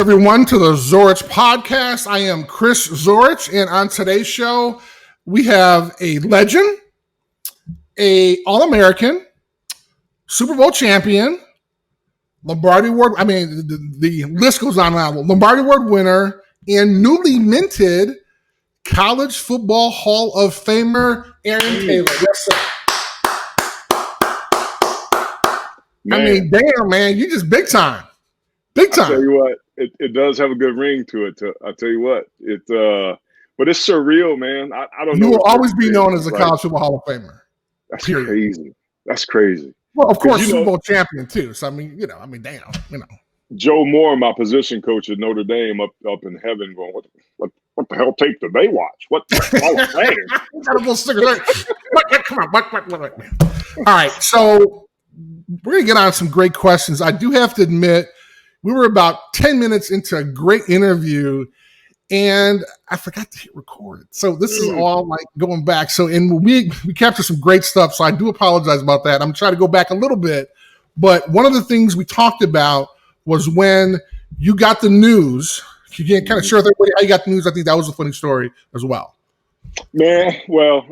Everyone to the Zorich Podcast. I am Chris Zorich, and on today's show, we have a legend, a All-American, Super Bowl champion, Lombardi Award. I mean, the list goes on and on. Lombardi Award winner and newly minted College Football Hall of Famer Aaron Taylor. Yes, sir. Man. I mean, damn, man, you just big time. Big time. I'll tell you what, it does have a good ring to it. I'll tell you what, but it's surreal, man. I don't know. You will always be known as a College Football Hall of Famer. That's crazy. That's crazy. Well, of course, Super Bowl champion too. So damn, Joe Moore, my position coach at Notre Dame, up in heaven, going, what the hell tape did they watch? What Hall of Fame? Come on, All right, so we're gonna get on some great questions. I do have to admit, we were about 10 minutes into a great interview, and I forgot to hit record. So this is all like going back. So we captured some great stuff. So I do apologize about that. I'm trying to go back a little bit. But one of the things we talked about was when you got the news. You can kind of share with everybody how you got the news. I think that was a funny story as well. Man, well,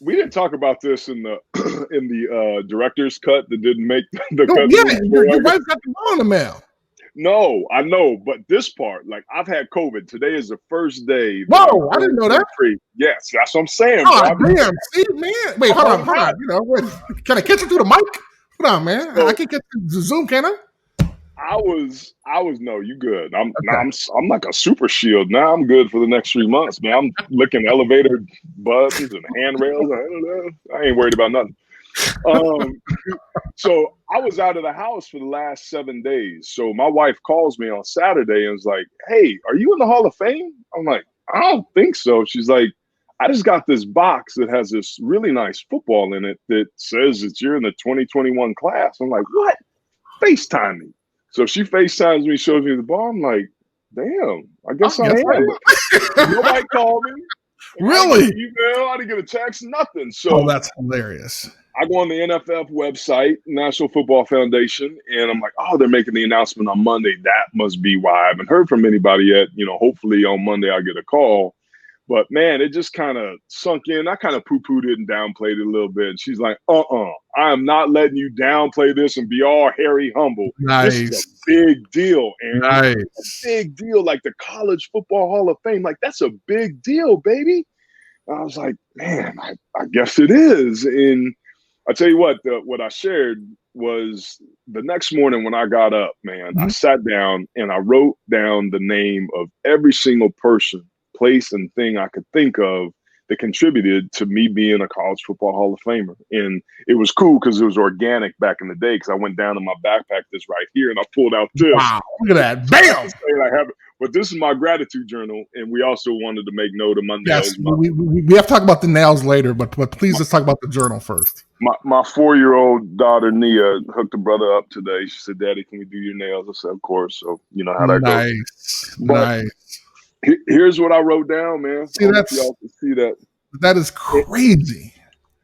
we didn't talk about this in the director's cut that didn't make the cut. Yeah, your wife got the ball in the mail. No, I know, but this part, like, I've had COVID. Today is the first day. Whoa, I didn't know that. Free. Yes, that's what I'm saying. Oh, damn. See, man. Wait, hold on. You know, can I catch it through the mic? Hold on, man. I can get the Zoom, can I? I was no, you good. I'm like a super shield now. I'm good for the next 3 months, man. I'm licking elevator buttons and handrails. I don't know. I ain't worried about nothing. So I was out of the house for the last 7 days. So my wife calls me on Saturday and was like, "Hey, are you in the Hall of Fame?" I'm like, "I don't think so." She's like, "I just got this box that has this really nice football in it that says that you're in the 2021 class." I'm like, "What?" FaceTime me. So she FaceTimes me, shows me the ball. I'm like, damn, I guess I am. Nobody called me. Really? Email, I didn't get a text, nothing. So that's hilarious. I go on the NFF website, National Football Foundation, and I'm like, oh, they're making the announcement on Monday. That must be why I haven't heard from anybody yet. You know, hopefully on Monday I'll get a call. But, man, it just kind of sunk in. I kind of poo-pooed it and downplayed it a little bit. And she's like, I am not letting you downplay this and be all hairy humble. Nice. This is a big deal, Aaron. Nice. A big deal, like the College Football Hall of Fame. Like, that's a big deal, baby. And I was like, man, I guess it is. And I tell you what I shared was the next morning when I got up, man, I sat down and I wrote down the name of every single person, place, and thing I could think of that contributed to me being a College Football Hall of Famer. And it was cool because it was organic back in the day, because I went down in my backpack, this right here, and I pulled out this. Wow, look at that. Bam! I have it. But this is my gratitude journal, and we also wanted to make note of my nails. Yes, we have to talk about the nails later, but please let's talk about the journal first. My 4-year-old daughter, Nia, hooked a brother up today. She said, "Daddy, can we do your nails?" I said, "Of course." So you know how that goes. Nice. Here's what I wrote down, man. See, y'all can see that. That is crazy.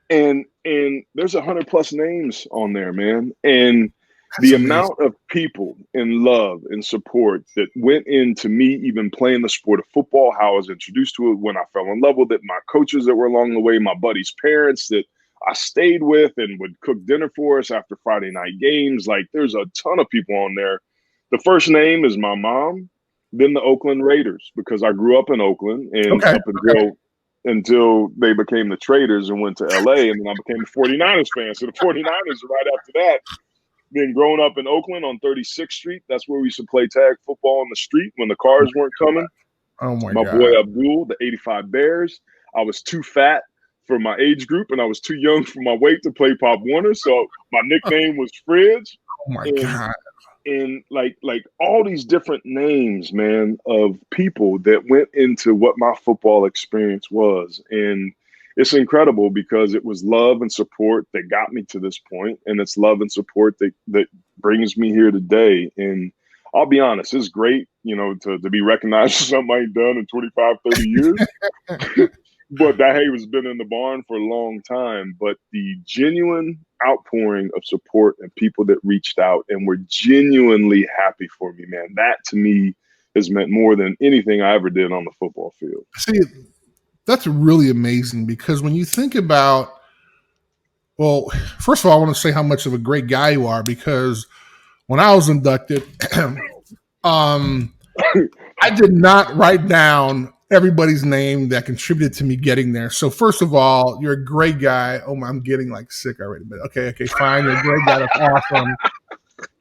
And there's 100+ names on there, man. And the amount of people and love and support that went into me even playing the sport of football, how I was introduced to it, when I fell in love with it, my coaches that were along the way, my buddies' parents that I stayed with and would cook dinner for us after Friday night games. Like, there's a ton of people on there. The first name is my mom, then the Oakland Raiders, because I grew up in Oakland and until they became the Traders and went to LA, and then I became a 49ers fan. So the 49ers are right after that. Then growing up in Oakland on 36th Street, that's where we used to play tag football on the street when the cars weren't coming. Oh my God. God. My boy Abdul, the 85 Bears. I was too fat for my age group, and I was too young for my weight to play Pop Warner. So my nickname was Fridge. Oh my God. And like all these different names, man, of people that went into what my football experience was. And it's incredible because it was love and support that got me to this point, and it's love and support that brings me here today. And I'll be honest, it's great, you know, to be recognized for something I ain't done in 25, 30 years. But that hay has been in the barn for a long time. But the genuine outpouring of support and people that reached out and were genuinely happy for me, man. That to me has meant more than anything I ever did on the football field. See, that's really amazing because when you think about, well, first of all, I want to say how much of a great guy you are because when I was inducted, I did not write down everybody's name that contributed to me getting there. So first of all, you're a great guy. Oh, I'm getting like sick already, but okay, fine. You're a great guy. That's awesome.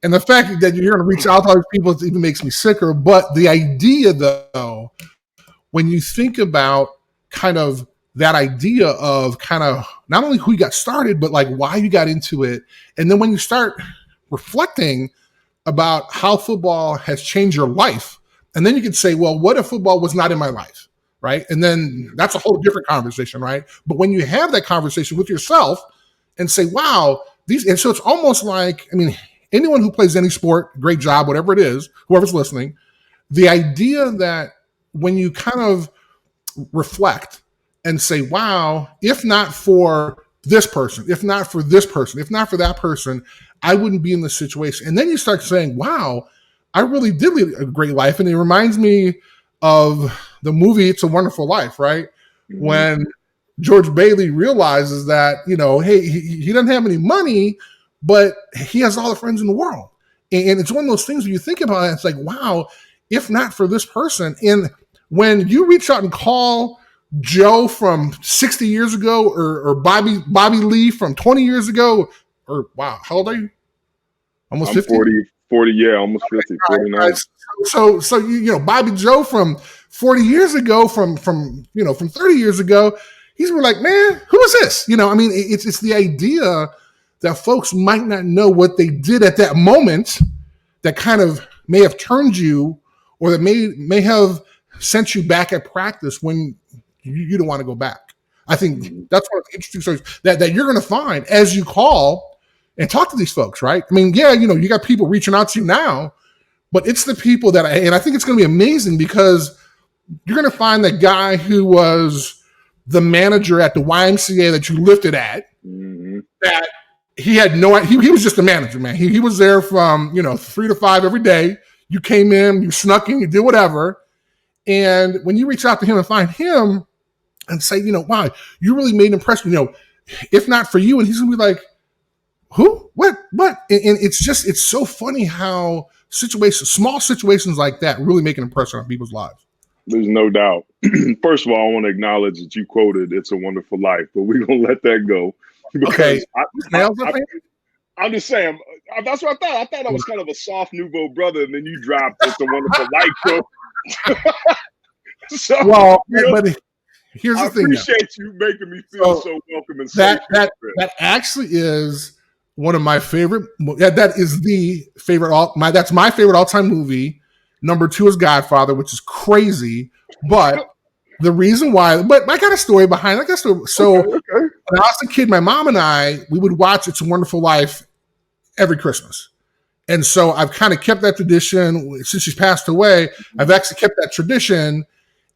And the fact that you're going to reach out to all these people even makes me sicker. But the idea, though, when you think about kind of that idea of kind of not only who you got started, but like why you got into it. And then when you start reflecting about how football has changed your life, and then you can say, well, what if football was not in my life, right? And then that's a whole different conversation, right? But when you have that conversation with yourself and say, wow, and so it's almost like, I mean, anyone who plays any sport, great job, whatever it is, whoever's listening, the idea that when you kind of reflect and say, wow, if not for this person, if not for this person, if not for that person, I wouldn't be in this situation. And then you start saying, wow, I really did lead a great life. And it reminds me of the movie It's a Wonderful Life, right? Mm-hmm. When George Bailey realizes that, hey, he doesn't have any money, but he has all the friends in the world. And it's one of those things when you think about it, it's like, wow, if not for this person. And when you reach out and call Joe from 60 years ago or Bobby Lee from 20 years ago, or wow, how old are you? Almost 50? 40, yeah, almost 50, 49. Right. So Bobby Joe from 40 years ago, from 30 years ago, he's like, man, who is this? It's the idea that folks might not know what they did at that moment that kind of may have turned you, or that may have sent you back at practice when you don't want to go back. I think that's one of the interesting stories that you're going to find as you call and talk to these folks, right? I mean, yeah, you got people reaching out to you now, but it's the people and I think it's going to be amazing because you're going to find that guy who was the manager at the YMCA that you lifted at, that he had he was just a manager, man. He was there from, 3 to 5 every day. You came in, you snuck in, you did whatever. And when you reach out to him and find him and say, wow, you really made an impression, if not for you, and he's going to be like, who? What? And it's so funny how small situations like that really make an impression on people's lives. There's no doubt. First of all, I want to acknowledge that you quoted It's a Wonderful Life, but we're going to let that go. Okay. I'm just saying, that's what I thought. I thought I was kind of a soft nouveau brother, and then you dropped It's a Wonderful Life. So, well, but here's the thing. I appreciate you making me feel so welcome and safe. That actually is one of my favorite. That is the favorite. That's my favorite all-time movie. Number 2 is Godfather, which is crazy. But the reason why, but I got a story behind it. So when I was a kid, my mom and I, we would watch It's a Wonderful Life every Christmas. And so I've kind of kept that tradition since she's passed away. I've actually kept that tradition.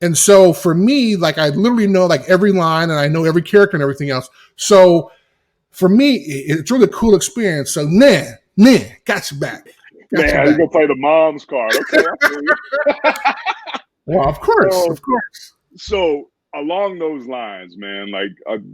And so for me, like I literally know like every line and I know every character and everything else. So for me, it's really a cool experience. So got you back. You're going to play the mom's card. Okay. Well, of course. So along those lines, man, like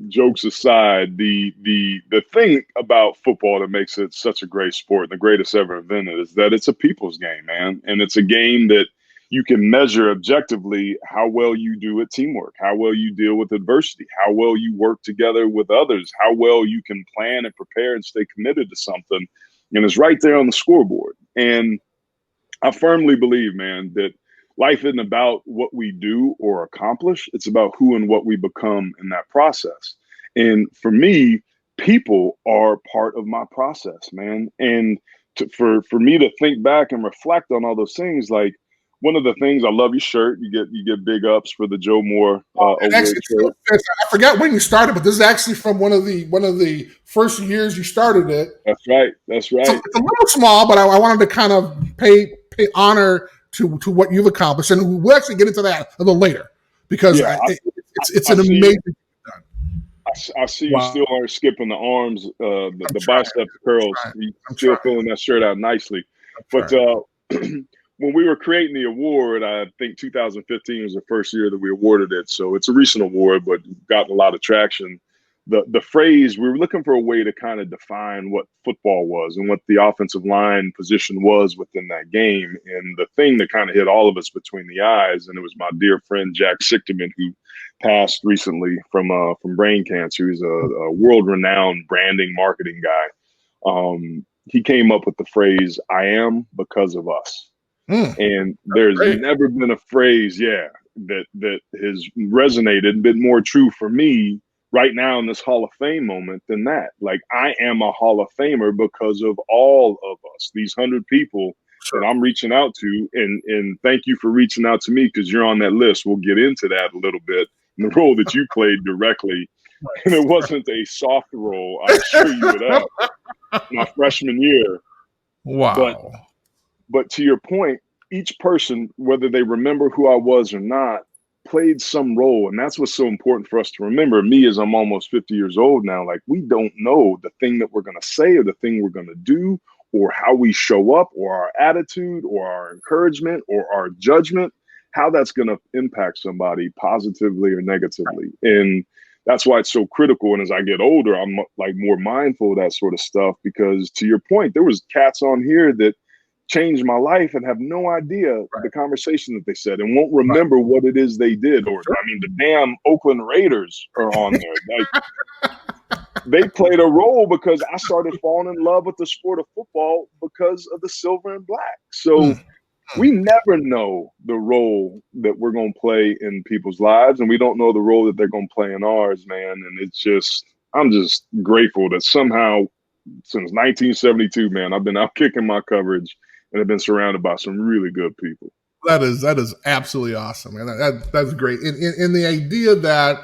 jokes aside, the thing about football that makes it such a great sport and the greatest ever invented is that it's a people's game, man. And it's a game that you can measure objectively how well you do at teamwork, how well you deal with adversity, how well you work together with others, how well you can plan and prepare and stay committed to something. And it's right there on the scoreboard. And I firmly believe, man, that life isn't about what we do or accomplish. It's about who and what we become in that process. And for me, people are part of my process, man. And for me to think back and reflect on all those things, like one of the things, I love your shirt. You get big ups for the Joe Moore. Actually, I forgot when you started, but this is actually from one of the first years you started it. That's right. So it's a little small, but I wanted to kind of pay honor to what you've accomplished, and we'll actually get into that a little later because it's an amazing. I see you Wow. still are skipping the arms, I'm the trying. bicep curls. You I'm still trying. filling that shirt out nicely. I'm But trying. when we were creating the award, I think 2015 was the first year that we awarded it. So it's a recent award, but gotten a lot of traction. The phrase, we were looking for a way to kind of define what football was and what the offensive line position was within that game. And the thing that kind of hit all of us between the eyes, and it was my dear friend Jack Sichterman, who passed recently from brain cancer. He's a world-renowned branding marketing guy. He came up with the phrase "I am because of us," and there's Great. never been a phrase, that has resonated and been more true for me right now in this Hall of Fame moment than that. Like, I am a Hall of Famer because of all of us, these 100 people Sure. that I'm reaching out to, and thank you for reaching out to me because you're on that list. We'll get into that a little bit. The role that you played directly, and it wasn't a soft role, I assure you of that, my freshman year. Wow. But to your point, each person, whether they remember who I was or not, played some role. And that's what's so important for us to remember. Me, as I'm almost 50 years old now, like, we don't know the thing that we're going to say or the thing we're going to do or how we show up or our attitude or our encouragement or our judgment, how that's going to impact somebody positively or negatively. And that's why it's so critical. And as I get older, I'm like more mindful of that sort of stuff, because to your point, there was cats on here that changed my life and have no idea the conversation that they said and won't remember what it is they did. Or, I mean, the damn Oakland Raiders are on there. Like, they played a role because I started falling in love with the sport of football because of the silver and black. So we never know the role that we're going to play in people's lives, and we don't know the role that they're going to play in ours, man. And it's just, I'm just grateful that somehow since 1972, man, I've been out kicking my coverage and have been surrounded by some really good people. That is absolutely awesome, man. That's great. And the idea that,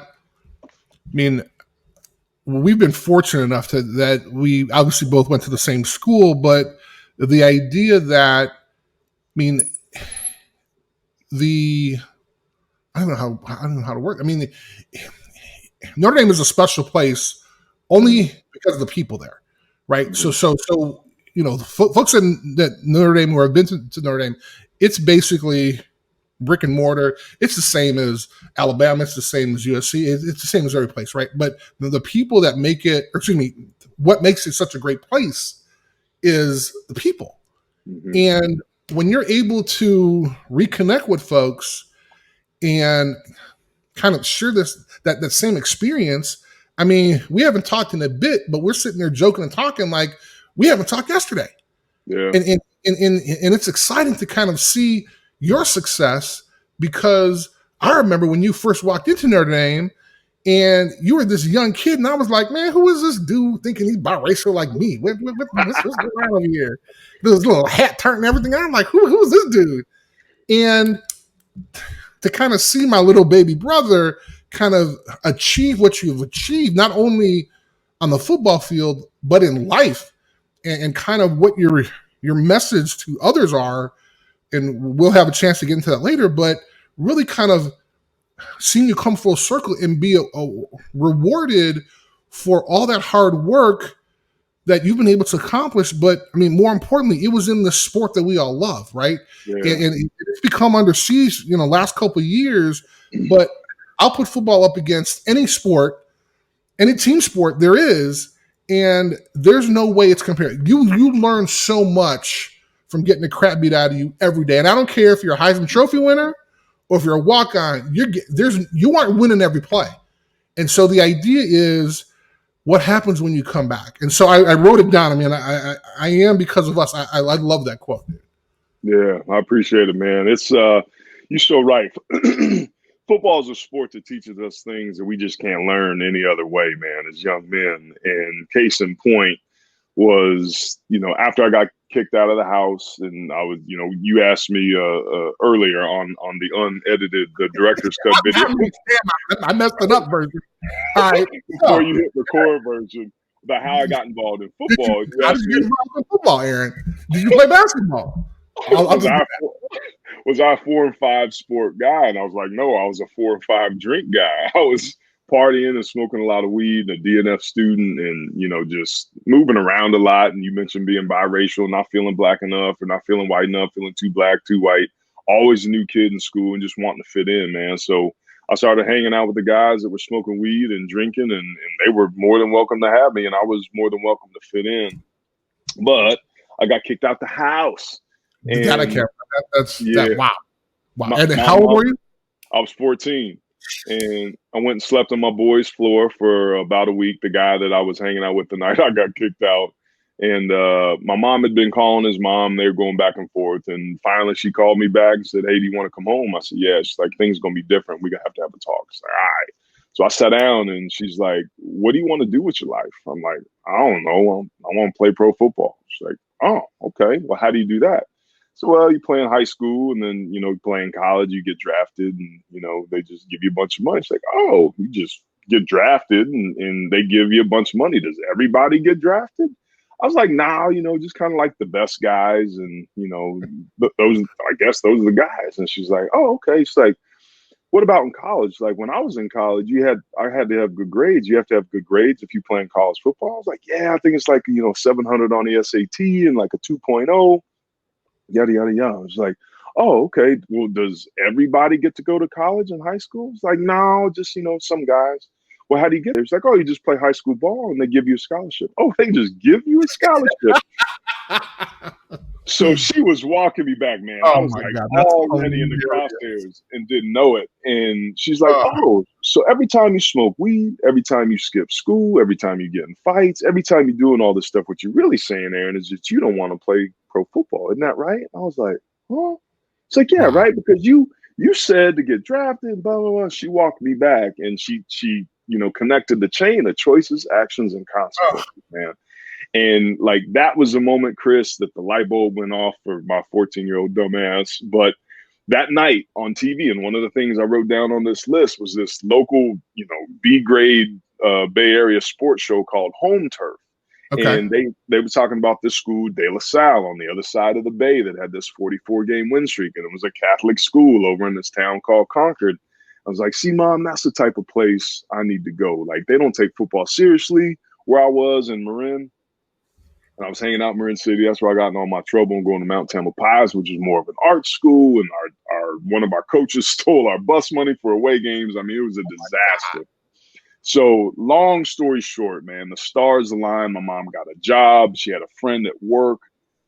I mean, we've been fortunate enough that we obviously both went to the same school, but the idea that, I mean, I don't know how to work. I mean, Notre Dame is a special place only because of the people there, right? Mm-hmm. So you know, folks in that Notre Dame who have been to Notre Dame, it's basically brick and mortar. It's the same as Alabama. It's the same as USC. It's the same as every place, right? But the people that make it, or excuse me, what makes it such a great place is the people. Mm-hmm. And when you're able to reconnect with folks and kind of share that same experience, I mean, we haven't talked in a bit, but we're sitting there joking and talking like we haven't talked yesterday. Yeah. And it's exciting to kind of see your success, because I remember when you first walked into Notre Dame and you were this young kid, and I was like, man, who is this dude thinking he's biracial like me? What's going on over here? This little hat turn and everything. I'm like, who's this dude? And to kind of see my little baby brother kind of achieve what you've achieved, not only on the football field, but in life, and kind of what your message to others are, and we'll have a chance to get into that later, but really kind of seeing you come full circle and be rewarded for all that hard work that you've been able to accomplish. But I mean, more importantly, it was in the sport that we all love, right? Yeah. And it's become under siege, you know, last couple of years. But I'll put football up against any sport, any team sport there is, and there's no way it's compared. You learn so much from getting the crap beat out of you every day. And I don't care if you're a Heisman Trophy winner or if you're a walk-on, you aren't winning every play. And so the idea is, what happens when you come back? And so I wrote it down. I mean, I am because of us. I love that quote. Yeah, I appreciate it, man. It's you're so right. Football is a sport that teaches us things that we just can't learn any other way, man, as young men. And case in point was, you know, after I got kicked out of the house, and I was, you know, you asked me earlier on the unedited, the director's cut video. I messed it up version. All right. Before you hit record version about how I got involved in football. How did you get involved in football, Aaron? Did you play basketball? Was I a 4 and 5 sport guy? And I was like, no, I was a 4 and 5 drink guy. I was partying and smoking a lot of weed, and a DNF student, and, you know, just moving around a lot. And you mentioned being biracial, not feeling black enough or not feeling white enough, feeling too black, too white, always a new kid in school and just wanting to fit in, man. So I started hanging out with the guys that were smoking weed and drinking, and they were more than welcome to have me, and I was more than welcome to fit in. But I got kicked out the house. You gotta care. Wow. And my how old were you? I was 14, and I went and slept on my boy's floor for about a week. The guy that I was hanging out with the night I got kicked out. And my mom had been calling his mom. They were going back and forth. And finally she called me back and said, "Hey, do you want to come home?" I said, "Yeah." She's like, "Things are going to be different. We're going to have a talk." She's like, "All right." So I sat down and she's like, "What do you want to do with your life?" I'm like, "I don't know. I want to play pro football." She's like, "Oh, okay. Well, how do you do that?" So, well, you play in high school, and then, you know, you play in college, you get drafted, and, you know, they just give you a bunch of money. It's like, oh, you just get drafted and they give you a bunch of money. Does everybody get drafted? I was like, nah, you know, just kind of like the best guys. And, you know, I guess those are the guys. And she's like, oh, okay. She's like, what about in college? Like, when I was in college, I had to have good grades. You have to have good grades if you play in college football. I was like, yeah, I think it's like, you know, 700 on the SAT and like a 2.0. Yada, yada, yada. I was like, oh, okay. Well, does everybody get to go to college and high school? It's like, no, just, you know, some guys. Well, how do you get there? It's like, oh, you just play high school ball and they give you a scholarship. Oh, they just give you a scholarship. So she was walking me back, man. I was like, already in the crosshairs and didn't know it. And she's like, oh, so every time you smoke weed, every time you skip school, every time you get in fights, every time you're doing all this stuff, what you're really saying, Aaron, is that you don't want to play pro football. Isn't that right? I was like, huh? It's like, yeah, right. Because you said to get drafted, blah, blah, blah. She walked me back and she, you know, connected the chain of choices, actions, and consequences, man. And like, that was a moment, Chris, that the light bulb went off for my 14-year-old dumbass. But that night on TV, and one of the things I wrote down on this list was this local, you know, B grade Bay Area sports show called Home Turf. Okay. And they were talking about this school, De La Salle, on the other side of the bay, that had this 44-game win streak. And it was a Catholic school over in this town called Concord. I was like, see, Mom, that's the type of place I need to go. Like, they don't take football seriously where I was in Marin. And I was hanging out in Marin City. That's where I got in all my trouble and going to Mount Tamalpais, which is more of an art school. And our one of our coaches stole our bus money for away games. I mean, it was a disaster. So long story short, man, the stars aligned. My mom got a job. She had a friend at work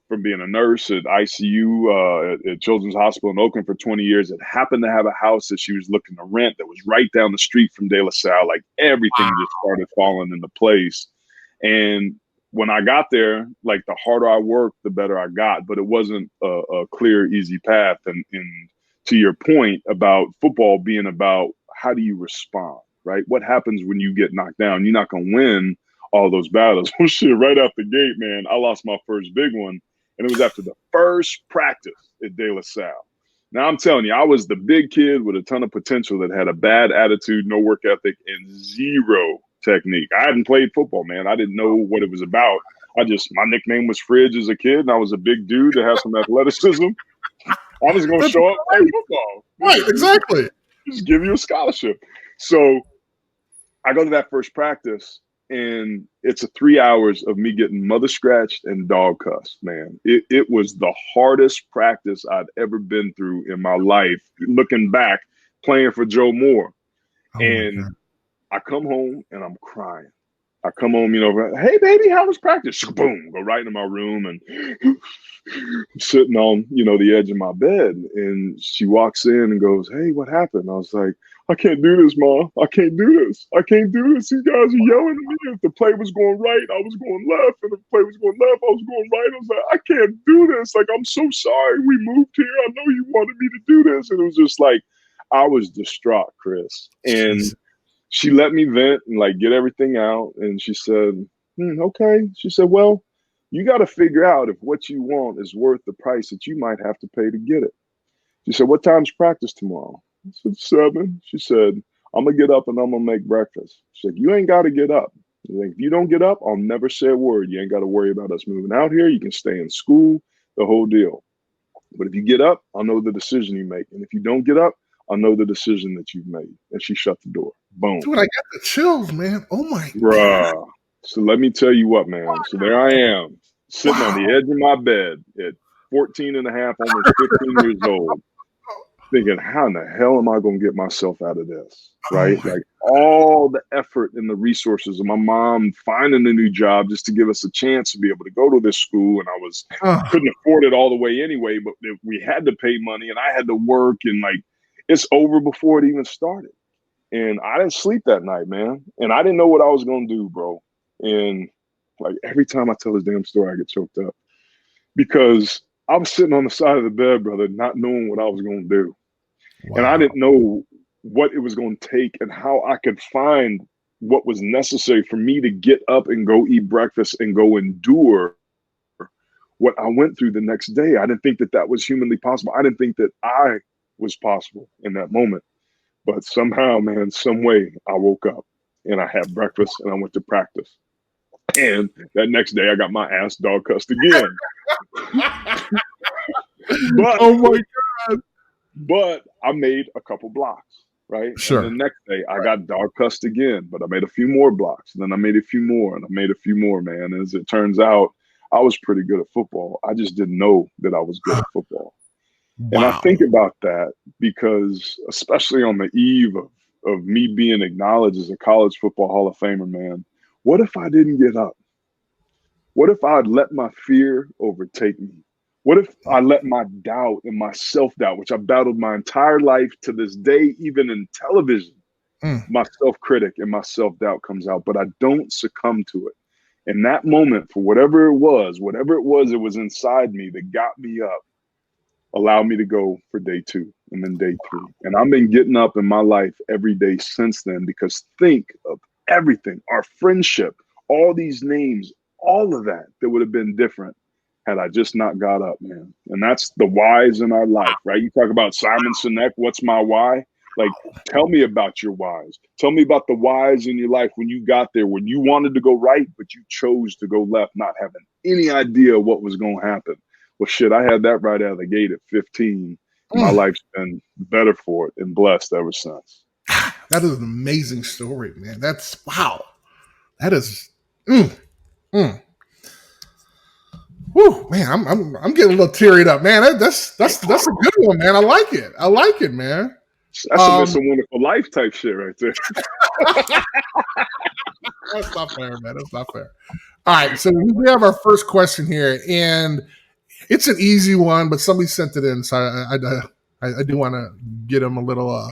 from being a nurse at ICU at Children's Hospital in Oakland for 20 years. It happened to have a house that she was looking to rent that was right down the street from De La Salle. Like, everything just started falling into place. And when I got there, like, the harder I worked, the better I got. But it wasn't a clear, easy path. And to your point about football being about how do you respond? Right? What happens when you get knocked down? You're not going to win all those battles. Well, shit, right out the gate, man, I lost my first big one. And it was after the first practice at De La Salle. Now, I'm telling you, I was the big kid with a ton of potential that had a bad attitude, no work ethic, and zero technique. I hadn't played football, man. I didn't know what it was about. My nickname was Fridge as a kid, and I was a big dude that had some athleticism. I was going to show up and play football. Right, exactly. Just give you a scholarship. So I go to that first practice, and it's 3 hours of me getting mother scratched and dog cussed, man. It was the hardest practice I'd ever been through in my life, looking back, playing for Joe Moore. And I come home and I'm crying. I come home, you know, hey, baby, how was practice? Boom, go right into my room, and I'm sitting on, you know, the edge of my bed. And she walks in and goes, hey, what happened? I was like, I can't do this, Mom. I can't do this. I can't do this. These guys are yelling at me. If the play was going right, I was going left. And if the play was going left, I was going right. I was like, I can't do this. Like, I'm so sorry we moved here. I know you wanted me to do this. And it was just like, I was distraught, Chris. And she let me vent and like get everything out. And she said, okay. She said, well, you got to figure out if what you want is worth the price that you might have to pay to get it. She said, what time's practice tomorrow? I said, 7. She said, I'm going to get up and I'm going to make breakfast. She said, you ain't got to get up. Like, if you don't get up, I'll never say a word. You ain't got to worry about us moving out here. You can stay in school, the whole deal. But if you get up, I'll know the decision you make. And if you don't get up, I know the decision that you've made. And she shut the door. Boom. Dude, I got the chills, man. Oh my God. Bruh. So let me tell you what, man. So there I am, sitting on the edge of my bed at 14 and a half, almost 15 years old, thinking, how in the hell am I going to get myself out of this? Right? Like all the effort and the resources of my mom finding a new job just to give us a chance to be able to go to this school. And I couldn't afford it all the way anyway, but we had to pay money and I had to work, and like, it's over before it even started. And I didn't sleep that night, man. And I didn't know what I was going to do, bro. And like every time I tell this damn story, I get choked up because I was sitting on the side of the bed, brother, not knowing what I was going to do. Wow. And I didn't know what it was going to take and how I could find what was necessary for me to get up and go eat breakfast and go endure what I went through the next day. I didn't think that that was humanly possible. I didn't think that I was possible in that moment. But somehow, man, some way I woke up and I had breakfast and I went to practice. And that next day I got my ass dog cussed again. But, oh my God. But I made a couple blocks, right? Sure. And the next day I got dog cussed again, but I made a few more blocks. And then I made a few more and I made a few more, man. And as it turns out, I was pretty good at football. I just didn't know that I was good at football. Wow. And I think about that because especially on the eve of me being acknowledged as a college football Hall of Famer, man, what if I didn't get up? What if I'd let my fear overtake me? What if I let my doubt and my self-doubt, which I battled my entire life to this day, even in television, my self-critic and my self-doubt comes out, but I don't succumb to it. And that moment, for whatever it was it was inside me that got me up, allowed me to go for day 2 and then day 3. And I've been getting up in my life every day since then, because think of everything, our friendship, all these names, all of that would have been different had I just not got up, man. And that's the whys in our life, right? You talk about Simon Sinek, what's my why? Like, tell me about your whys. Tell me about the whys in your life when you got there, when you wanted to go right, but you chose to go left, not having any idea what was going to happen. Well, shit, I had that right out of the gate at 15. My life's been better for it and blessed ever since. That is an amazing story, man. That's wow. That is, Whew, man, I'm getting a little teared up, man. That's a good one, man. I like it, man. That's a wonderful life type shit right there. That's not fair, man. That's not fair. All right, so we have our first question here, and it's an easy one, but somebody sent it in, so I do want to get him a little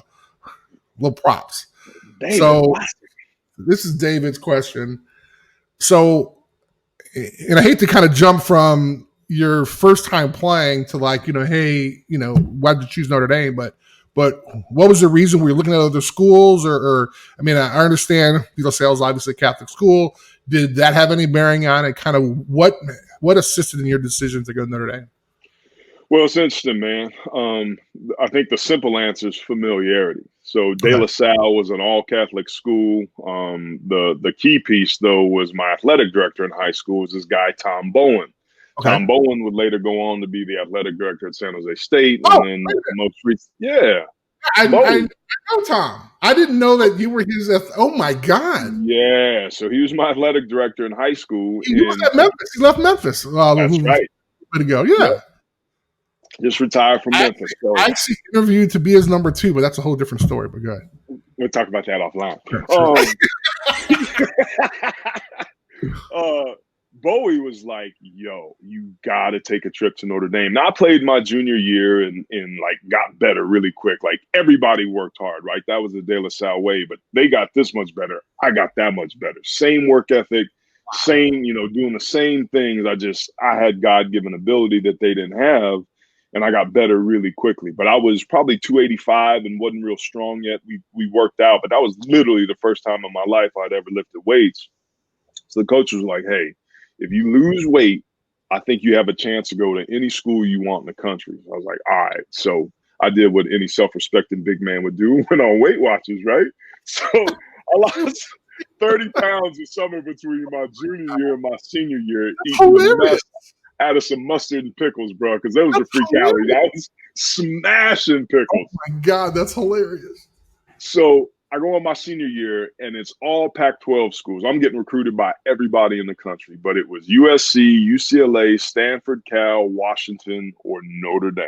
props. David, so this is David's question. So, and I hate to kind of jump from your first time playing to like, hey, why did you choose Notre Dame? But what was the reason? Were you looking at other schools, or I mean, I understand Sales obviously a Catholic school. Did that have any bearing on it? Kind of what assisted in your decision to go to Notre Dame? Well, it's interesting, man. I think the simple answer is familiarity. So De La Salle was an all-Catholic school. The key piece, though, was my athletic director in high school was this guy, Tom Bowen. Okay. Tom Bowen would later go on to be the athletic director at San Jose State. And then most recent, I know Tom. I didn't know that you were his. Oh, my God. Yeah. So he was my athletic director in high school. He was at Memphis. He left Memphis. That's right. To go. Yeah. Just retired from Memphis. So. I actually interviewed to be his number 2, but that's a whole different story. But go ahead. We'll talk about that offline. Bowie was like, yo, you got to take a trip to Notre Dame. Now, I played my junior year and like got better really quick. Like everybody worked hard, right? That was the De La Salle way, but they got this much better. I got that much better. Same work ethic, same, doing the same things. I had God-given ability that they didn't have. And I got better really quickly. But I was probably 285 and wasn't real strong yet. We worked out, but that was literally the first time in my life I'd ever lifted weights. So the coach was like, hey, if you lose weight, I think you have a chance to go to any school you want in the country. I was like, all right. So I did what any self-respecting big man would do, went on Weight Watchers, right? So I lost 30 pounds the summer between my junior year and my senior year. out of some mustard and pickles, bro, because those were free calories. I was smashing pickles. Oh my God, that's hilarious. So I go on my senior year, and it's all Pac-12 schools. I'm getting recruited by everybody in the country, but it was USC, UCLA, Stanford, Cal, Washington, or Notre Dame.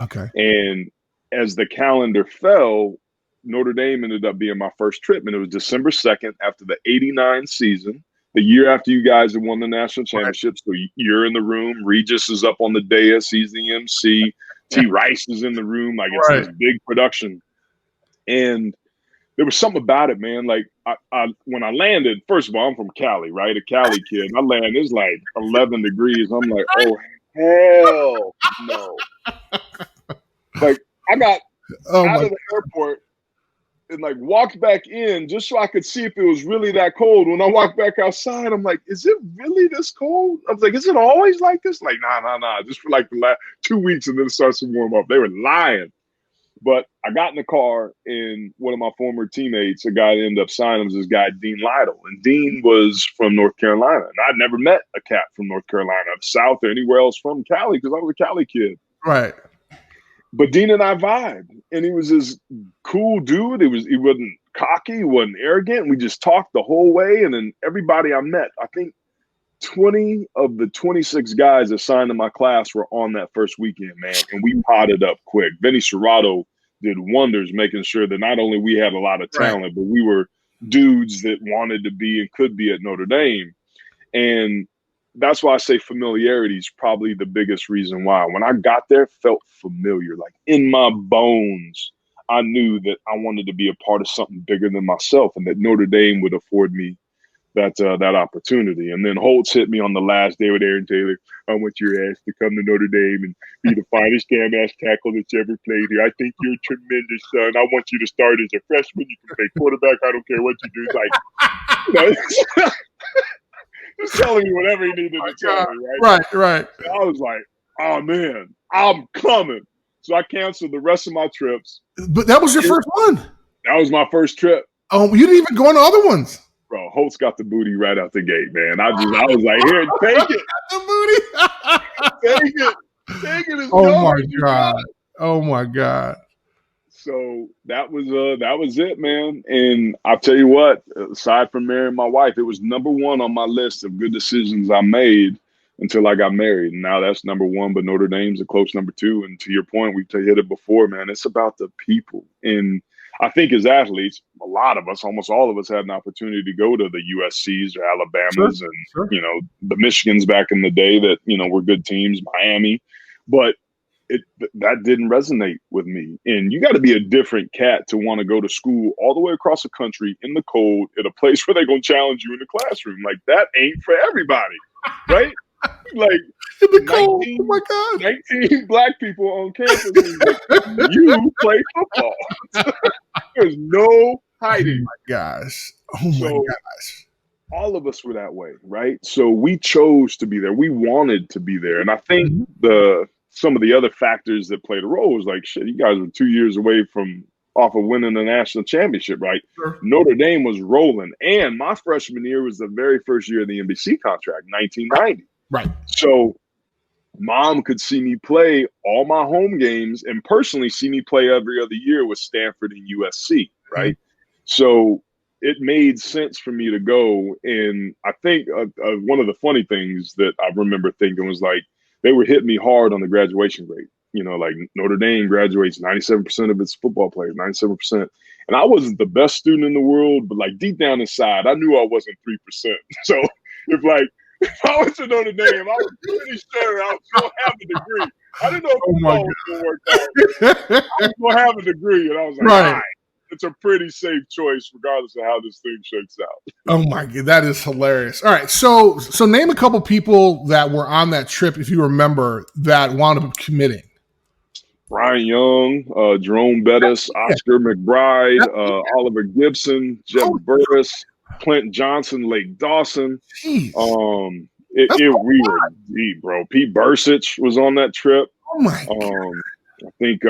Okay. And as the calendar fell, Notre Dame ended up being my first trip, and it was December 2nd after the 89 season, the year after you guys had won the national championship. So you're in the room. Regis is up on the dais. He's the MC. T. Rice is in the room. Like, it's this big production. And there was something about it, man. Like, I when I landed, first of all, I'm from Cali, right? A Cali kid. I land, it's like 11 degrees. I'm like, oh, hell no. Like, I got out of the airport and like walked back in just so I could see if it was really that cold. When I walked back outside, I'm like, is it really this cold? I was like, is it always like this? Like, nah. Just for like the last 2 weeks, and then it starts to warm up. They were lying. But I got in the car, and one of my former teammates, a guy that ended up signing, was this guy, Dean Lytle. And Dean was from North Carolina. And I'd never met a cat from North Carolina, South, or anywhere else from Cali, because I was a Cali kid. Right. But Dean and I vibed, and he was this cool dude. He wasn't cocky, he wasn't arrogant. We just talked the whole way, and then everybody I met, I think 20 of the 26 guys that signed in my class were on that first weekend, man, and we potted up quick. Vinny Serrato did wonders, making sure that not only we had a lot of talent, but we were dudes that wanted to be and could be at Notre Dame. And that's why I say familiarity is probably the biggest reason why. When I got there, it felt familiar. Like, in my bones, I knew that I wanted to be a part of something bigger than myself, and that Notre Dame would afford me that opportunity. And then Holtz hit me on the last day with Aaron Taylor. I want your ass to come to Notre Dame and be the finest damn-ass tackle that's ever played here. I think you're tremendous, son. I want you to start as a freshman. You can play quarterback. I don't care what you do. It's like, just telling me whatever he needed to tell me, right? Right. So I was like, oh, man, I'm coming. So I canceled the rest of my trips. But that was your first one. That was my first trip. Oh, you didn't even go on the other ones. Bro, Holtz got the booty right out the gate, man. I was like, here, take it. The booty. Take it. Oh my God. So that was it, man. And I'll tell you what, aside from marrying my wife, it was number one on my list of good decisions I made until I got married. And now that's number one, but Notre Dame's a close number two. And to your point, we've hit it before, man. It's about the people. And I think as athletes, a lot of us, almost all of us, had an opportunity to go to the USCs or Alabamas and, you know, the Michigans back in the day that, you know, were good teams, Miami. But that didn't resonate with me. And you got to be a different cat to want to go to school all the way across the country in the cold at a place where they're going to challenge you in the classroom. Like, that ain't for everybody, right? Like, in the cold. Oh my God. 19 black people on campus. Like, you play football. There's no hiding. Oh my gosh. All of us were that way, right? So we chose to be there. We wanted to be there. And I think some of the other factors that played a role was like, shit, you guys were 2 years away off of winning the national championship, right? Sure. Notre Dame was rolling. And my freshman year was the very first year of the NBC contract, 1990. Right. So Mom could see me play all my home games and personally see me play every other year with Stanford and USC, right? So it made sense for me to go. And I think one of the funny things that I remember thinking was like, they were hitting me hard on the graduation rate. You know, like Notre Dame graduates 97% of its football players, 97%. And I wasn't the best student in the world, but like deep down inside, I knew I wasn't 3%. So if I went to Notre Dame, I was pretty sure I was going to have a degree. I didn't know if football was going to work out. I was going to have a degree, and I was like, all right, it's a pretty safe choice regardless of how this thing shakes out. Oh, my God. That is hilarious. All right, so name a couple people that were on that trip, if you remember, that wound up committing. Brian Young, Jerome Bettis, Oscar McBride, Oliver Gibson, Jeff Burris, Clint Johnson, Lake Dawson. We were deep, bro. Pete Bursich was on that trip. Oh my God. I think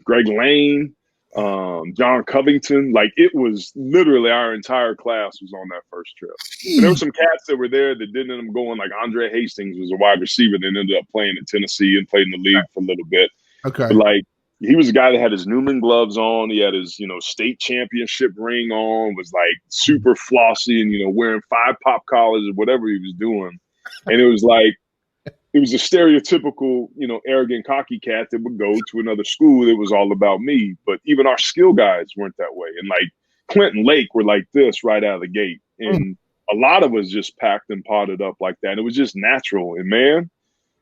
Greg Lane. John Covington. Like, it was literally our entire class was on that first trip. And there were some cats that were there that didn't end up going. Like Andre Hastings was a wide receiver that ended up playing in Tennessee and played in the league for a little bit. Okay. But like, he was a guy that had his Newman gloves on. He had his, state championship ring on, was like super flossy and, wearing 5 pop collars or whatever he was doing. And it was like, it was a stereotypical, arrogant, cocky cat that would go to another school that was all about me. But even our skill guys weren't that way. And like Clinton Lake were like this right out of the gate. And a lot of us just packed and potted up like that. And it was just natural. And man,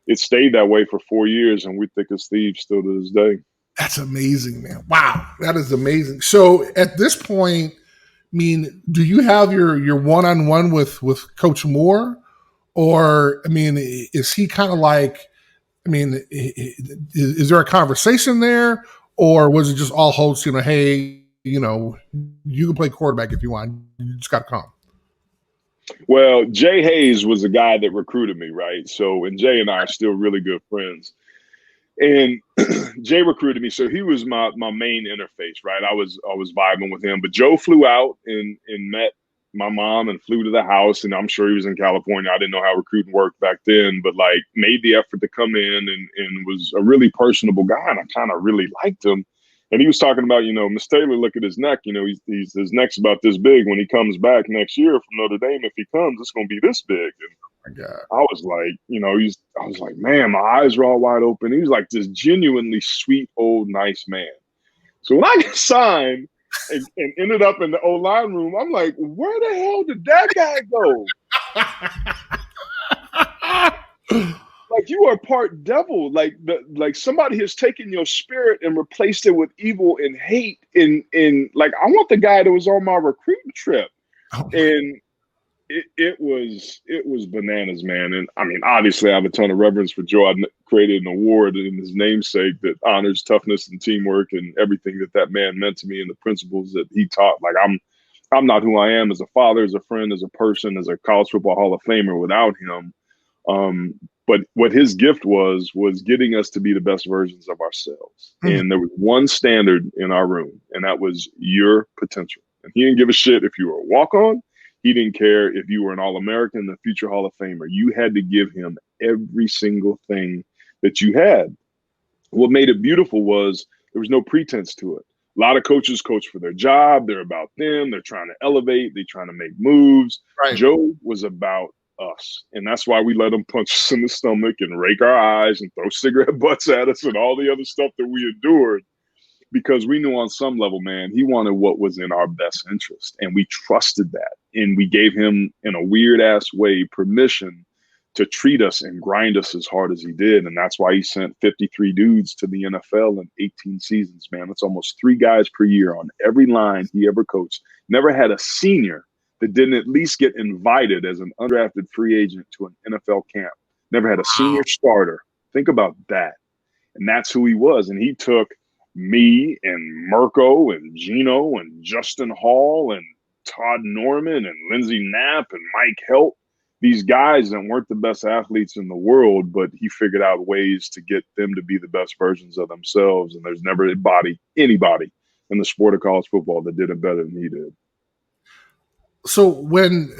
it stayed that way for 4 years, and we're thick as thieves still to this day. That's amazing, man. Wow. That is amazing. So at this point, do you have your one-on-one with Coach Moore? Or, is he kind of like, is there a conversation there? Or was it just all Holtz, hey, you can play quarterback if you want. You just got to come. Well, Jay Hayes was the guy that recruited me, right? So, and Jay and I are still really good friends. And Jay recruited me, so he was my main interface, right? I was vibing with him. But Joe flew out and met my mom and flew to the house, and I'm sure he was in California. I didn't know how recruiting worked back then, but like made the effort to come in and was a really personable guy, and I kind of really liked him. And he was talking about, Miss Taylor, look at his neck. He's his neck's about this big. When he comes back next year from Notre Dame, if he comes, it's going to be this big. And I was like, I was like, man, my eyes are all wide open. He was like this genuinely sweet, old, nice man. So when I got signed and ended up in the O-line room, I'm like, where the hell did that guy go? Like, you are part devil. Like somebody has taken your spirit and replaced it with evil and hate. And like, I want the guy that was on my recruiting trip. And it was bananas, man. And obviously I have a ton of reverence for Joe. I created an award in his namesake that honors toughness and teamwork and everything that man meant to me and the principles that he taught. Like, I'm not who I am as a father, as a friend, as a person, as a college football Hall of Famer without him. But what his gift was getting us to be the best versions of ourselves. And there was one standard in our room, and that was your potential. And he didn't give a shit if you were a walk-on. He didn't care if you were an All-American, a future Hall of Famer. You had to give him every single thing that you had. What made it beautiful was there was no pretense to it. A lot of coaches coach for their job. They're about them. They're trying to elevate. They're trying to make moves. Right. Joe was about us. And that's why we let him punch us in the stomach and rake our eyes and throw cigarette butts at us and all the other stuff that we endured. Because we knew on some level, man, he wanted what was in our best interest. And we trusted that. And we gave him, in a weird ass way, permission to treat us and grind us as hard as he did. And that's why he sent 53 dudes to the NFL in 18 seasons, man. That's almost 3 guys per year on every line he ever coached. Never had a senior that didn't at least get invited as an undrafted free agent to an NFL camp. Never had a senior starter. Think about that. And that's who he was. And he took me and Mirko and Gino and Justin Hall and Todd Norman and Lindsey Knapp and Mike Helt, these guys that weren't the best athletes in the world, but he figured out ways to get them to be the best versions of themselves. And there's never anybody in the sport of college football that did it better than he did. So when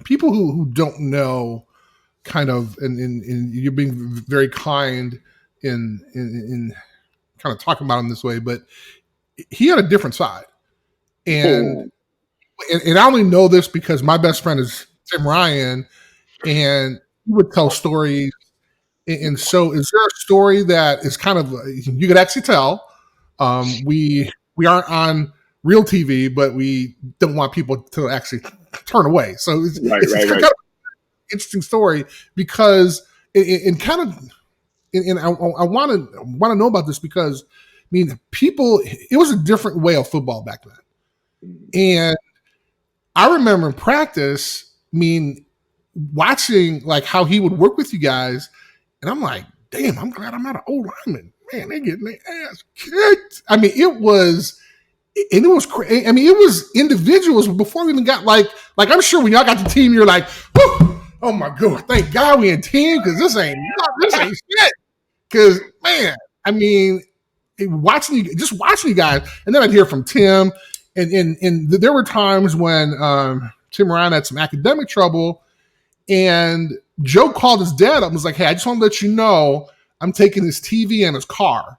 people who don't know kind of, and you're being very kind in kind of talking about him this way, but he had a different side. And I only know this because my best friend is Tim Ryan, and he would tell stories. And so is there a story that is kind of, you could actually tell, we aren't on real TV, but we don't want people to actually turn away. So it's kind of an interesting story because I want to know about this because people, it was a different way of football back then. And I remember in practice, watching like how he would work with you guys, and I'm like, damn, I'm glad I'm not an old lineman. Man, they getting their ass kicked. It was crazy. It was individuals before we even got like I'm sure when y'all got the team, you're like, whoo, oh my God, thank God we in team because this ain't shit. Because man, watching you guys, and then I'd hear from Tim, and there were times when Tim Ryan had some academic trouble, and Joe called his dad up and was like, "Hey, I just want to let you know I'm taking his TV and his car."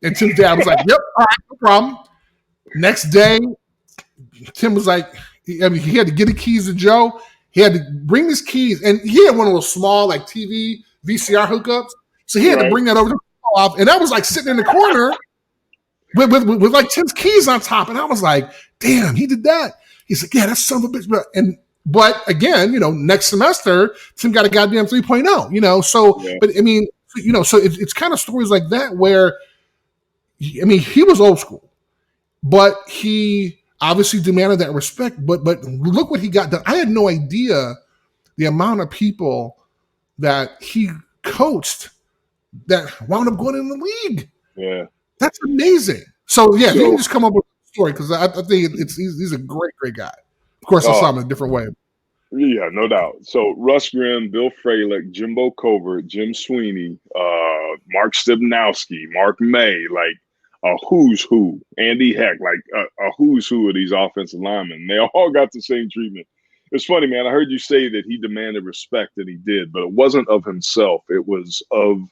And Tim's dad was like, "Yep, all right, no problem." Next day, Tim was like, he had to get the keys to Joe. He had to bring his keys, and he had one of those small like TV VCR hookups, so he had to bring that over to the off, and I was like sitting in the corner with like Tim's keys on top, and I was like, "Damn, he did that." He's like, "Yeah, that's son of a bitch." But again, next semester Tim got a goddamn 3.0. So, yeah. But I mean, so it's kind of stories like that where, I mean, he was old school, but he obviously demanded that respect, but look what he got done. I had no idea the amount of people that he coached that wound up going in the league. Yeah. That's amazing. So, yeah, you can just come up with a story because I think he's a great, great guy. Of course, I saw him in a different way. Yeah, no doubt. So, Russ Grimm, Bill Fralick, Jimbo Covert, Jim Sweeney, Mark Stibnowski, Mark May, like, a who's who, Andy Heck, like a who's who of these offensive linemen. They all got the same treatment. It's funny, man. I heard you say that he demanded respect, and he did, but it wasn't of himself. It was of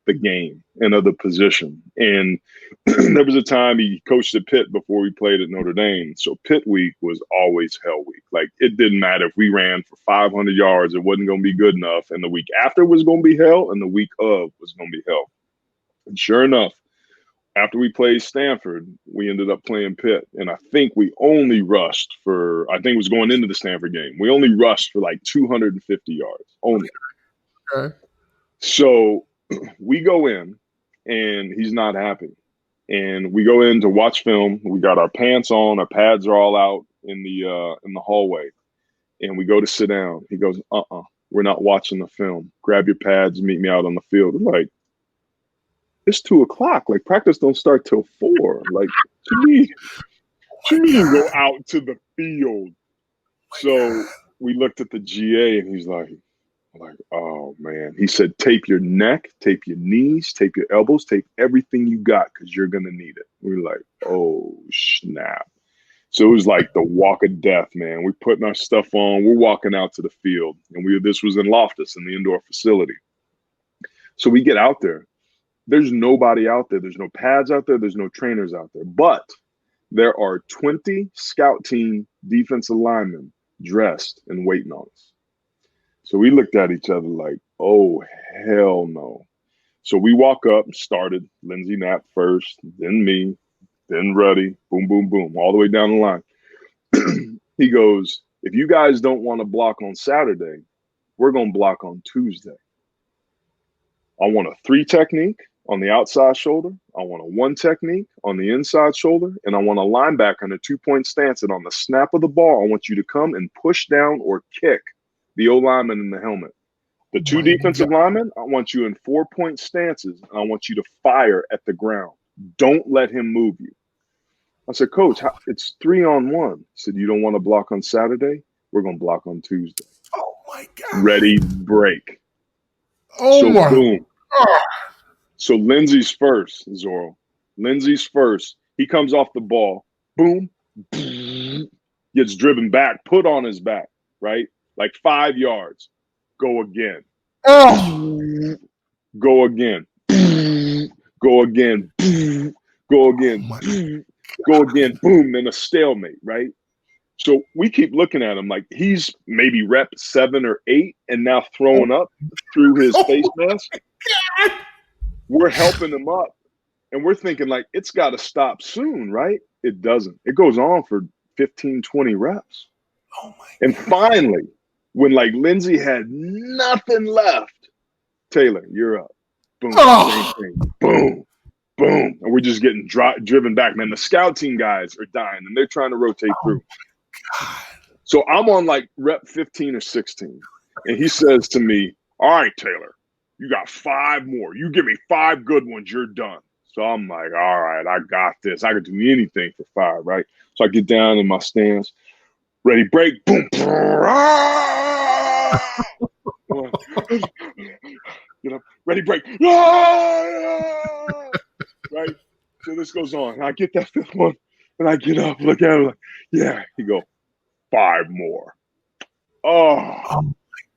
the game and of the position. And there was a time he coached at Pitt before he played at Notre Dame. So Pitt week was always hell week. Like, it didn't matter if we ran for 500 yards, it wasn't going to be good enough. And the week after was going to be hell, and the week of was going to be hell. And sure enough, after we played Stanford, we ended up playing Pitt. And I think we only rushed for, I think it was going into the Stanford game, we only rushed for like 250 yards only. Okay. So we go in, and he's not happy. And we go in to watch film. We got our pants on, our pads are all out in the hallway. And we go to sit down. He goes, we're not watching the film. Grab your pads, meet me out on the field. We're like, it's 2:00. Like, practice don't start till 4. Like, to me, go out to the field. So we looked at the GA, and he's like, oh man. He said, tape your neck, tape your knees, tape your elbows, tape everything you got, because you're gonna need it. We were like, oh snap. So it was like the walk of death, man. We're putting our stuff on, we're walking out to the field, and this was in Loftus in the indoor facility. So we get out there. There's nobody out there. There's no pads out there. There's no trainers out there. But there are 20 scout team defensive linemen dressed and waiting on us. So we looked at each other like, oh, hell no. So we walk up and started. Lindsey Knapp first, then me, then Ruddy, boom, boom, boom, all the way down the line. He goes, if you guys don't want to block on Saturday, we're going to block on Tuesday. I want a 3 technique on the outside shoulder. I want a 1 technique on the inside shoulder. And I want a linebacker in a 2-point stance. And on the snap of the ball, I want you to come and push down or kick the O-lineman in the helmet. The 2 defensive linemen, I want you in 4-point stances. And I want you to fire at the ground. Don't let him move you. I said, Coach, it's 3-on-1. He said, you don't want to block on Saturday? We're going to block on Tuesday. Oh, my God. Ready, break. Oh, my. Boom. So Lindsey's first, Zorro. Lindsey's first. He comes off the ball. Boom. Gets driven back. Put on his back. Right? Like 5 yards. Go again. Oh. Go again. Go again. Go again. Go again. Boom. And a stalemate. Right? So we keep looking at him like he's maybe rep 7 or 8 and now throwing up through his face mask. We're helping him up, and we're thinking, like, it's got to stop soon, right? It doesn't. It goes on for 15, 20 reps. Oh, my And God. finally, when, like, Lindsey had nothing left, Taylor, you're up. Boom. Oh. Same thing. Boom. Boom. And we're just getting driven back, man. The scout team guys are dying, and they're trying to rotate through. God. So I'm on, like, rep 15 or 16, and he says to me, all right, Taylor, you got 5 more. You give me 5 good ones, you're done. So I'm like, all right, I got this. I could do anything for 5, right? So I get down in my stance. Ready, break, boom. Ready, break. Right? list goes on. And I get that fifth one, and I get up, look at him, like, yeah. He go, 5 more. Oh,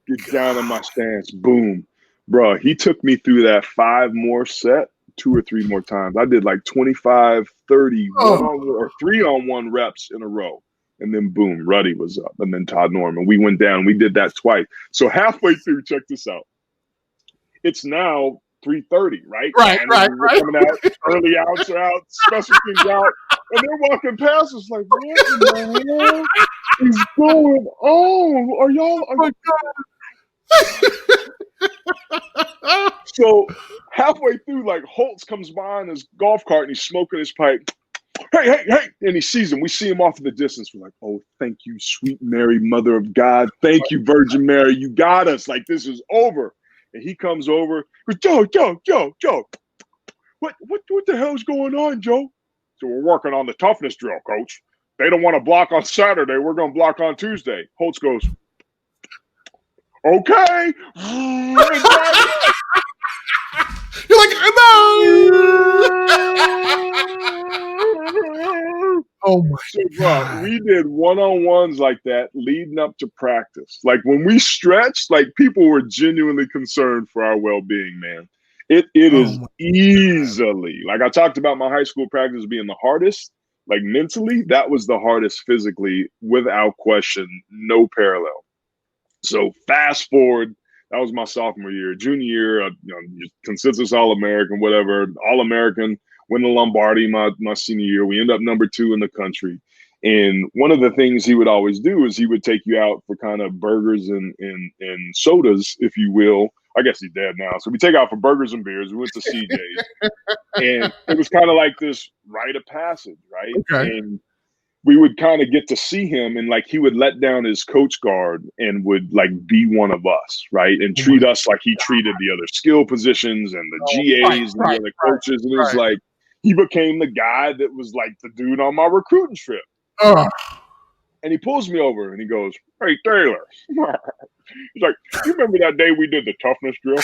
get down in my stance. Boom. Bro, he took me through that 5 more set 2 or 3 more times. I did like 25, 30, one-on-one or 3-on-1 reps in a row. And then boom, Ruddy was up. And then Todd Norman. We went down. We did that twice. So halfway through, check this out. It's now 3:30, right? Right. Coming out, early outs are out, special teams out. And they're walking past us like, what in the hell is going on? Are y'all? Oh my God. So halfway through, like Holtz comes by in his golf cart and he's smoking his pipe. Hey. And he sees him. We see him off in the distance. We're like, oh, thank you, sweet Mary, Mother of God. Thank you, Virgin Mary. You got us. Like, this is over. And he comes over. Joe. What the hell's going on, Joe? So we're working on the toughness drill, coach. They don't want to block on Saturday. We're going to block on Tuesday. Holtz goes, okay. You're like, no. Oh my God. We did one-on-ones like that leading up to practice. Like when we stretched, like people were genuinely concerned for our well-being, man. It is easily, like I talked about my high school practice being the hardest, like mentally, that was the hardest physically, without question, no parallel. So fast forward, that was my sophomore year. Junior year, consensus All-American, whatever, All-American, win the Lombardi my senior year. We end up number 2 in the country. And one of the things he would always do is he would take you out for kind of burgers and sodas, if you will. I guess he's dead now. So we take out for burgers and beers. We went to CJ's. And it was kind of like this rite of passage, right? Okay. And we would kind of get to see him, and like he would let down his coach guard and would like be one of us, right? And treat us like he treated the other skill positions and the GAs and the other coaches. And it was like he became the guy that was like the dude on my recruiting trip. And he pulls me over and he goes, hey, Taylor. He's like, you remember that day we did the toughness drill?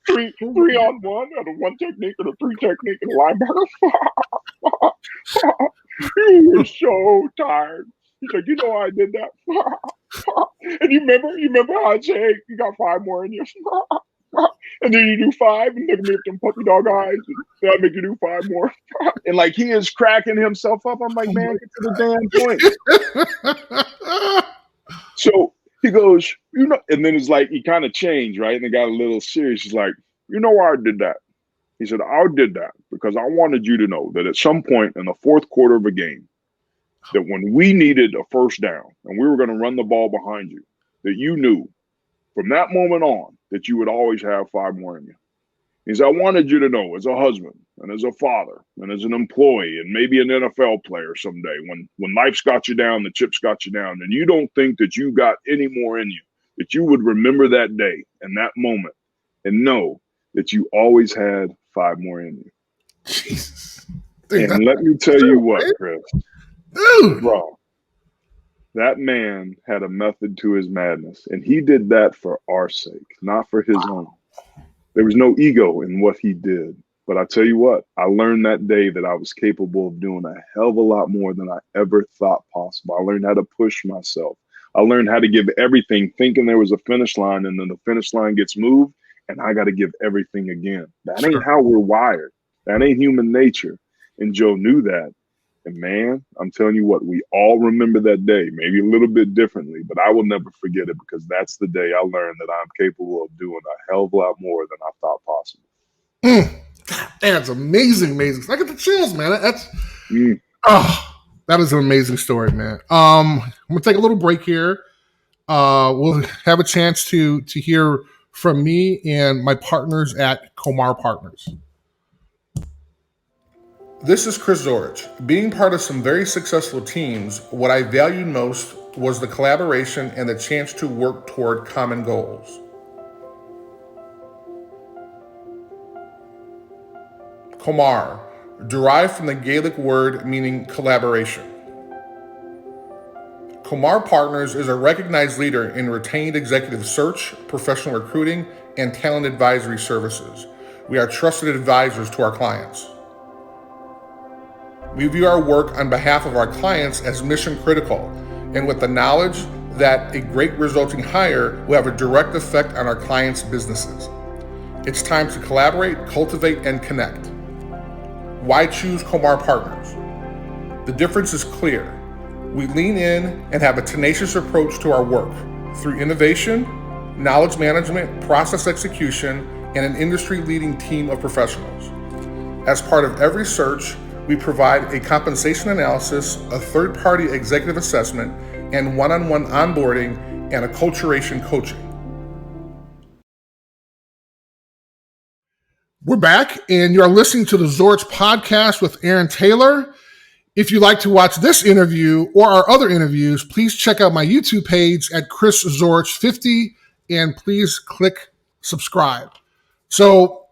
3-on-1 and a 1 technique and a 3 technique and a linebacker. You were so tired. He's like, you know I did that. And you remember how I said, hey, you got 5 more in you. And then you do 5 and look at me with them puppy dog eyes. And I make you do 5 more. And like he is cracking himself up. I'm like, man, get to the damn point. So he goes, you know, and then it's like he kind of changed, right? And it got a little serious. He's like, you know why I did that? He said, I did that because I wanted you to know that at some point in the 4th quarter of a game, that when we needed a first down and we were going to run the ball behind you, that you knew from that moment on that you would always have 5 more in you. He said, I wanted you to know as a husband and as a father and as an employee and maybe an NFL player someday, when life's got you down, the chips got you down, and you don't think that you got any more in you, that you would remember that day and that moment and know that you always had 5 more in you. Jesus. Dude, and let me tell you what, Chris. Dude. Bro, that man had a method to his madness, and he did that for our sake, not for his own. There was no ego in what he did. But I tell you what, I learned that day that I was capable of doing a hell of a lot more than I ever thought possible. I learned how to push myself. I learned how to give everything, thinking there was a finish line, and then the finish line gets moved, and I got to give everything again. That ain't how we're wired. That ain't human nature. And Joe knew that. And man, I'm telling you what, we all remember that day, maybe a little bit differently, but I will never forget it because that's the day I learned that I'm capable of doing a hell of a lot more than I thought possible. God, that's amazing. I get the chills, man. That is an amazing story, man. I'm gonna take a little break here. We'll have a chance to hear from me and my partners at Comar Partners. This is Chris Zorich. Being part of some very successful teams, what I valued most was the collaboration and the chance to work toward common goals. Comar, derived from the Gaelic word meaning collaboration. Comar Partners is a recognized leader in retained executive search, professional recruiting, and talent advisory services. We are trusted advisors to our clients. We view our work on behalf of our clients as mission critical, and with the knowledge that a great resulting hire will have a direct effect on our clients' businesses. It's time to collaborate, cultivate, and connect. Why choose Comar Partners? The difference is clear. We lean in and have a tenacious approach to our work through innovation, knowledge management, process execution, and an industry-leading team of professionals. As part of every search, we provide a compensation analysis, a third-party executive assessment, and one-on-one onboarding and acculturation coaching. We're back, and you're listening to the Zorich Podcast with Aaron Taylor. If you'd like to watch this interview or our other interviews, please check out my YouTube page at Chris Zorich 50, and please click subscribe. So,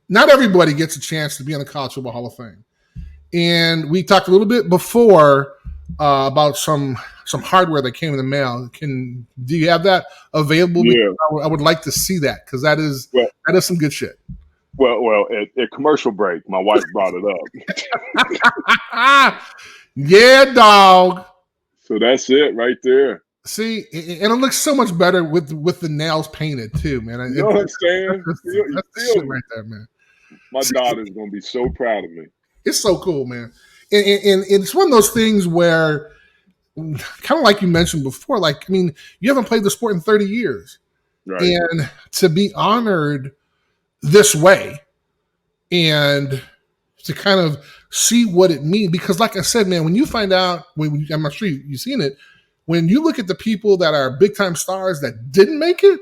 not everybody gets a chance to be on the College Football Hall of Fame. And we talked a little bit before about some hardware that came in the mail. Do you have that available? Yeah. I would like to see that, because that is some good shit. Well, at commercial break, my wife brought it up. Yeah, dog. So that's it right there. See, and it looks so much better with the nails painted too, man. You know what I'm saying? That's shit right there, man. My daughter's gonna be so proud of me. It's so cool, man. And it's one of those things where, kind of like you mentioned before, like, I mean, you haven't played the sport in 30 years. Right. And to be honored this way and to kind of see what it means, because like I said, man, when you find out, I'm not sure you've seen it, when you look at the people that are big time stars that didn't make it,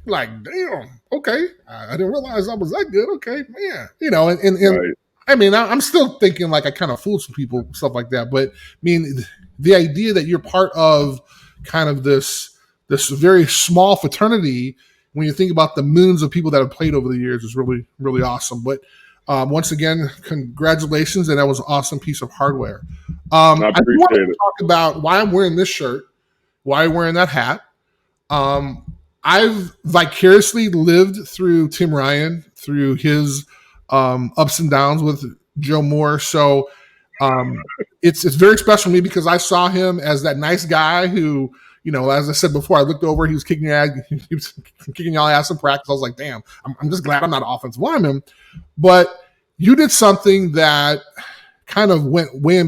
like, damn, okay, I didn't realize I was that good. Okay, man, you know, and right. I mean, I'm still thinking like I kind of fooled some people, stuff like that. But I mean, the idea that you're part of kind of this very small fraternity, when you think about the millions of people that have played over the years, is really, really awesome. But once again, congratulations, and that was an awesome piece of hardware. I want to talk about why I'm wearing this shirt, why I'm wearing that hat. I've vicariously lived through Tim Ryan, through his ups and downs with Joe Moore. So it's very special to me, because I saw him as that nice guy who, you know, as I said before, I looked over, he was kicking your ass, he was kicking y'all ass in practice. I was like, damn, I'm just glad I'm not an offensive lineman. But you did something that kind of went way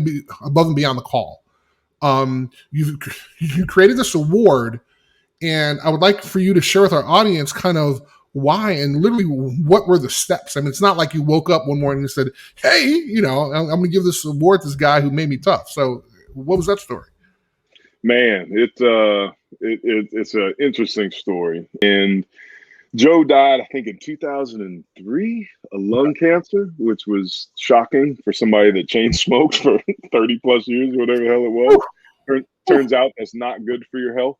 above and beyond the call. You created this award, and I would like for you to share with our audience kind of why and literally what were the steps. I mean, it's not like you woke up one morning and said, hey, you know, I'm going to give this award to this guy who made me tough. So what was that story? Man, it's an interesting story. And Joe died, I think, in 2003 of lung cancer, which was shocking for somebody that chain smoked for 30 plus years, whatever the hell it was. Turns out that's not good for your health.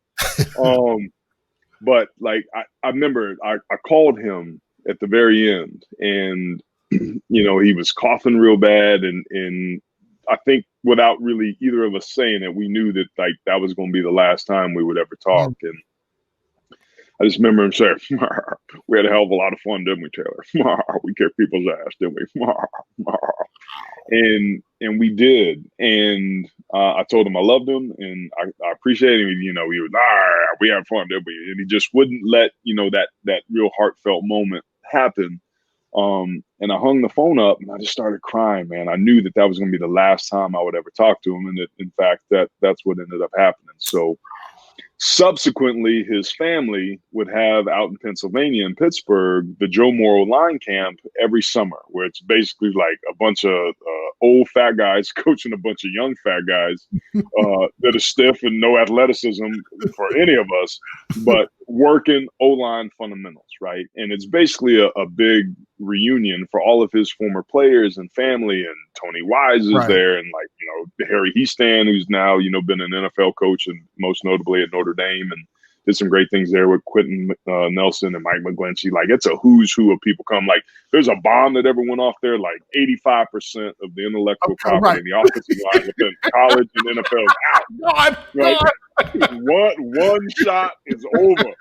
But like, I remember I called him at the very end, and, you know, he was coughing real bad. And I think without really either of us saying it, we knew that like that was going to be the last time we would ever talk. And I just remember him saying, we had a hell of a lot of fun, didn't we, Taylor? We kicked people's ass, didn't we? And we did. And I told him I loved him, and I appreciated him. You know, he was, we had fun, didn't we? And he just wouldn't let, you know, that real heartfelt moment happen. And I hung the phone up, and I just started crying, man. I knew that was going to be the last time I would ever talk to him. And in fact, that's what ended up happening. So subsequently, his family would have out in Pennsylvania, in Pittsburgh, the Joe Moore line camp every summer, where it's basically like a bunch of old fat guys coaching a bunch of young fat guys that are stiff and no athleticism for any of us, but working O-line fundamentals, right? And it's basically a big reunion for all of his former players and family, and Tony Wise is there, and like, you know, Harry Heastan, who's now, you know, been an NFL coach and most notably at Notre Dame, and did some great things there with Quentin Nelson and Mike McGlinchey. Like, it's a who's who of people come. Like, there's a bomb that ever went off there. Like 85% of the intellectual property in the offensive line within college and NFL is out. Right? One shot is over.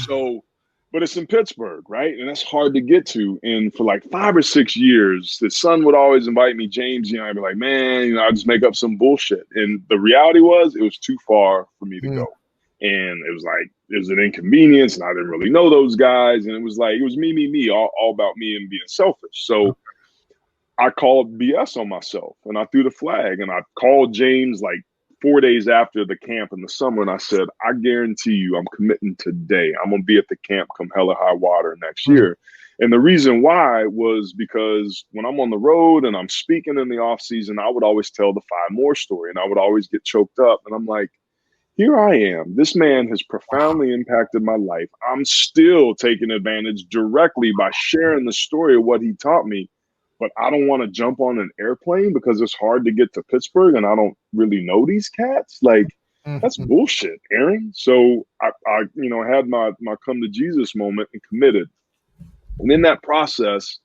So, but it's in Pittsburgh, right? And that's hard to get to. And for like 5 or 6 years, the son would always invite me, James, I'd be like, man, I'd just make up some bullshit. And the reality was it was too far for me to go. And it was an inconvenience, and I didn't really know those guys. And it was me, all about me and being selfish. So I called BS on myself, and I threw the flag, and I called James like 4 days after the camp in the summer, and I said, I guarantee you I'm committing today. I'm going to be at the camp come hell or high water next year. And the reason why was because when I'm on the road and I'm speaking in the off season, I would always tell the 5 more story, and I would always get choked up. And I'm like, here I am. This man has profoundly impacted my life. I'm still taking advantage directly by sharing the story of what he taught me. But I don't want to jump on an airplane because it's hard to get to Pittsburgh and I don't really know these cats. Like, that's bullshit, Aaron. So I had my come to Jesus moment and committed. And in that process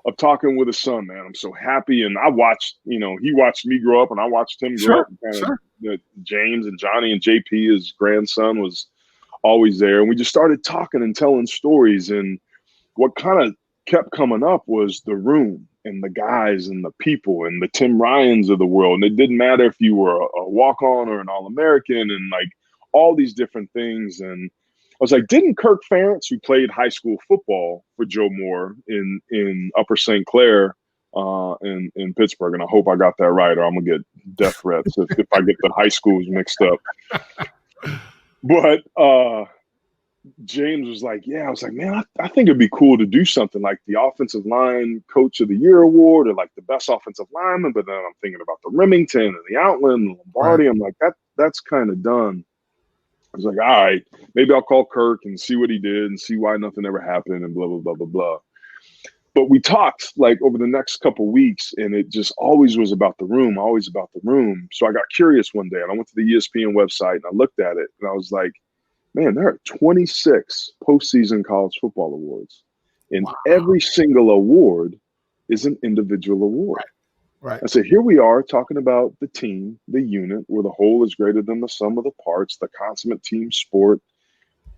of talking with his son, man, I'm so happy. And I watched, he watched me grow up and I watched him grow up. James and Johnny and JP, his grandson, was always there. And we just started talking and telling stories. And what kind of kept coming up was the room and the guys and the people and the Tim Ryans of the world. And it didn't matter if you were a walk-on or an All-American and like all these different things. And I was like, didn't Kirk Ferentz, who played high school football for Joe Moore in Upper St. Clair in Pittsburgh, and I hope I got that right or I'm going to get death threats if I get the high schools mixed up. But James was like, yeah, I was like, man, I think it'd be cool to do something like the Offensive Line Coach of the Year award or like the best offensive lineman. But then I'm thinking about the Remington and the Outland and Lombardi. Right. I'm like, that's kind of done. I was like, all right, maybe I'll call Kirk and see what he did and see why nothing ever happened and blah, blah, blah, blah, blah. But we talked like over the next couple of weeks, and it just always was about the room, always about the room. So I got curious one day, and I went to the ESPN website, and I looked at it, and I was like, man, there are 26 postseason college football awards, and every single award is an individual award. Right. I said, here we are talking about the team, the unit, where the whole is greater than the sum of the parts, the consummate team sport.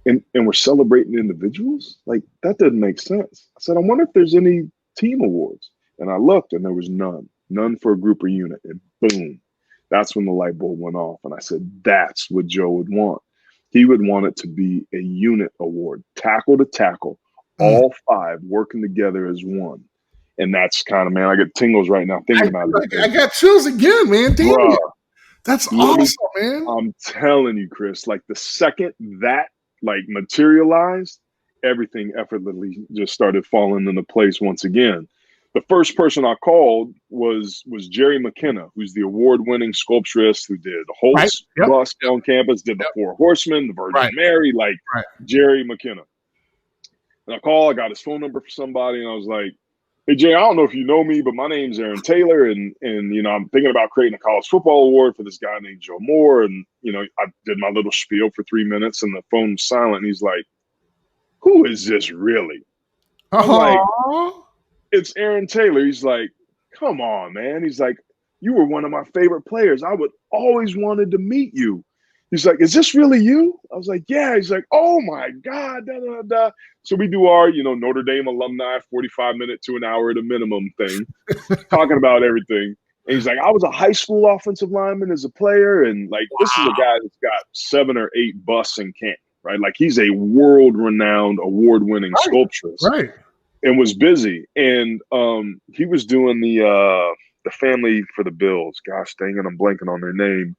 And we're celebrating individuals? Like, that doesn't make sense. I said, I wonder if there's any team awards. And I looked, and there was none for a group or unit. And boom, that's when the light bulb went off. And I said, that's what Joe would want. He would want it to be a unit award, tackle to tackle, all 5 working together as one. And that's kind of, man, I get tingles right now thinking about it. I got chills again, man. Damn it. That's awesome, man. I'm telling you, Chris, like the second that like materialized, everything effortlessly just started falling into place once again. The first person I called was Jerry McKenna, who's the award-winning sculpturist who did the Holtz bust on campus, did the Four Horsemen, the Virgin Mary, Jerry McKenna. And I got his phone number for somebody, and I was like, hey, Jay, I don't know if you know me, but my name's Aaron Taylor, and I'm thinking about creating a college football award for this guy named Joe Moore. And, I did my little spiel for 3 minutes, and the phone was silent. And he's like, who is this really? I'm like, it's Aaron Taylor. He's like, come on, man. He's like, you were one of my favorite players. I would always wanted to meet you. He's like, is this really you? I was like, yeah. He's like, oh, my God. Da, da, da. So we do our, Notre Dame alumni 45-minute to an hour at a minimum thing, talking about everything. And he's like, I was a high school offensive lineman as a player. And, this is a guy that's got 7 or 8 busts in camp, right? Like, he's a world-renowned, award-winning sculpturist. Right. And was busy. And he was doing the family for the Bills. Gosh dang it, I'm blanking on their name.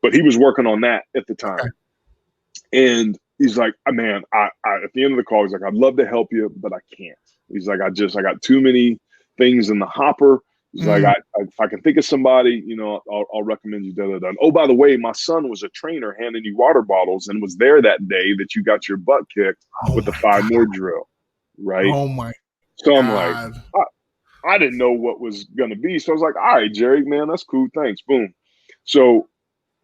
But he was working on that at the time. Okay. And he's like, man, I at the end of the call, he's like, I'd love to help you, but I can't. He's like, I got too many things in the hopper. He's like, if I can think of somebody, I'll recommend you. Da, da, da. And, oh, by the way, my son was a trainer handing you water bottles and was there that day that you got your butt kicked with the 5 more drill. Right. Oh, my So I'm God. like, I didn't know what was going to be. So I was like, all right, Jerry, man, that's cool. Thanks. Boom. So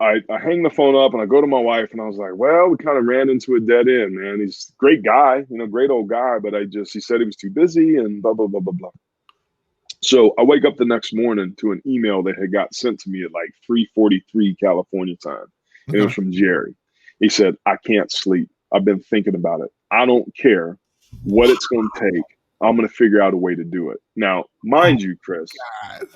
I hang the phone up and I go to my wife and I was like, well, we kind of ran into a dead end, man. He's a great guy, great old guy, but he said he was too busy and blah, blah, blah, blah, blah. So I wake up the next morning to an email that had got sent to me at like 3:43 California time. And it was from Jerry. He said, I can't sleep. I've been thinking about it. I don't care what it's going to take. I'm going to figure out a way to do it. Now, mind you, Chris, God.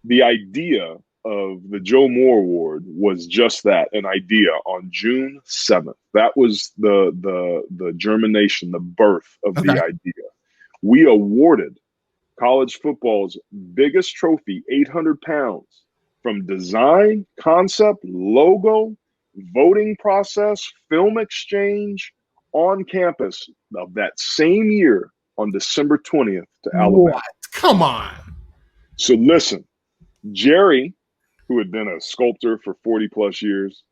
the idea of the Joe Moore Award was just that, an idea on June 7th. That was the germination, the birth of the idea. We awarded college football's biggest trophy, 800 pounds, from design, concept, logo, voting process, film exchange on campus of that same year on December 20th to Alabama. What? Come on. So listen, Jerry, who had been a sculptor for 40 plus years,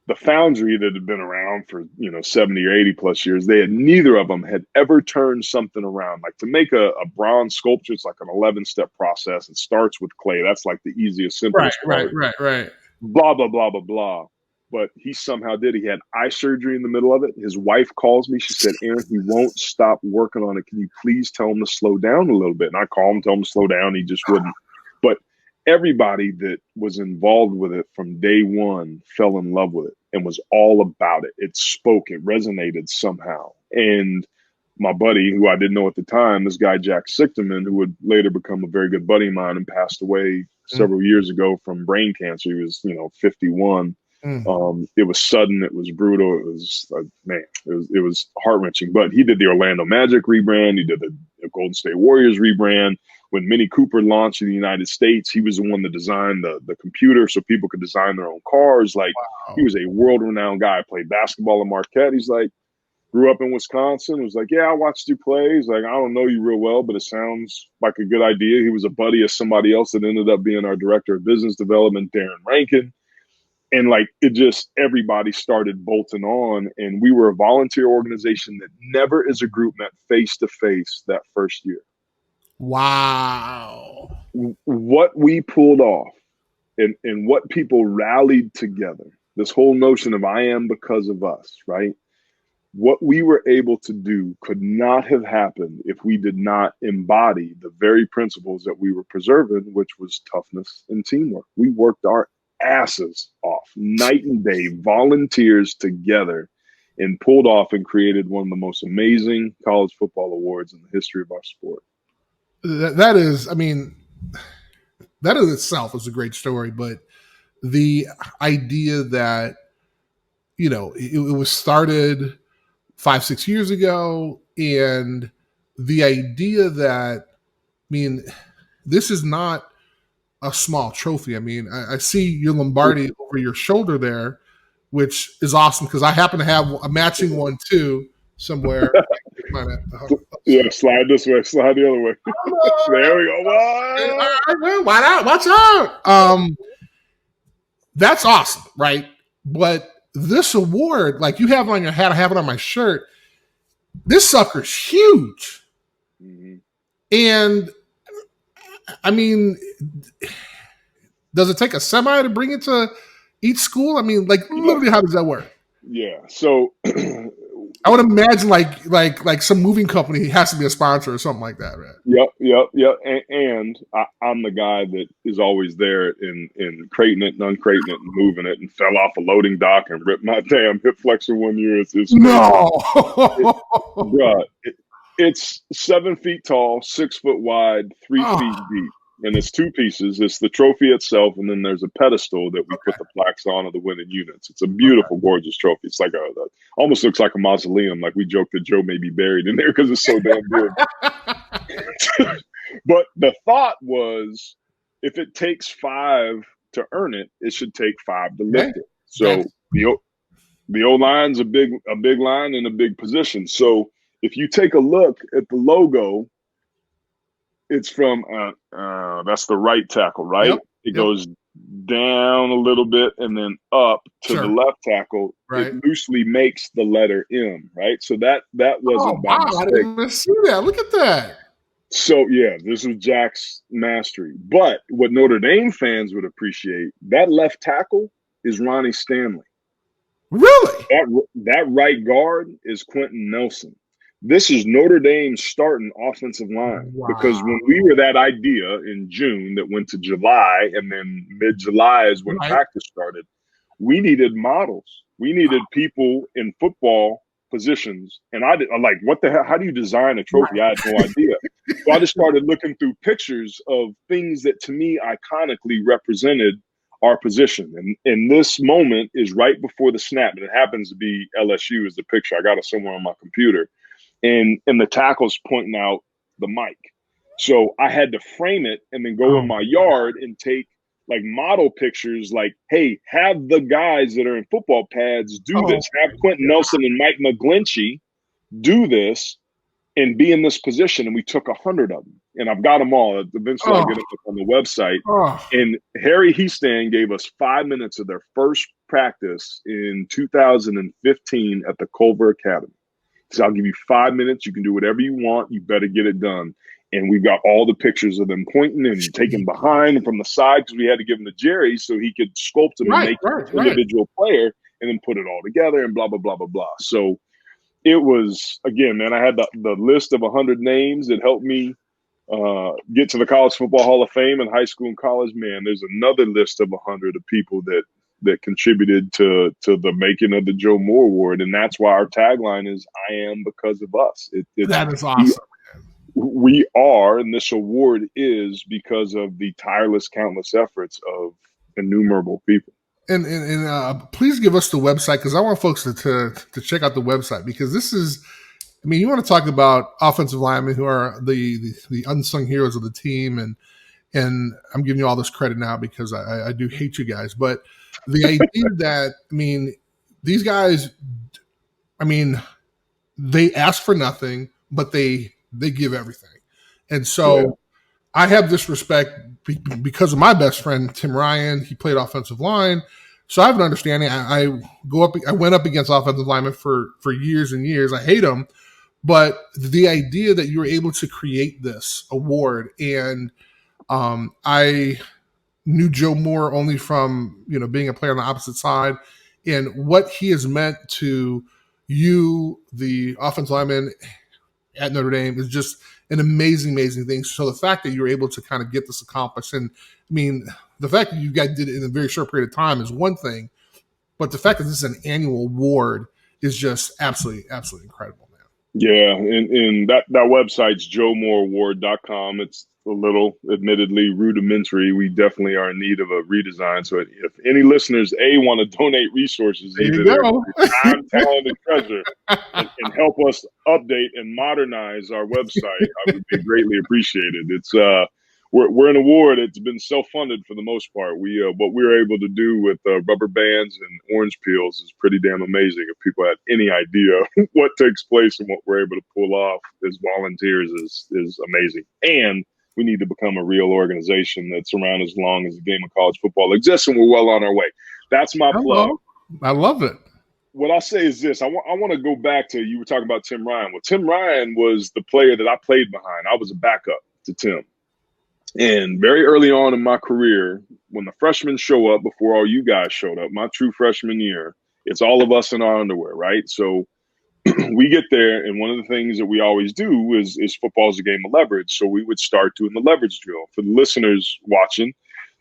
the foundry that had been around for 70 or 80 plus years, neither of them had ever turned something around. Like, to make a bronze sculpture, it's like an 11-step process. It starts with clay. That's like the easiest, simplest part. Right. Blah, blah, blah, blah, blah. But he somehow did. He had eye surgery in the middle of it. His wife calls me. She said, Aaron, he won't stop working on it. Can you please tell him to slow down a little bit? And I call him, tell him to slow down. He just wouldn't. But everybody that was involved with it from day one fell in love with it and was all about it. It spoke. It resonated somehow. And my buddy, who I didn't know at the time, this guy, Jack Sichterman, who would later become a very good buddy of mine and passed away several years ago from brain cancer. He was, 51. It was sudden. It was brutal. It was it was heart-wrenching. But he did the Orlando Magic rebrand. He did the Golden State Warriors rebrand. When Mini Cooper launched in the United States, he was the one that designed the computer so people could design their own cars. Like, He was a world-renowned guy. Played basketball at Marquette. He's like, grew up in Wisconsin. He was like, yeah, I watched you play. He's like, I don't know you real well, but it sounds like a good idea. He was a buddy of somebody else that ended up being our director of business development, Darren Rankin. And everybody started bolting on, and we were a volunteer organization that never as a group met face to face that first year. Wow. What we pulled off and what people rallied together, this whole notion of I am because of us, right? What we were able to do could not have happened if we did not embody the very principles that we were preserving, which was toughness and teamwork. We worked our asses off, night and day, volunteers together, and pulled off and created one of the most amazing college football awards in the history of our sport. That is, that in itself is a great story, but the idea that, it was started 5-6 years ago, and the idea that, this is not a small trophy. I see your Lombardi over your shoulder there, which is awesome because I happen to have a matching one too somewhere. Yeah, slide this way, slide the other way. There we go. Watch out. That's awesome, right? But this award, like you have on your hat, I have it on my shirt. This sucker's huge. Mm-hmm. And does it take a semi to bring it to each school? Literally, how does that work? Yeah. So I would imagine like some moving company has to be a sponsor or something like that, right? Yep. And I'm the guy that is always there in crating it and uncrating it and moving it, and fell off a loading dock and ripped my damn hip flexor one year. It's 7 feet tall, 6 foot wide, 3 feet deep. And it's two pieces. It's the trophy itself, and then there's a pedestal that we put the plaques on of the winning units. It's a beautiful, gorgeous trophy. It's like almost looks like a mausoleum. Like, we joke that Joe may be buried in there because it's so damn big. But the thought was, if it takes 5 to earn it, it should take 5 to lift it. So the O-line's a big line and a big position. So if you take a look at the logo, it's from that's the right tackle, right? Yep. It goes down a little bit and then up to the left tackle. Right. It loosely makes the letter M, right? So that wasn't by mistake. I didn't even see that. Look at that. So yeah, this was Jack's mastery. But what Notre Dame fans would appreciate, that left tackle is Ronnie Stanley. Really? That right guard is Quentin Nelson. This is Notre Dame's starting offensive line. Wow. Because when we were that idea in June that went to July, and then mid-July is when practice started, we needed models. We needed people in football positions. And I'm like, what the hell? How do you design a trophy? I had no idea. So I just started looking through pictures of things that to me iconically represented our position. And this moment is right before the snap. And it happens to be LSU is the picture. I got it somewhere on my computer. And the tackle's pointing out the mic. So I had to frame it and then go in my yard and take like model pictures like, hey, have the guys that are in football pads do this. Have Quentin Nelson and Mike McGlinchey do this and be in this position. And we took 100 of them. And I've got them all. Eventually I'll get them up on the website. And Harry Heastan gave us 5 minutes of their first practice in 2015 at the Culver Academy. So I'll give you 5 minutes. You can do whatever you want. You better get it done. And we've got all the pictures of them pointing and taking behind and from the side because we had to give them to Jerry so he could sculpt them and make an individual player and then put it all together and blah, blah, blah, blah, blah. So it was, again, man, I had the list of 100 names that helped me get to the College Football Hall of Fame in high school and college. Man, there's another list of 100 of people that contributed to the making of the Joe Moore Award. And that's why our tagline is, I am because of us. That is awesome. We are, and this award is because of the tireless, countless efforts of innumerable people. And please give us the website because I want folks to check out the website because this is, I mean, you want to talk about offensive linemen who are the unsung heroes of the team, and I'm giving you all this credit now because I do hate you guys, but the idea that, I mean, these guys, I mean, they ask for nothing, but they give everything. And so I have this respect because of my best friend, Tim Ryan. He played offensive line. So I have an understanding. I went up against offensive linemen for years and years. I hate them. But the idea that you were able to create this award, and I knew Joe Moore only from, being a player on the opposite side, and what he has meant to you, the offensive lineman at Notre Dame, is just an amazing, amazing thing. So the fact that you were able to kind of get this accomplished, and I mean, the fact that you guys did it in a very short period of time is one thing, but the fact that this is an annual award is just absolutely, absolutely incredible, man. Yeah, and that website's joemoreaward.com. It's a little, admittedly, rudimentary. We definitely are in need of a redesign. So if any listeners, want to donate resources, either their time, talent, and treasure, and help us update and modernize our website, I would be greatly appreciated. It's we're an award. It's been self-funded for the most part. We what we're able to do with rubber bands and orange peels is pretty damn amazing. If people had any idea what takes place and what we're able to pull off as volunteers is amazing. And we need to become a real organization that's around as long as the game of college football exists, and we're well on our way. That's my plug. I love it. What I'll say is this. I want to go back to, you were talking about Tim Ryan. Well, Tim Ryan was the player that I played behind. I was a backup to Tim. And very early on in my career, when the freshmen show up before all you guys showed up, my true freshman year, it's all of us in our underwear, right? So we get there, and one of the things that we always do is football is a game of leverage. So we would start doing the leverage drill. For the listeners watching,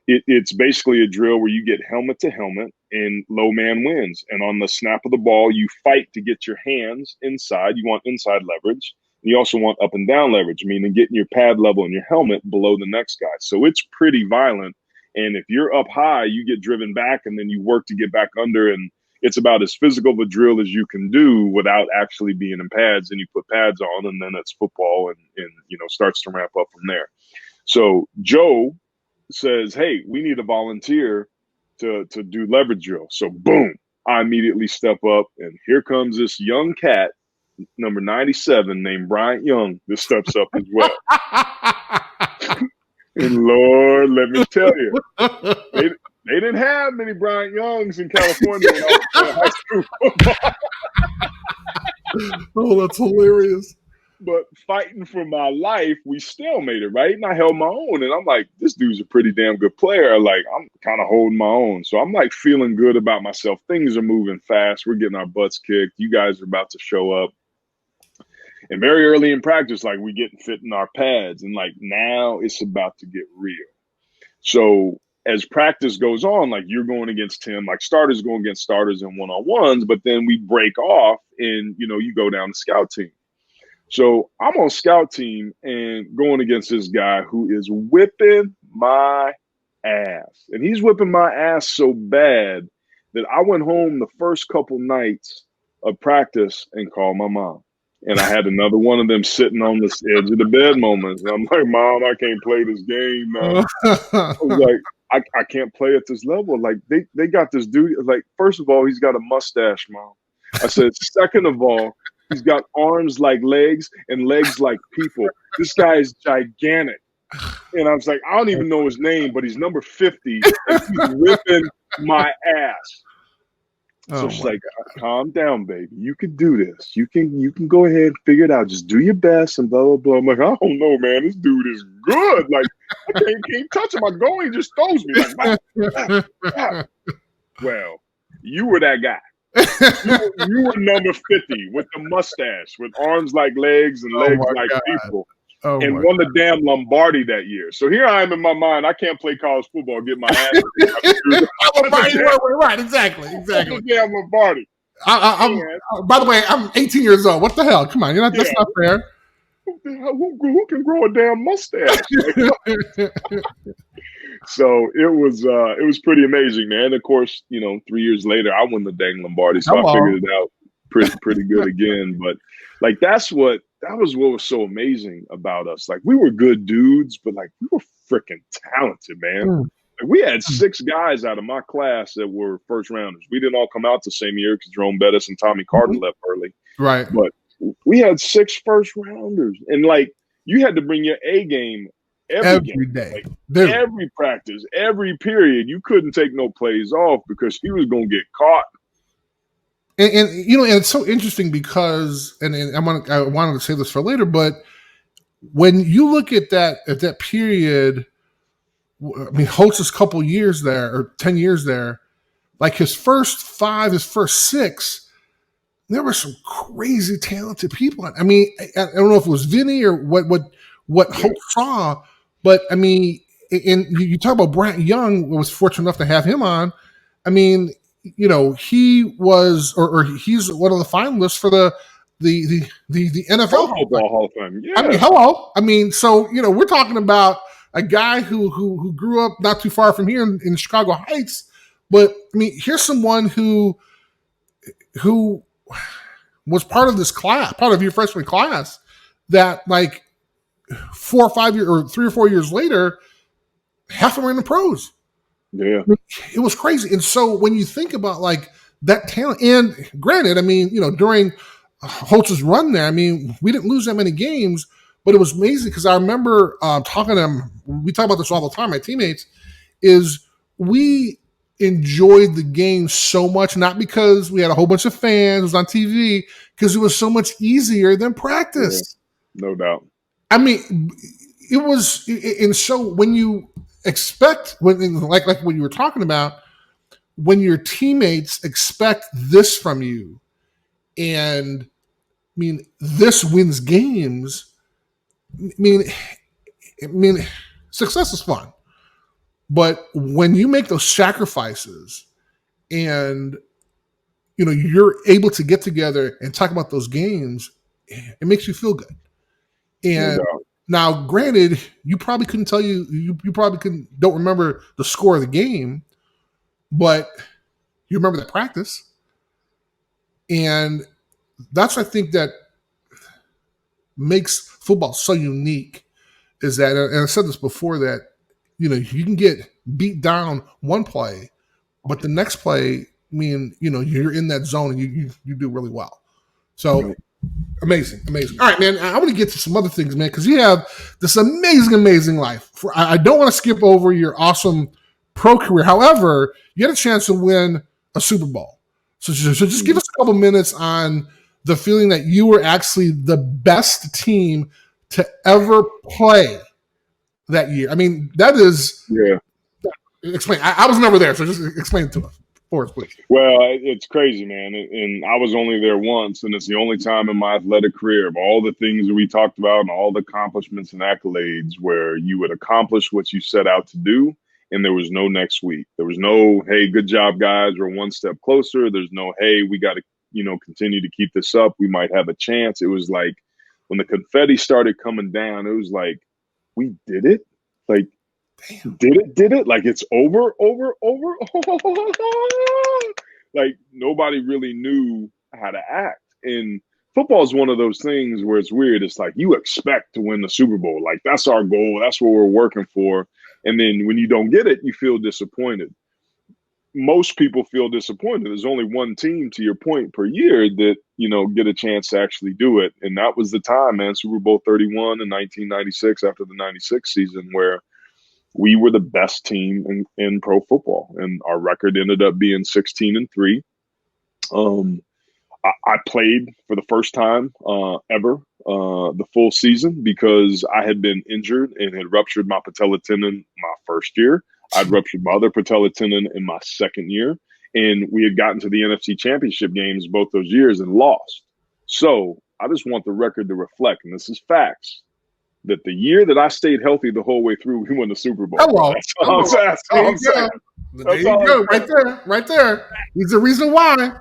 it's basically a drill where you get helmet to helmet and low man wins. And on the snap of the ball, you fight to get your hands inside. You want inside leverage. You also want up and down leverage, meaning getting your pad level and your helmet below the next guy. So it's pretty violent. And if you're up high, you get driven back and then you work to get back under. And it's about as physical of a drill as you can do without actually being in pads. And you put pads on, and then it's football and starts to ramp up from there. So Joe says, hey, we need a volunteer to do leverage drill. So boom, I immediately step up, and here comes this young cat, number 97, named Bryant Young, that steps up as well. And Lord, let me tell you, they didn't have many Bryant Youngs in California when I was in high school football. Oh, that's hilarious. But fighting for my life, we still made it, right? And I held my own. And I'm like, this dude's a pretty damn good player. Like, I'm kind of holding my own. So I'm like feeling good about myself. Things are moving fast. We're getting our butts kicked. You guys are about to show up. And very early in practice, like, we getting fit in our pads. And like, now it's about to get real. So as practice goes on, like you're going against 10, like starters going against starters in one-on-ones, but then we break off and, you go down the scout team. So I'm on scout team and going against this guy who is whipping my ass. And he's whipping my ass so bad that I went home the first couple nights of practice and called my mom. And I had another one of them sitting on the edge of the bed moments. And I'm like, Mom, I can't play this game now. I was like, I can't play at this level. Like they got this dude. Like, first of all, he's got a mustache, Mom. I said, second of all, he's got arms like legs and legs like people. This guy is gigantic. And I was like, I don't even know his name, but he's number 50 and he's whipping my ass. So she's like, calm down, baby. You can do this. You can go ahead and figure it out. Just do your best and blah, blah, blah. I'm like, I don't know, man. This dude is good. Like, I can't touch him. I go, he just throws me. Like, well, you were that guy. You were number 50 with the mustache, with arms like legs and legs like people. And won the damn Lombardi that year. So here I am in my mind. I can't play college football, get my ass. Right, exactly. Damn Lombardi. By the way, I'm 18 years old. What the hell? Come on, that's not fair. Who can grow a damn mustache? So it was pretty amazing, man. Of course, 3 years later, I won the dang Lombardi, so I figured it out pretty good again. But like that was what was so amazing about us. Like we were good dudes, but like we were freaking talented, man. Like, we had 6 guys out of my class that were first rounders. We didn't all come out the same year because Jerome Bettis and Tommy Carter left early. Right. But we had 6 first rounders. And like you had to bring your A game every day. Like, every practice, every period. You couldn't take no plays off because he was gonna get caught. And it's so interesting because, and I wanted to say this for later, but when you look at that period, I mean, Holtz's couple years there, or 10 years there, like his first 5, his first 6, there were some crazy talented people. I mean, I don't know if it was Vinny or what Holtz saw, but I mean, and you talk about Brant Young, was fortunate enough to have him on. I mean, he was, or he's one of the finalists for the NFL Football Hall of Fame. Yeah. I mean, hello. I mean, so we're talking about a guy who grew up not too far from here in Chicago Heights, but I mean, here's someone who was part of this class, part of your freshman class, that like 4 or 5 years, or 3 or 4 years later, half of them are in the pros. Yeah, I mean, it was crazy. And so when you think about like that talent, and granted, I mean, during Holtz's run there, I mean, we didn't lose that many games, but it was amazing because I remember talking to him. We talk about this all the time. My teammates is we enjoyed the game so much, not because we had a whole bunch of fans, it was on TV, because it was so much easier than practice. Yeah, no doubt. I mean, it was, and so when you expect, like what you were talking about, when your teammates expect this from you, and I mean, this wins games. I mean, success is fun, but when you make those sacrifices, and you're able to get together and talk about those games, it makes you feel good. And now, granted, you probably couldn't tell you probably don't remember the score of the game, but you remember the practice. And that's, I think, that makes football so unique, is that, and I said this before, that, you can get beat down one play, but the next play, I mean, you're in that zone and you do really well. So amazing. All right, man, I want to get to some other things, man, because you have this amazing life. I don't want to skip over your awesome pro career. However, you had a chance to win a Super Bowl. So just give us a couple minutes on the feeling that you were actually the best team to ever play that year. I mean, that is... Yeah. Explain. I was never there, so just explain it to us. For us, please. Well, it's crazy, man. And I was only there once, and it's the only time in my athletic career, of all the things that we talked about and all the accomplishments and accolades, where you would accomplish what you set out to do and there was no next week. There was no, hey, good job, guys. We're one step closer. There's no, hey, we got to, continue to keep this up. We might have a chance. It was like when the confetti started coming down, it was like, we did it. Like, damn. Did it? Like, it's over. Like, nobody really knew how to act. And football is one of those things where it's weird. It's like you expect to win the Super Bowl. Like, that's our goal. That's what we're working for. And then when you don't get it, you feel disappointed. Most people feel disappointed. There's only one team, to your point, per year that, get a chance to actually do it. And that was the time, man, Super Bowl 31 in 1996 after the 96 season, where we were the best team in pro football. And our record ended up being 16-3. I played for the first time ever the full season because I had been injured and had ruptured my patella tendon my first year. I'd ruptured my other patella tendon in my second year. And we had gotten to the NFC Championship games both those years and lost. So I just want the record to reflect, and this is facts, that the year that I stayed healthy the whole way through, we won the Super Bowl. Hello. That's all I'm saying. There you go. Right there. There's a reason why.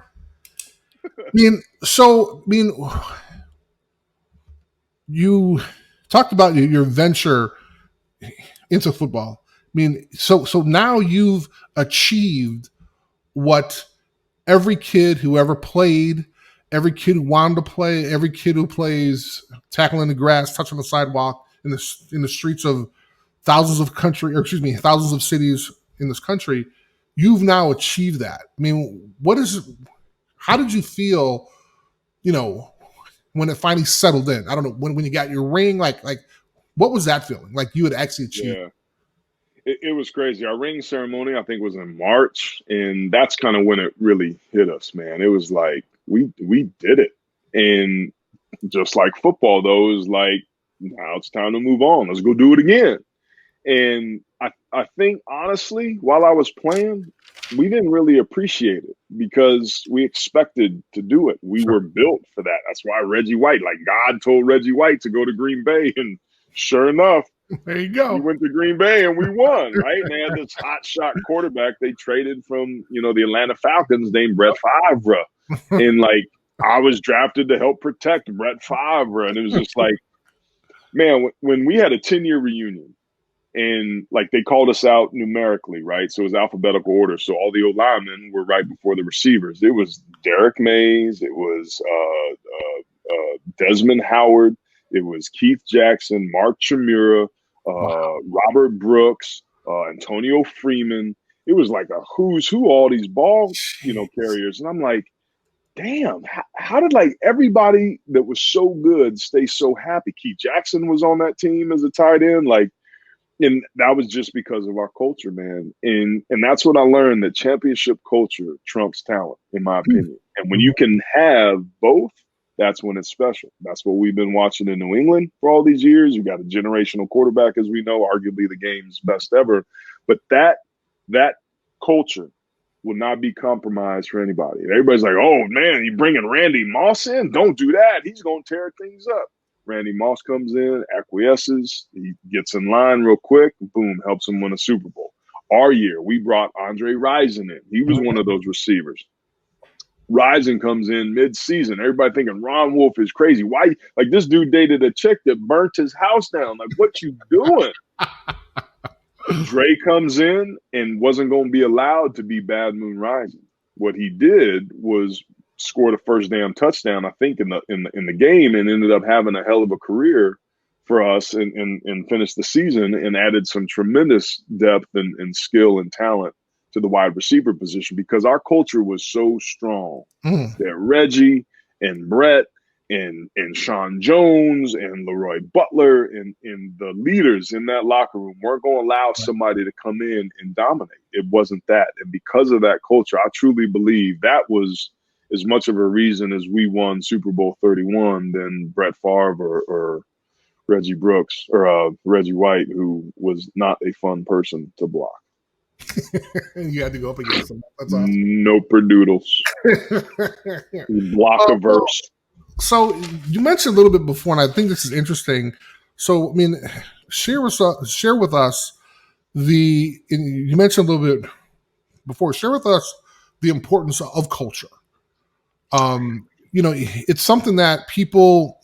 You talked about your venture into football. So now you've achieved what every kid who ever played, every kid who wanted to play, every kid who plays tackling the grass, touching the sidewalk in the streets of thousands of cities in this country, you've now achieved that. How did you feel, when it finally settled in? I don't know, when you got your ring, like what was that feeling? Like you had actually achieved? Yeah. It was crazy. Our ring ceremony, I think, was in March, and that's kind of when it really hit us, man. It was like we did it. And just like football, though, it was like, now it's time to move on. Let's go do it again. And I think, honestly, while I was playing, we didn't really appreciate it because we expected to do it. We were built for that. That's why Reggie White, like God told Reggie White to go to Green Bay, and sure enough, there you go. We went to Green Bay and we won, right? And they had this hot shot quarterback they traded from, the Atlanta Falcons named Brett Favre. And like, I was drafted to help protect Brett Favre. And it was just like, man, when we had a 10-year reunion and like they called us out numerically, right? So it was alphabetical order. So all the old linemen were right before the receivers. It was Derek Mays. It was Desmond Howard. It was Keith Jackson, Mark Chmura, Robert Brooks, Antonio Freeman. It was like a who's who, all these ball, carriers. And I'm like, damn, how did like everybody that was so good stay so happy? Keith Jackson was on that team as a tight end. Like, and that was just because of our culture, man. And that's what I learned, that championship culture trumps talent, in my opinion. And when you can have both, that's when it's special. That's what we've been watching in New England for all these years. You got a generational quarterback, as we know, arguably the game's best ever. But that culture will not be compromised for anybody. And everybody's like, oh, man, you bringing Randy Moss in? Don't do that. He's going to tear things up. Randy Moss comes in, acquiesces. He gets in line real quick. Boom, helps him win a Super Bowl. Our year, we brought Andre Rison in. He was one of those receivers. Rison comes in mid-season. Everybody thinking Ron Wolf is crazy. Why? Like, this dude dated a chick that burnt his house down. Like, what you doing? Dre comes in and wasn't going to be allowed to be Bad Moon Rising. What he did was scored a first damn touchdown, I think, in the game, and ended up having a hell of a career for us and finished the season and added some tremendous depth and skill and talent to the wide receiver position, because our culture was so strong that Reggie and Brett and Sean Jones and Leroy Butler and the leaders in that locker room weren't going to allow somebody to come in and dominate. It wasn't that. And because of that culture, I truly believe that was as much of a reason as we won Super Bowl 31 than Brett Favre or Reggie Brooks or Reggie White, who was not a fun person to block. You had to go up against him. That's awesome. No perdoodles. Block a verse. So you mentioned a little bit before, and I think this is interesting. So, share with us You mentioned a little bit before. Share with us the importance of culture. It's something that people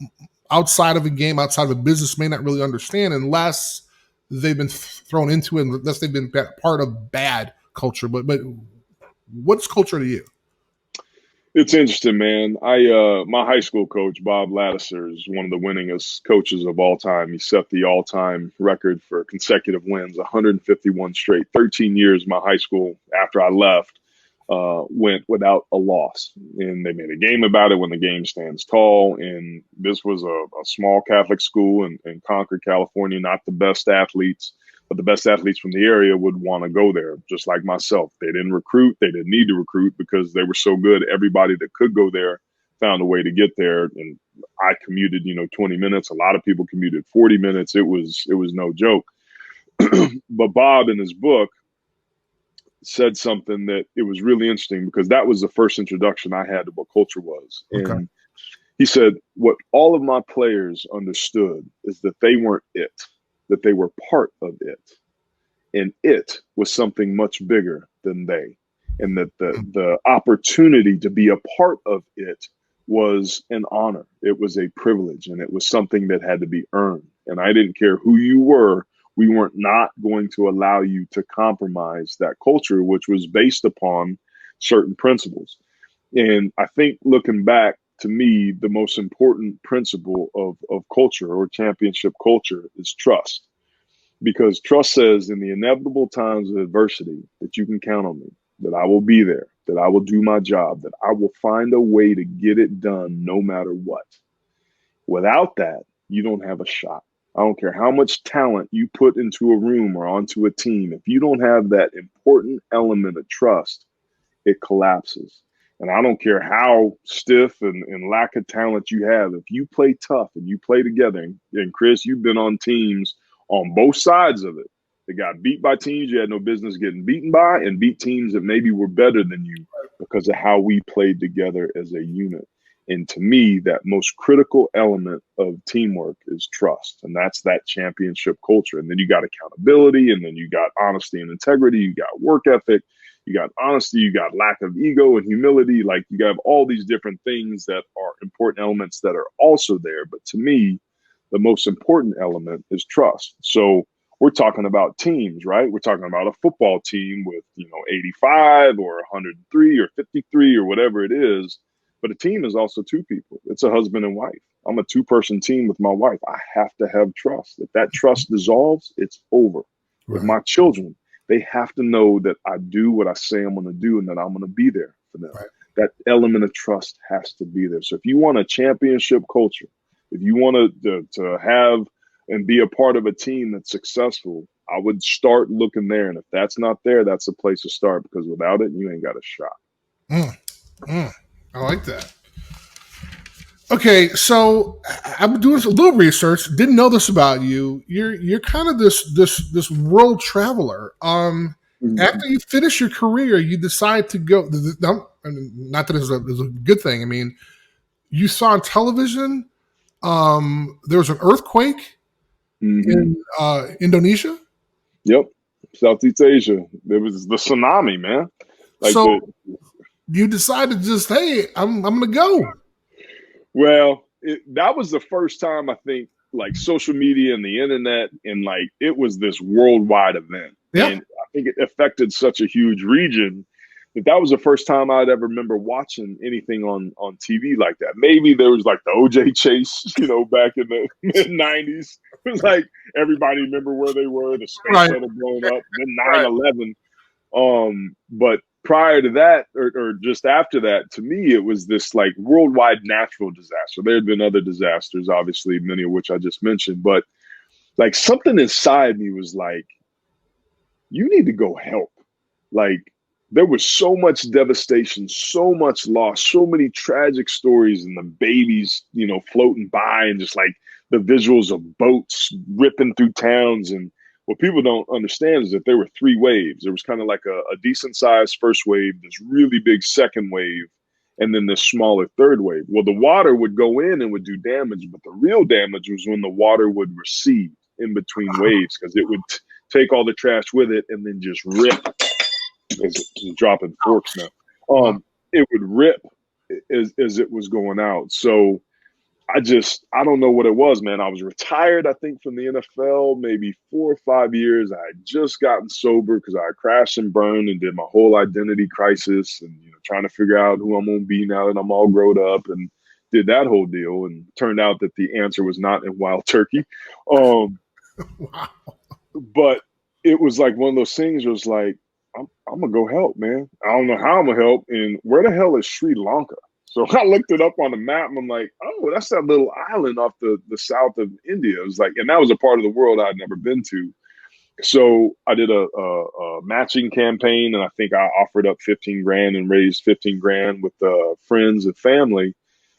outside of a game, outside of a business, may not really understand unless they've been thrown into it, unless they've been part of bad culture. But what's culture to you? It's interesting, man. My high school coach, Bob Laddiser, is one of the winningest coaches of all time. He set the all-time record for consecutive wins, 151 straight. 13 years my high school after I left went without a loss. And they made a game about it when the game stands tall. And this was a small Catholic school in Concord, California, not the best athletes. But the best athletes from the area would want to go there, just like myself. They didn't recruit. They didn't need to recruit because they were so good. Everybody that could go there found a way to get there. And I commuted, 20 minutes. A lot of people commuted 40 minutes. It was no joke. But Bob, in his book, said something that it was really interesting because that was the first introduction I had to what culture was. Okay. And he said, what all of my players understood is that they weren't it, that they were part of it. And it was something much bigger than they. And that the opportunity to be a part of it was an honor. It was a privilege, and it was something that had to be earned. And I didn't care who you were. We weren't not going to allow you to compromise that culture, which was based upon certain principles. And I think looking back, to me, the most important principle of culture or championship culture is trust. Because trust says in the inevitable times of adversity that you can count on me, that I will be there, that I will do my job, that I will find a way to get it done no matter what. Without that, you don't have a shot. I don't care how much talent you put into a room or onto a team. If you don't have that important element of trust, it collapses. And I don't care how stiff and lack of talent you have. If you play tough and you play together, and Chris, you've been on teams on both sides of it that got beat by teams you had no business getting beaten by and beat teams that maybe were better than you because of how we played together as a unit. And to me, that most critical element of teamwork is trust. And that's that championship culture. And then you got accountability, and then you got honesty and integrity. You got work ethic. You got honesty. You got lack of ego and humility. Like, you have all these different things that are important elements that are also there. But to me, the most important element is trust. So we're talking about teams, right? We're talking about a football team with, 85 or 103 or 53 or whatever it is. But a team is also two people. It's a husband and wife. I'm a two-person team with my wife. I have to have trust. If that trust dissolves, it's over. Right. With my children, they have to know that I do what I say I'm going to do and that I'm going to be there for them. Right. That element of trust has to be there. So if you want a championship culture, if you want to have and be a part of a team that's successful, I would start looking there. And if that's not there, that's a place to start, because without it, you ain't got a shot. I like that. Okay, so I'm doing a little research. Didn't know this about you. You're kind of this world traveler. After you finish your career, you decide to go. Not that it's a good thing. I mean, you saw on television there was an earthquake in Indonesia. Yep, Southeast Asia. There was the tsunami, man. You decided just, hey, I'm going to go. Well, that was the first time, I think, like, social media and the internet, and like, it was this worldwide event. Yeah. And I think it affected such a huge region that was the first time I'd ever remember watching anything on TV like that. Maybe there was like the OJ chase, back in the mid-90s. It was like everybody remember where they were, the space shuttle blowing up, then 9/11. But prior to that, or just after that, to me, it was this like worldwide natural disaster. There had been other disasters, obviously, many of which I just mentioned, but like something inside me was like, you need to go help. Like, there was so much devastation, so much loss, so many tragic stories, and the babies, floating by, and just like the visuals of boats ripping through towns. And what people don't understand is that there were three waves. There was kind of like a decent sized first wave, this really big second wave, and then this smaller third wave. Well, the water would go in and would do damage, but the real damage was when the water would recede in between waves, because it would take all the trash with it, and then just rip. It's dropping forks now. It would rip as it was going out. So I don't know what it was, man. I was retired, I think, from the NFL, maybe 4 or 5 years. I had just gotten sober because I crashed and burned and did my whole identity crisis and, trying to figure out who I'm going to be now that I'm all grown up, and did that whole deal. And turned out that the answer was not in wild turkey. Wow. But it was like one of those things where it was like, I'm going to go help, man. I don't know how I'm going to help. And where the hell is Sri Lanka? So I looked it up on the map, and I'm like, oh, that's that little island off the south of India. It was like, and that was a part of the world I'd never been to. So I did a matching campaign, and I think I offered up 15 grand and raised 15 grand with friends and family,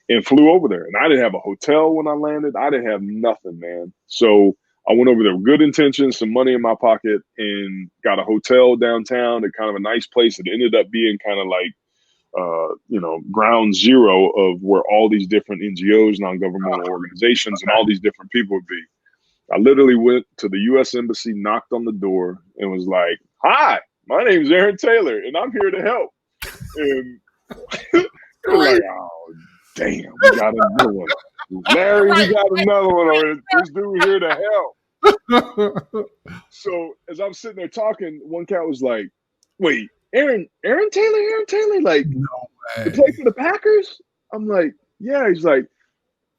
and flew over there. And I didn't have a hotel when I landed. I didn't have nothing, man. So I went over there with good intentions, some money in my pocket, and got a hotel downtown at kind of a nice place. It ended up being kind of like, ground zero of where all these different NGOs, non-governmental organizations, and all these different people would be. I literally went to the U.S. Embassy, knocked on the door, and was like, "Hi, my name's Aaron Taylor, and I'm here to help." And they're like, "Oh, damn, we got another one. Larry, we got another one over here. This dude here to help." So as I'm sitting there talking, one cat was like, "Wait, Aaron Taylor, like, No to way. play for the Packers?" I'm like, "Yeah." He's like,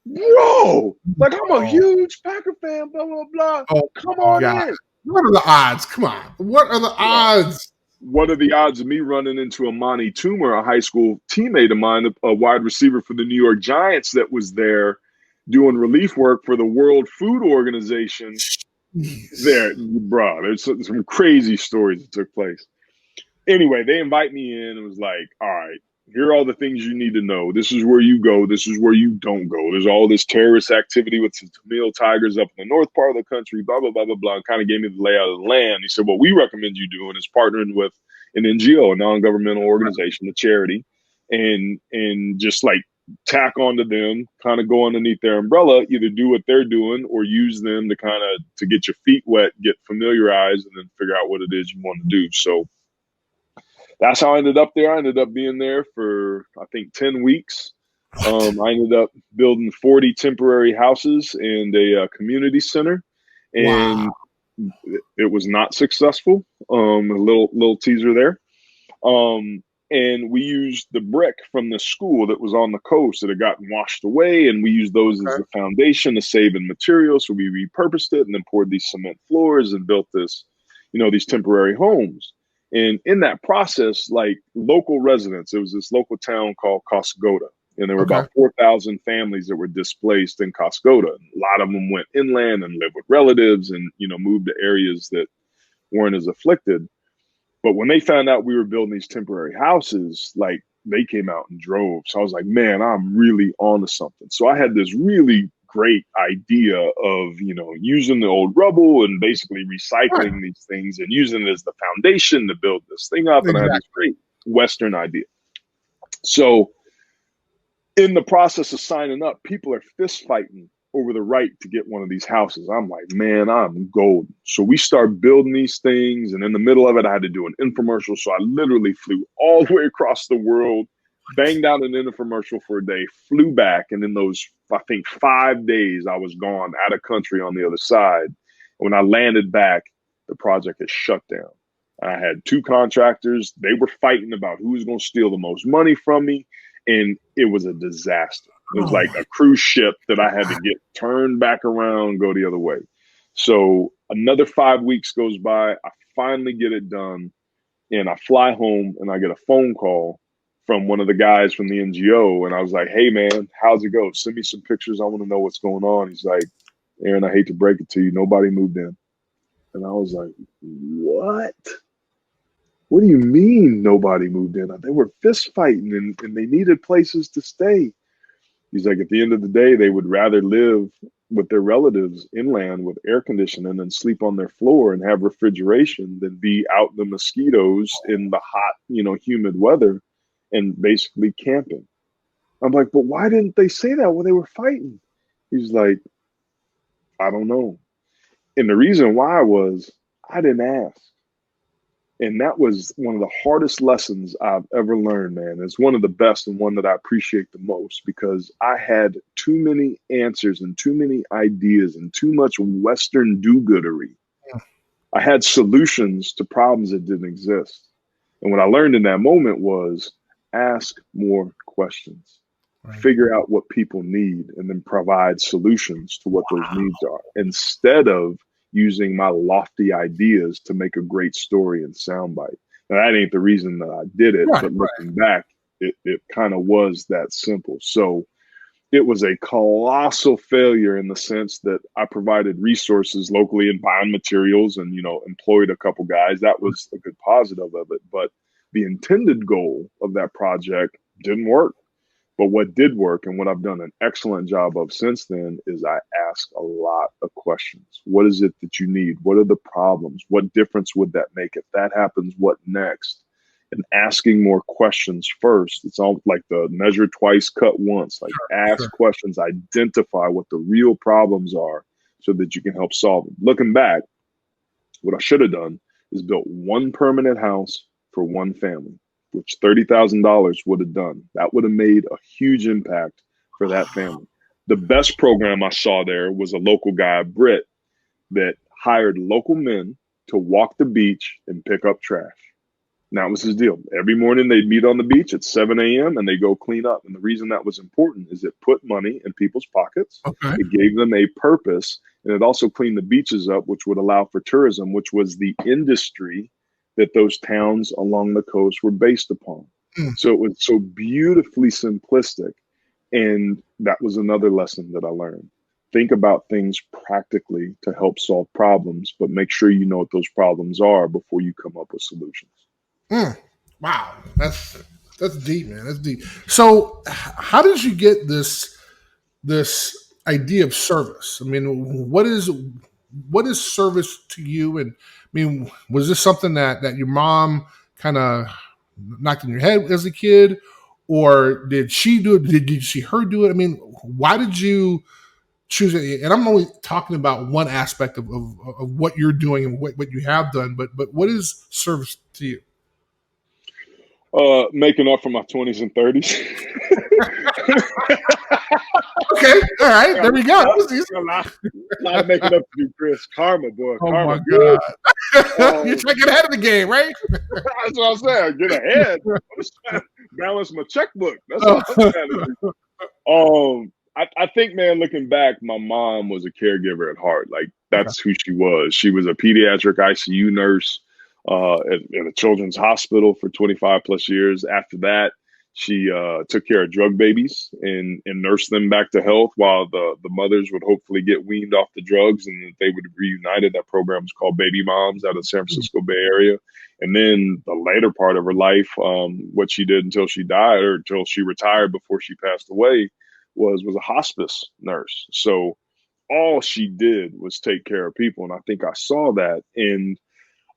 "Bro, like, I'm a huge Packer fan, blah, blah, blah. Oh, Come on God. in." What are the odds? Come on. What are the odds? What are the odds of me running into Amani Toomer, a high school teammate of mine, a wide receiver for the New York Giants that was there doing relief work for the World Food Organization? Jeez. There, bro, there's some crazy stories that took place. Anyway, they invite me in and was like, "All right, here are all the things you need to know. This is where you go. This is where you don't go. There's all this terrorist activity with some Tamil Tigers up in the north part of the country, blah, blah, blah, blah, blah." Kind of gave me the layout of the land. He said, "What we recommend you doing is partnering with an NGO, a non-governmental organization, a charity, and just like tack onto them, kind of go underneath their umbrella, either do what they're doing or use them to kind of to get your feet wet, get familiarized, and then figure out what it is you want to do." So that's how I ended up there. I ended up being there for, I think, 10 weeks. I ended up building 40 temporary houses and a community center, and it was not successful. A little teaser there. And we used the brick from the school that was on the coast that had gotten washed away, and we used those as the foundation to save in materials. So we repurposed it and then poured these cement floors and built this, these temporary homes. And in that process, like local residents, it was this local town called Cascota, and there were about 4,000 families that were displaced in Cascota. A lot of them went inland and lived with relatives and, moved to areas that weren't as afflicted. But when they found out we were building these temporary houses, like they came out in droves. So I was like, man, I'm really onto something. So I had this really great idea of, using the old rubble and basically recycling these things and using it as the foundation to build this thing up. And I had this great Western idea. So in the process of signing up, people are fist fighting over the right to get one of these houses. I'm like, man, I'm golden. So we start building these things. And in the middle of it, I had to do an infomercial. So I literally flew all the way across the world, banged out an infomercial for a day, flew back. And in those, I think, 5 days, I was gone out of country on the other side. When I landed back, the project had shut down. I had 2 contractors. They were fighting about who was going to steal the most money from me. And it was a disaster. It was like a cruise ship that I had to get turned back around, go the other way. So another 5 weeks goes by. I finally get it done. And I fly home and I get a phone call from one of the guys from the NGO. And I was like, "Hey, man, how's it go? Send me some pictures. I want to know what's going on." He's like, "Aaron, I hate to break it to you. Nobody moved in." And I was like, "What? What do you mean nobody moved in?" They were fist fighting and they needed places to stay. He's like, at the end of the day, they would rather live with their relatives inland with air conditioning and sleep on their floor and have refrigeration than be out in the mosquitoes in the hot, humid weather and basically camping. I'm like, "But why didn't they say that when they were fighting?" He's like, "I don't know." And the reason why was I didn't ask. And that was one of the hardest lessons I've ever learned, man. It's one of the best and one that I appreciate the most, because I had too many answers and too many ideas and too much Western do-goodery. I had solutions to problems that didn't exist. And what I learned in that moment was ask more questions, figure out what people need, and then provide solutions to what those needs are, instead of using my lofty ideas to make a great story and soundbite. Now, that ain't the reason that I did it, but looking back, it kind of was that simple. So it was a colossal failure in the sense that I provided resources locally and buying materials and, employed a couple guys. That was a good positive of it. But the intended goal of that project didn't work. But what did work, and what I've done an excellent job of since then, is I ask a lot of questions. What is it that you need? What are the problems? What difference would that make? If that happens, what next? And asking more questions first. It's all like the measure twice, cut once. Like ask questions, identify what the real problems are so that you can help solve them. Looking back, what I should have done is built one permanent house for one family, which $30,000 would have done. That would have made a huge impact for that family. The best program I saw there was a local guy, Britt, that hired local men to walk the beach and pick up trash. And that was his deal. Every morning they'd meet on the beach at 7 a.m. and they go clean up. And the reason that was important is it put money in people's pockets. Okay. It gave them a purpose. And it also cleaned the beaches up, which would allow for tourism, which was the industry that those towns along the coast were based upon. So it was so beautifully simplistic. And that was another lesson that I learned. Think about things practically to help solve problems, but make sure you know what those problems are before you come up with solutions. Wow. That's deep, man. That's deep. So how did you get this idea of service? I mean, what is service to you? And I mean, was this something that your mom kind of knocked in your head as a kid, or did she do it? Did you see her do it? I mean, why did you choose it? And I'm only talking about one aspect of what you're doing and what you have done, but what is service to you? Making up for my 20s and 30s. Okay, all right, there we go. A lot of making up to do, Chris. Karma, boy. Oh Karma. My God. You're trying to get ahead of the game, right? That's what I'm saying. Get ahead. I'm just trying to balance my checkbook. That's what I'm trying to do. I think, man, looking back, my mom was a caregiver at heart. Like, that's who she was. She was a pediatric ICU nurse at a children's hospital for 25 plus years. After that, she took care of drug babies and nursed them back to health while the mothers would hopefully get weaned off the drugs and they would be reunited. That program is called Baby Moms out of the San Francisco Bay Area. And then the later part of her life, what she did until she died or until she retired before she passed away was a hospice nurse. So all she did was take care of people. And I think I saw that. And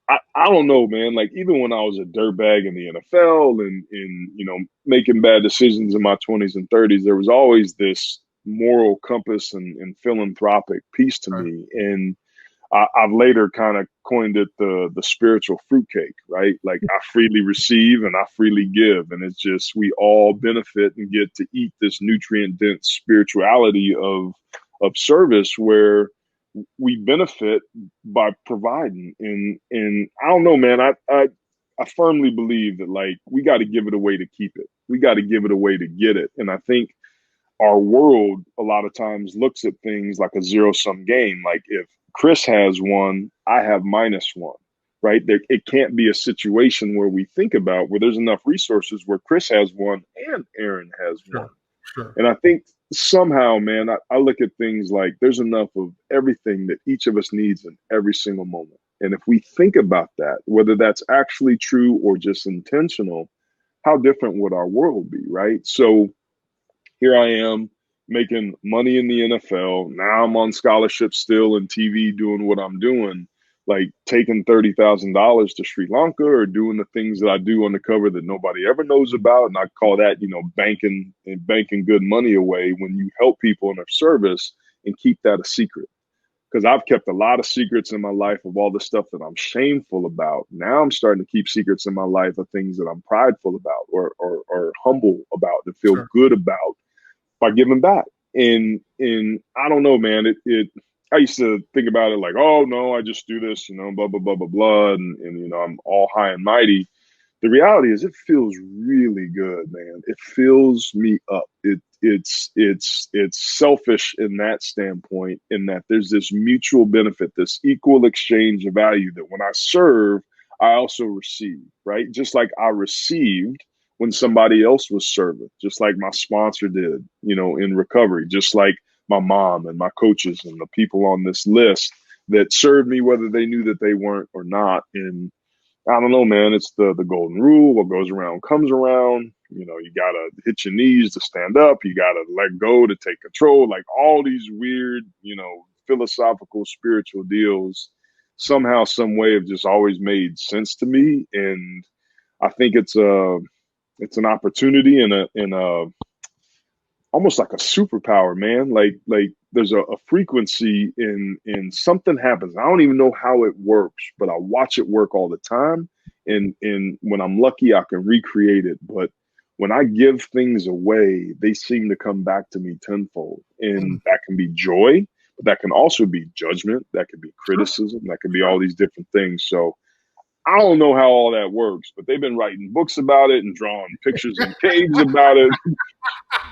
I don't know, man, like even when I was a dirtbag in the NFL and making bad decisions in my 20s and 30s, there was always this moral compass and philanthropic piece to me. And I've later kind of coined it the spiritual fruitcake, right? Like I freely receive and I freely give. And it's just, we all benefit and get to eat this nutrient dense spirituality of service where we benefit by providing. And I don't know, man, I firmly believe that like, we got to give it away to keep it. We got to give it away to get it. And I think our world a lot of times looks at things like a zero-sum game. Like if Chris has one, I have -1, right? It can't be a situation where we think about where there's enough resources where Chris has one and Aaron has one. Sure. And I think somehow, man, I look at things like there's enough of everything that each of us needs in every single moment. And if we think about that, whether that's actually true or just intentional, how different would our world be, right? So here I am making money in the NFL. Now I'm on scholarship still in TV doing what I'm doing, like taking $30,000 to Sri Lanka or doing the things that I do on the cover that nobody ever knows about. And I call that, banking good money away when you help people in their service and keep that a secret. because I've kept a lot of secrets in my life of all the stuff that I'm shameful about. Now I'm starting to keep secrets in my life of things that I'm prideful about or humble about and feel Sure. good about by giving back. And I don't know, man. I used to think about it like, oh no, I just do this, blah blah blah blah blah, and I'm all high and mighty. The reality is, it feels really good, man. It fills me up. It's selfish in that standpoint, in that there's this mutual benefit, this equal exchange of value that when I serve, I also receive, right? Just like I received when somebody else was serving, just like my sponsor did, in recovery, just like my mom and my coaches and the people on this list that served me, whether they knew that they weren't or not. And I don't know, man. It's the golden rule. What goes around comes around. You got to hit your knees to stand up. You got to let go to take control. Like all these weird, philosophical, spiritual deals somehow, some way have just always made sense to me. And I think it's an opportunity and a almost like a superpower, man. Like there's a frequency in something happens. I don't even know how it works, but I watch it work all the time. And when I'm lucky, I can recreate it. But when I give things away, they seem to come back to me tenfold. And that can be joy, but that can also be judgment. That could be criticism. That could be all these different things. So I don't know how all that works, but they've been writing books about it and drawing pictures in caves about it.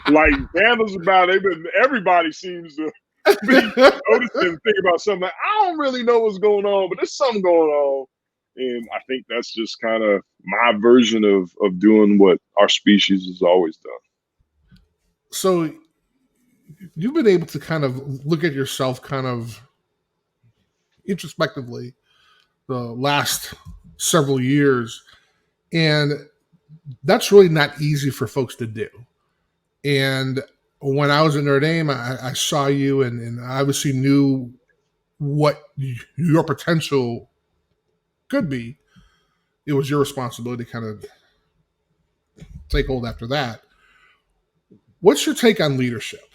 Like candles about it. Everybody seems to be noticing and think about something. Like, I don't really know what's going on, but there's something going on. And I think that's just kind of my version of doing what our species has always done. So you've been able to kind of look at yourself kind of introspectively the last several years, and that's really not easy for folks to do. And when I was at Notre Dame, I saw you and I obviously knew what your potential could be. It was your responsibility to kind of take hold after that. What's your take on leadership?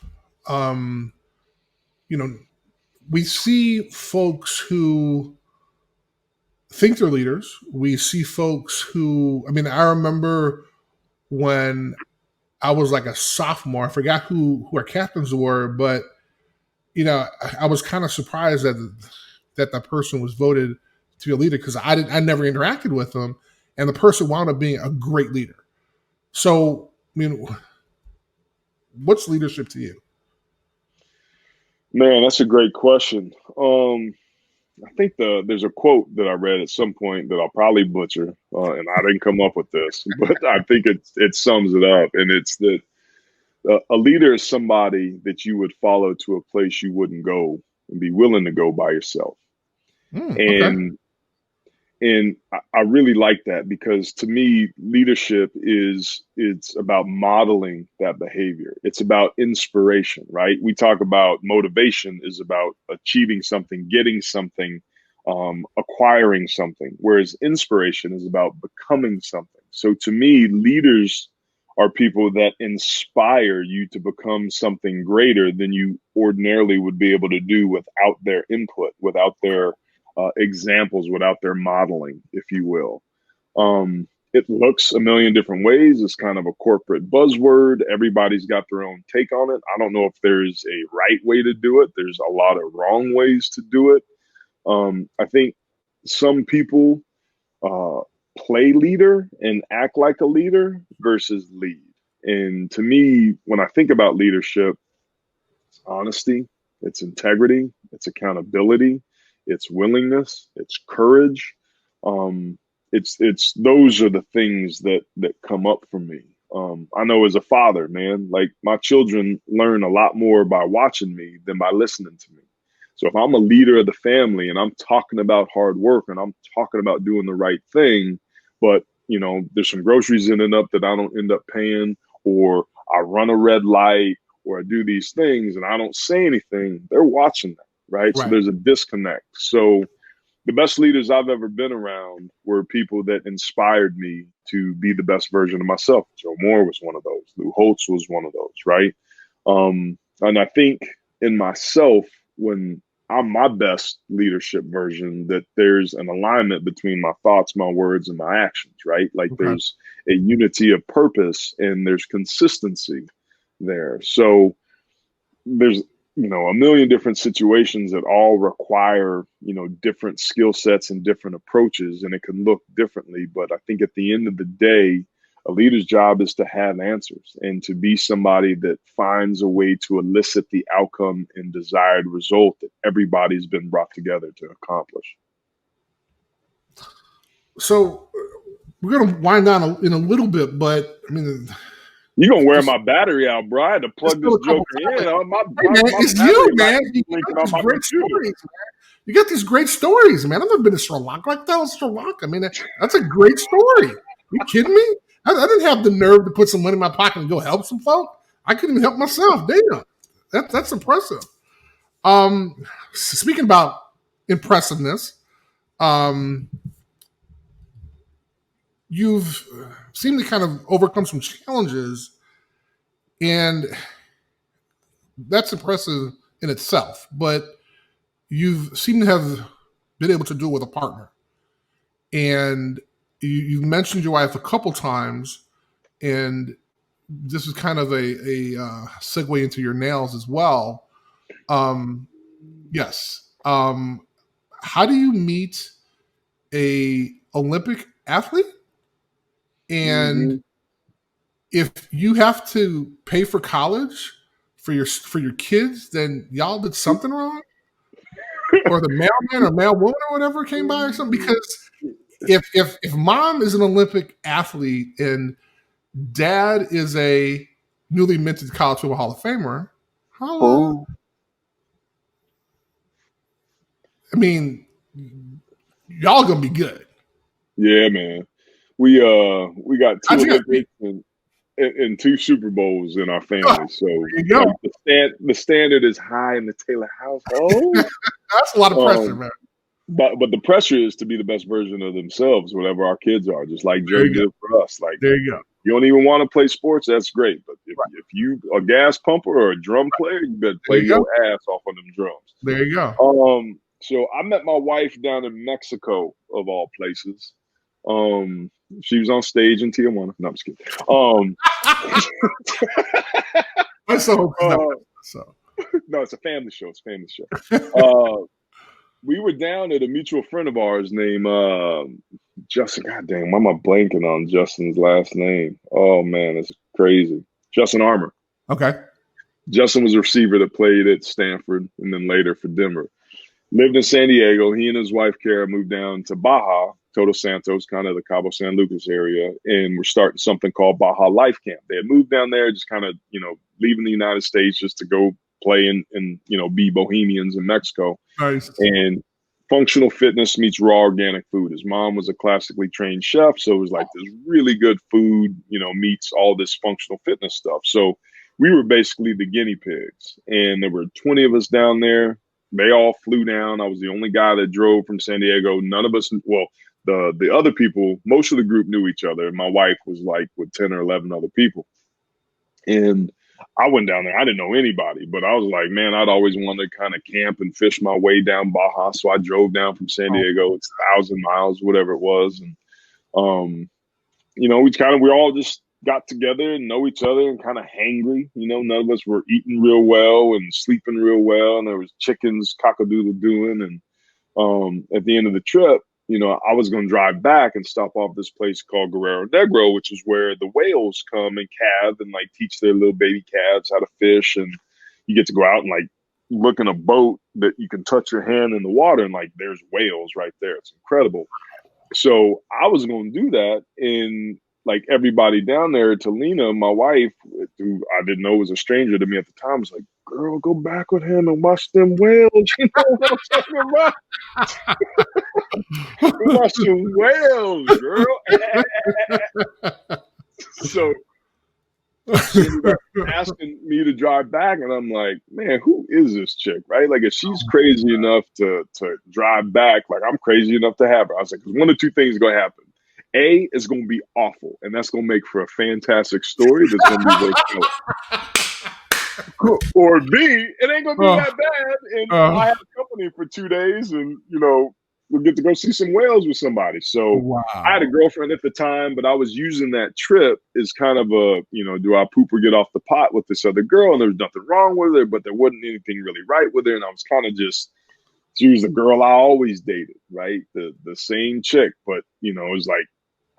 We see folks who think they're leaders. We see folks who, I remember when I was like a sophomore, I forgot who our captains were, but I was kind of surprised that the person was voted to be a leader because I never interacted with them, and the person wound up being a great leader. So, what's leadership to you? Man, that's a great question. I think there's a quote that I read at some point that I'll probably butcher, and I didn't come up with this, but I think it sums it up, and it's that a leader is somebody that you would follow to a place you wouldn't go and be willing to go by yourself. Okay. And I really like that because to me, leadership it's about modeling that behavior. It's about inspiration, right? We talk about motivation is about achieving something, getting something, acquiring something, whereas inspiration is about becoming something. So to me, leaders are people that inspire you to become something greater than you ordinarily would be able to do without their input, without their examples, without their modeling, if you will. It looks a million different ways. It's kind of a corporate buzzword. Everybody's got their own take on it. I don't know if there's a right way to do it. There's a lot of wrong ways to do it. I think some people play leader and act like a leader versus lead. And to me, when I think about leadership, it's honesty, it's integrity, it's accountability, it's willingness, it's courage. It's those are the things that come up for me. I know as a father, man, like my children learn a lot more by watching me than by listening to me. So if I'm a leader of the family and I'm talking about hard work and I'm talking about doing the right thing, but there's some groceries ending up that I don't end up paying, or I run a red light, or I do these things and I don't say anything, they're watching that, right? So there's a disconnect. So the best leaders I've ever been around were people that inspired me to be the best version of myself. Joe Moore was one of those. Lou Holtz was one of those, right? And I think in myself, when I'm my best leadership version, that there's an alignment between my thoughts, my words, and my actions, right? Like Okay. there's a unity of purpose and there's consistency there. So there's, a million different situations that all require, different skill sets and different approaches, and it can look differently. But I think at the end of the day, a leader's job is to have answers and to be somebody that finds a way to elicit the outcome and desired result that everybody's been brought together to accomplish. So we're going to wind down in a little bit, but I mean, you're going to wear my battery out, bro. I had to plug this joker in. It's you, man. You got these great stories, man. You got these great stories, man. I've never been to Sri Lanka. Like that was Sri Lanka. I mean, that's a great story. You kidding me? I didn't have the nerve to put some money in my pocket and go help some folk. I couldn't even help myself. Damn. That's impressive. Speaking about impressiveness, you've seemed to kind of overcome some challenges, and that's impressive in itself. But you've seemed to have been able to do it with a partner. And you mentioned your wife a couple times, and this is kind of a segue into your nails as well. Yes. How do you meet a Olympic athlete? And if you have to pay for college for your kids, then y'all did something wrong? Or the mailman or mailwoman or whatever came by or something? Because if mom is an Olympic athlete and dad is a newly minted College Football Hall of Famer, how? I mean, y'all gonna be good. Yeah, man. We got 2 Olympics and 2 Super Bowls in our family. So the standard is high in the Taylor household. That's a lot of pressure, man. But the pressure is to be the best version of themselves, whatever our kids are, just like Joe did for us. Like, there you go. You don't even want to play sports, that's great. But if you a gas pumper or a drum player, you better play your ass off on them drums. There you go. So I met my wife down in Mexico, of all places. She was on stage in Tijuana. No, I'm just kidding. No, it's a family show. It's a family show. We were down at a mutual friend of ours named Justin. God dang, why am I blanking on Justin's last name? Oh man, it's crazy. Justin Armour. Okay. Justin was a receiver that played at Stanford and then later for Denver. Lived in San Diego. He and his wife Kara moved down to Baja, Todos Santos, kind of the Cabo San Lucas area, and we're starting something called Baja Life Camp. They had moved down there, just kind of leaving the United States just to go play and be bohemians in Mexico. Nice. And functional fitness meets raw organic food. His mom was a classically trained chef, so it was like this really good food, meets all this functional fitness stuff. So we were basically the guinea pigs, and there were 20 of us down there. They all flew down. I was the only guy that drove from San Diego. None of us, the other people, most of the group knew each other. My wife was like with 10 or 11 other people. And I went down there. I didn't know anybody, but I was like, man, I'd always wanted to kind of camp and fish my way down Baja. So I drove down from San Diego. It's 1,000 miles, whatever it was. And, we all just got together and know each other and kind of hangry. None of us were eating real well and sleeping real well. And there was chickens cock-a-doodle doing. And at the end of the trip, I was going to drive back and stop off this place called Guerrero Negro, which is where the whales come and calve and like teach their little baby calves how to fish. And you get to go out and like look in a boat that you can touch your hand in the water and like there's whales right there. It's incredible. So I was going to do that. And like everybody down there, Talina, my wife, who I didn't know was a stranger to me at the time, was like, girl, go back with him and watch them whales. You know what I'm talking about? Go watch some whales, girl. So she was asking me to drive back, and I'm like, man, who is this chick, right? Like, if she's crazy enough to drive back, like, I'm crazy enough to have her. I was like, 'cause one of two things is going to happen. A, it's going to be awful, and that's going to make for a fantastic story that's going to be very close. Or B, it ain't gonna be that bad, and I have company for 2 days, and we'll get to go see some whales with somebody. So I had a girlfriend at the time, but I was using that trip as kind of a, do I poop or get off the pot with this other girl? And there was nothing wrong with her, but there wasn't anything really right with her, and I was kind of just. She was the girl I always dated, right? The same chick, but it was like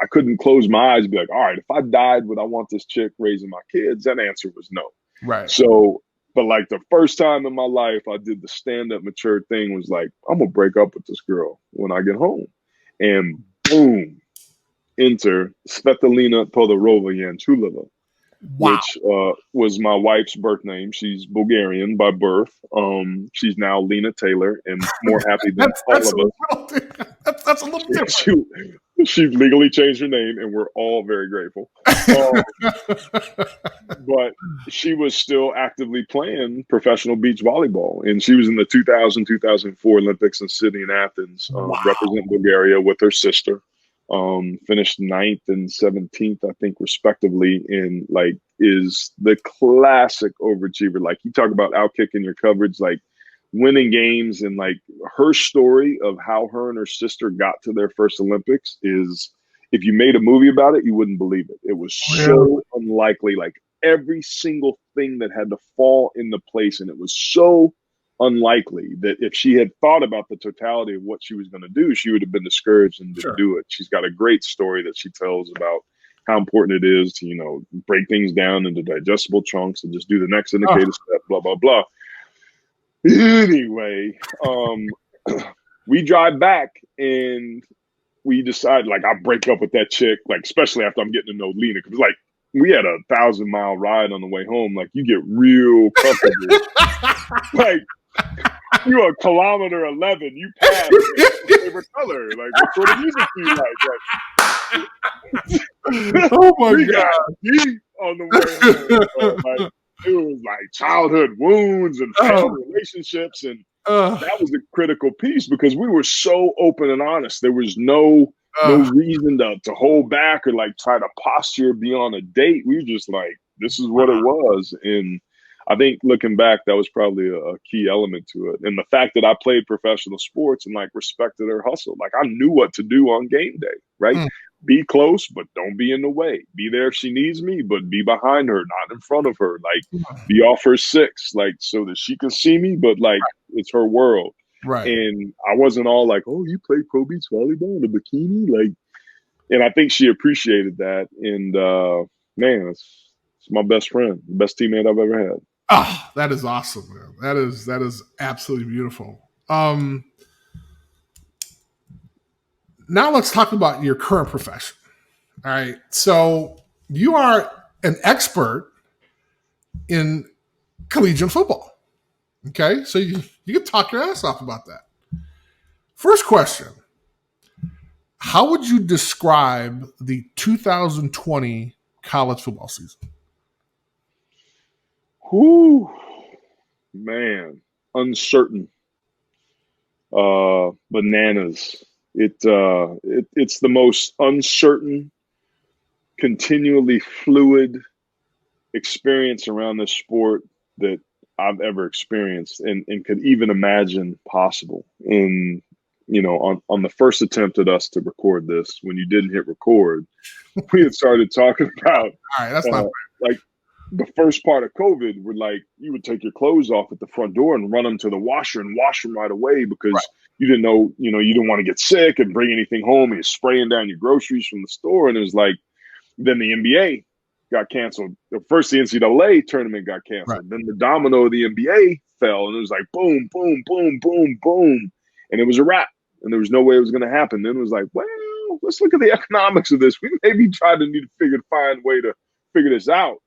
I couldn't close my eyes and be like, all right, if I died, would I want this chick raising my kids? That answer was no. Right. So, but like the first time in my life I did the stand-up mature thing was like, I'm gonna break up with this girl when I get home. And boom, enter Svetlana Todorova Yanchulova. Wow. Which was my wife's birth name. She's Bulgarian by birth. She's now Lena Taylor, and more happy than all of us. That's a little different. She legally changed her name, and we're all very grateful. But she was still actively playing professional beach volleyball, and she was in the 2000-2004 Olympics in Sydney and Athens, representing Bulgaria with her sister. Finished 9th and 17th, I think, respectively, and is the classic overachiever. Like, you talk about outkicking your coverage, like winning games, and her story of how her and her sister got to their first Olympics is, if you made a movie about it, you wouldn't believe it. It was so unlikely, like every single thing that had to fall into place, and it was so unlikely that if she had thought about the totality of what she was going to do, she would have been discouraged and didn't do it. She's got a great story that she tells about how important it is to, break things down into digestible chunks and just do the next indicator step, blah, blah, blah. Anyway, we drive back and we decide, I break up with that chick, especially after I'm getting to know Lena, because we had a 1,000-mile ride on the way home. You get real comfortable. You're a kilometer 11. You pass your favorite color. What sort of music do you like? Oh my God! Got deep on the way home. It was childhood wounds and failed relationships, and that was a critical piece because we were so open and honest. There was no reason to hold back or try to posture beyond a date. We were just this is what it was, and I think looking back, that was probably a key element to it. And the fact that I played professional sports and respected her hustle. I knew what to do on game day, right? Be close, but don't be in the way. Be there if she needs me, but be behind her, not in front of her. Be off her 6, so that she can see me, but it's her world. Right. And I wasn't all oh, you play pro beach volleyball in a bikini? And I think she appreciated that. And man, it's my best friend, the best teammate I've ever had. Oh, that is awesome, man. That is absolutely beautiful. Now let's talk about your current profession. All right. So you are an expert in collegiate football. Okay. So you can talk your ass off about that. First question. How would you describe the 2020 college football season? Whew, man, uncertain, bananas. It's the most uncertain, continually fluid experience around this sport that I've ever experienced and could even imagine possible. And on the first attempt at us to record this, when you didn't hit record, we had started talking about all right, that's not the first part of COVID, where you would take your clothes off at the front door and run them to the washer and wash them right away because you didn't know, you didn't want to get sick and bring anything home. And you're spraying down your groceries from the store. And it was then the NBA got canceled. First, the NCAA tournament got canceled. Right. Then the domino of the NBA fell, and it was boom, boom, boom, boom, boom. And it was a wrap. And there was no way it was going to happen. Then it was well, let's look at the economics of this. We maybe need to find a way to figure this out.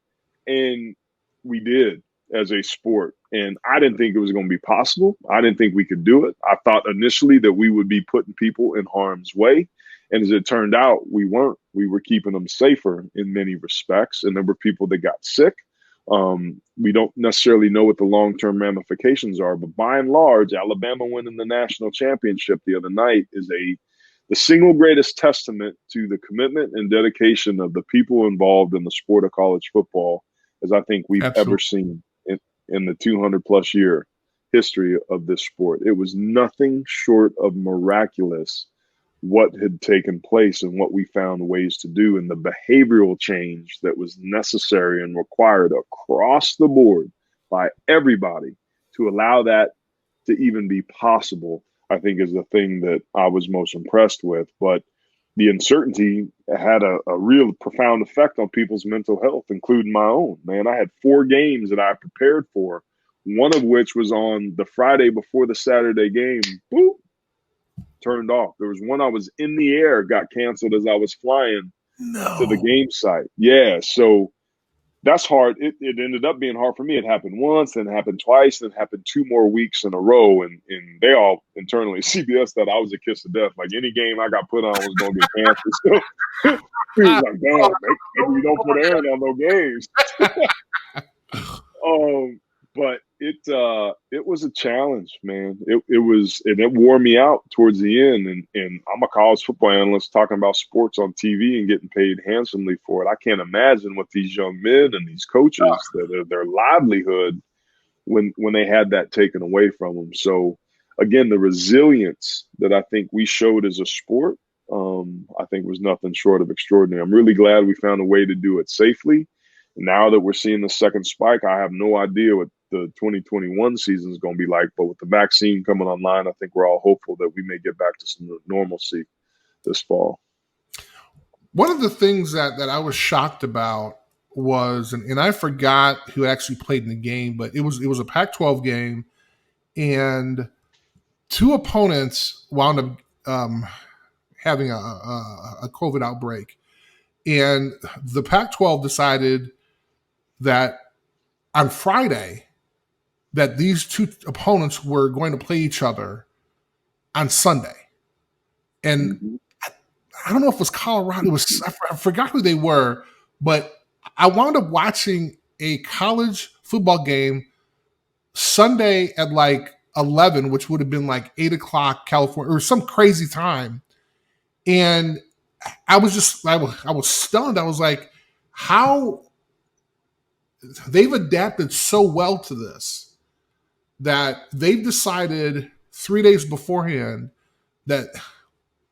And we did as a sport. And I didn't think it was going to be possible. I didn't think we could do it. I thought initially that we would be putting people in harm's way. And as it turned out, we weren't. We were keeping them safer in many respects. And there were people that got sick. We don't necessarily know what the long-term ramifications are. But by and large, Alabama winning the national championship the other night is the single greatest testament to the commitment and dedication of the people involved in the sport of college football as I think we've ever seen in the 200-plus year history of this sport. It was nothing short of miraculous what had taken place and what we found ways to do, and the behavioral change that was necessary and required across the board by everybody to allow that to even be possible, I think is the thing that I was most impressed with. But the uncertainty had a real profound effect on people's mental health, including my own. Man, I had 4 games that I prepared for, one of which was on the Friday before the Saturday game. Boop, turned off. There was one I was in the air, got canceled as I was flying to the game site. Yeah, so that's hard. It ended up being hard for me. It happened once, then happened twice, then happened 2 more weeks in a row. And they all internally, CBS, thought I was a kiss to death. Like any game I got put on was going to get canceled. So he was like, damn, maybe we don't put Aaron on no games. But it was a challenge, man. It wore me out towards the end. And I'm a college football analyst talking about sports on TV and getting paid handsomely for it. I can't imagine what these young men and these coaches, their livelihood, when they had that taken away from them. So again, the resilience that I think we showed as a sport, I think was nothing short of extraordinary. I'm really glad we found a way to do it safely. Now that we're seeing the second spike, I have no idea what the 2021 season is going to be like. But with the vaccine coming online, I think we're all hopeful that we may get back to some normalcy this fall. One of the things that I was shocked about was, and I forgot who actually played in the game, but it was a Pac-12 game, and 2 opponents wound up having a COVID outbreak. And the Pac-12 decided that on Friday that these 2 opponents were going to play each other on Sunday. And I don't know if it was Colorado. I forgot who they were, but I wound up watching a college football game Sunday at like 11, which would have been like 8 o'clock California or some crazy time. And I was stunned. I was like, how they've adapted so well to this that they've decided 3 days beforehand that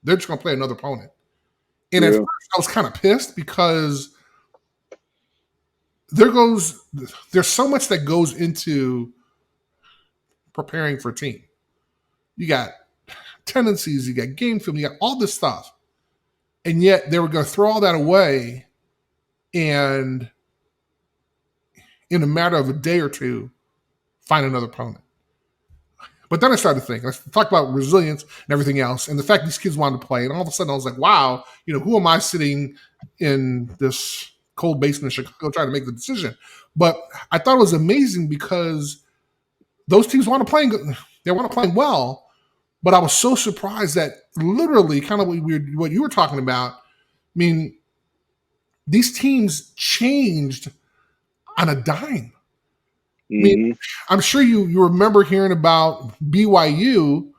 they're just going to play another opponent. And at first I was kind of pissed because there's so much that goes into preparing for a team. You got tendencies, you got game film, you got all this stuff. And yet they were going to throw all that away and in a matter of a day or 2, find another opponent. But then I started thinking, let's talk about resilience and everything else, and the fact these kids wanted to play. And all of a sudden I was like, wow, who am I sitting in this cold basement in Chicago trying to make the decision? But I thought it was amazing because those teams want to play. They want to play well. But I was so surprised that literally kind of what you were talking about, I mean, these teams changed on a dime. I mean, I'm sure you remember hearing about BYU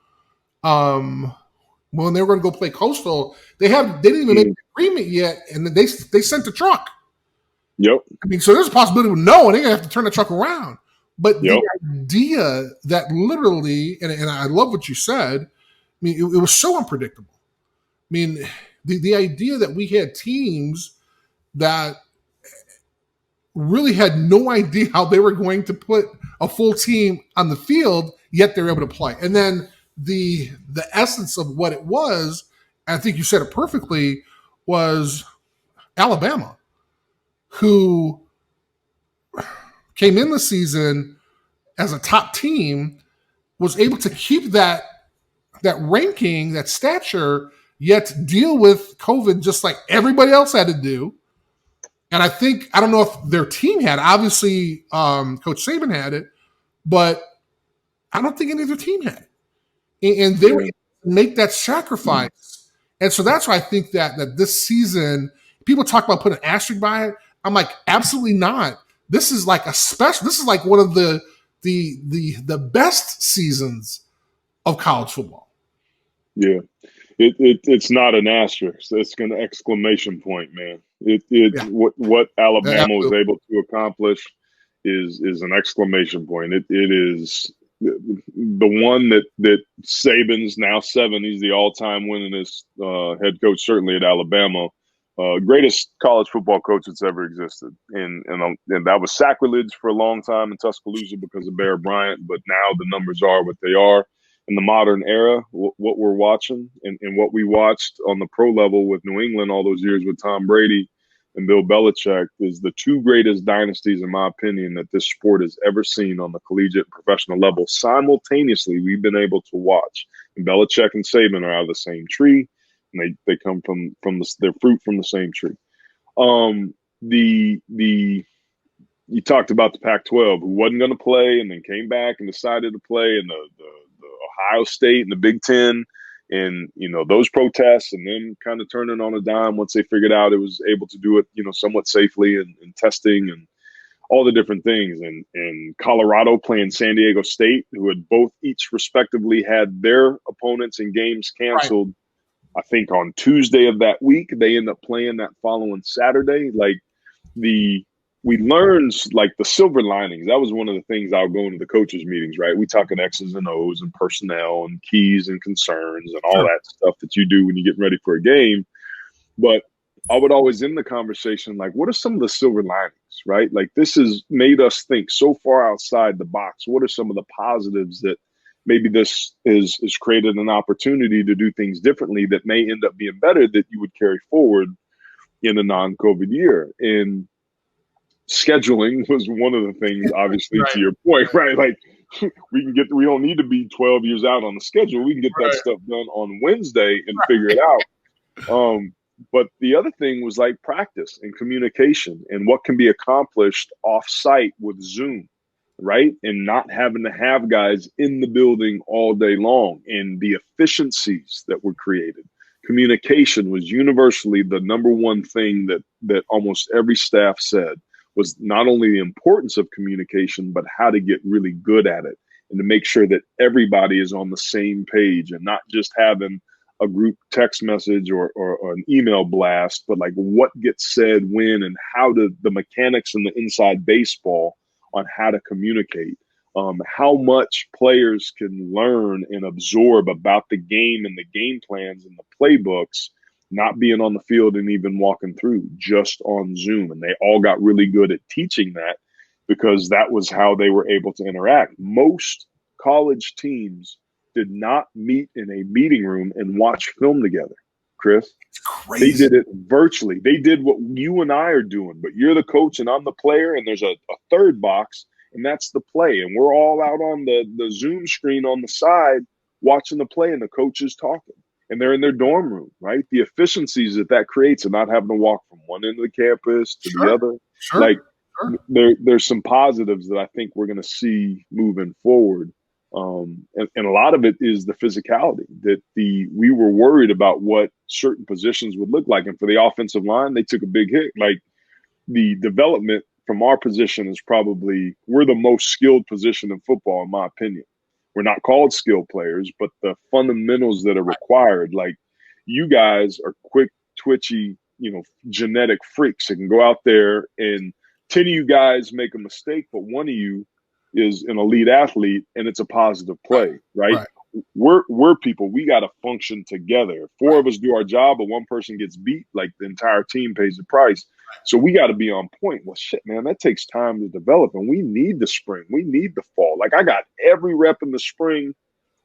when they were going to go play Coastal. They didn't even make an agreement yet, and they sent the truck. Yep. I mean, so there's a possibility of no, and they're going to have to turn the truck around. But the idea that literally, and I love what you said, I mean, it was so unpredictable. I mean, the idea that we had teams that really had no idea how they were going to put a full team on the field, yet they're able to play. And then the essence of what it was, I think you said it perfectly, was Alabama, who came in the season as a top team, was able to keep that ranking, that stature, yet deal with COVID just like everybody else had to do. And I don't know if their team had it. Obviously, Coach Saban had it, but I don't think any of their team had it. And they were able to make that sacrifice. And so that's why I think that this season, people talk about putting an asterisk by it. I'm like, absolutely not. This is like this is like one of the best seasons of college football. Yeah. It's not an asterisk. It's an exclamation point, man. What Alabama was able to accomplish is an exclamation point. It is the one that Saban's now 7. He's the all-time winningest head coach, certainly at Alabama. Greatest college football coach that's ever existed. And that was sacrilege for a long time in Tuscaloosa because of Bear Bryant, but now the numbers are what they are. In the modern era, what we're watching and what we watched on the pro level with New England all those years with Tom Brady and Bill Belichick is the 2 greatest dynasties, in my opinion, that this sport has ever seen on the collegiate professional level. Simultaneously, we've been able to watch. And Belichick and Saban are out of the same tree, and they come from their fruit from the same tree. You talked about the Pac-12, who wasn't going to play and then came back and decided to play, and the Ohio State and the Big Ten, and those protests, and then kind of turning on a dime once they figured out it was able to do it, somewhat safely and testing and all the different things, and Colorado playing San Diego State, who had both each respectively had their opponents and games canceled. Right. I think on Tuesday of that week, they end up playing that following Saturday. We learned like the silver linings. That was one of the things I'll go into the coaches' meetings, right? We talking X's and O's and personnel and keys and concerns and all that stuff that you do when you get ready for a game. But I would always end the conversation like, what are some of the silver linings, right? Like, this has made us think so far outside the box. What are some of the positives that maybe this is created an opportunity to do things differently that may end up being better that you would carry forward in a non-COVID year? And scheduling was one of the things, obviously, to your point, right? Like, we don't need to be 12 years out on the schedule. We can get that stuff done on Wednesday and figure it out. But the other thing was like practice and communication and what can be accomplished off-site with Zoom, right? And not having to have guys in the building all day long, and the efficiencies that were created. Communication was universally the number one thing that almost every staff said was not only the importance of communication, but how to get really good at it and to make sure that everybody is on the same page and not just having a group text message or an email blast, but like what gets said when and how the mechanics and the inside baseball on how to communicate, how much players can learn and absorb about the game and the game plans and the playbooks, not being on the field and even walking through, just on Zoom. And they all got really good at teaching that because that was how they were able to interact. Most college teams did not meet in a meeting room and watch film together, Chris. It's crazy. They did it virtually. They did what you and I are doing, but you're the coach and I'm the player, and there's a third box, and that's the play. And we're all out on the Zoom screen on the side watching the play, and the coach is talking. And they're in their dorm room, right? The efficiencies that creates and not having to walk from one end of the campus to the other. Like, there's some positives that I think we're going to see moving forward. And a lot of it is the physicality that we were worried about what certain positions would look like. And for the offensive line, they took a big hit. Like, the development from our position is probably, we're the most skilled position in football, in my opinion. We're not called skill players, but the fundamentals that are required, like, you guys are quick, twitchy, genetic freaks that can go out there, and 10 of you guys make a mistake, but one of you is an elite athlete and it's a positive play, right? We're people, we got to function together. 4 of us do our job, but one person gets beat, like the entire team pays the price. So we got to be on point. Well, shit, man, that takes time to develop, and we need the spring. We need the fall. Like, I got every rep in the spring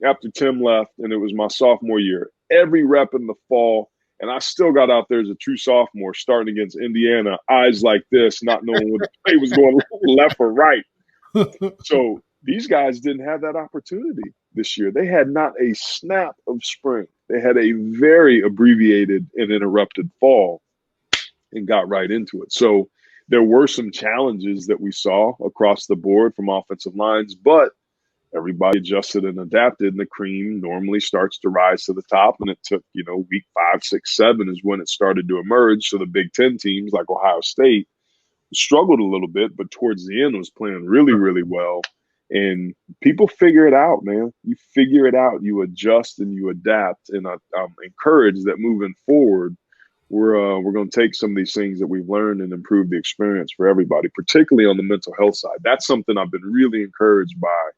after Tim left, and it was my sophomore year. Every rep in the fall, and I still got out there as a true sophomore starting against Indiana, eyes like this, not knowing where the play was going left or right. So these guys didn't have that opportunity this year. They had not a snap of spring. They had a very abbreviated and interrupted fall and got right into it. So there were some challenges that we saw across the board from offensive lines, but everybody adjusted and adapted, and the cream normally starts to rise to the top. And it took, week 5, 6, 7 is when it started to emerge. So the Big Ten teams like Ohio State struggled a little bit, but towards the end was playing really, really well. And people figure it out, man. You figure it out, you adjust and you adapt. And I'm encouraged that moving forward, we're going to take some of these things that we've learned and improve the experience for everybody, particularly on the mental health side. That's something I've been really encouraged by.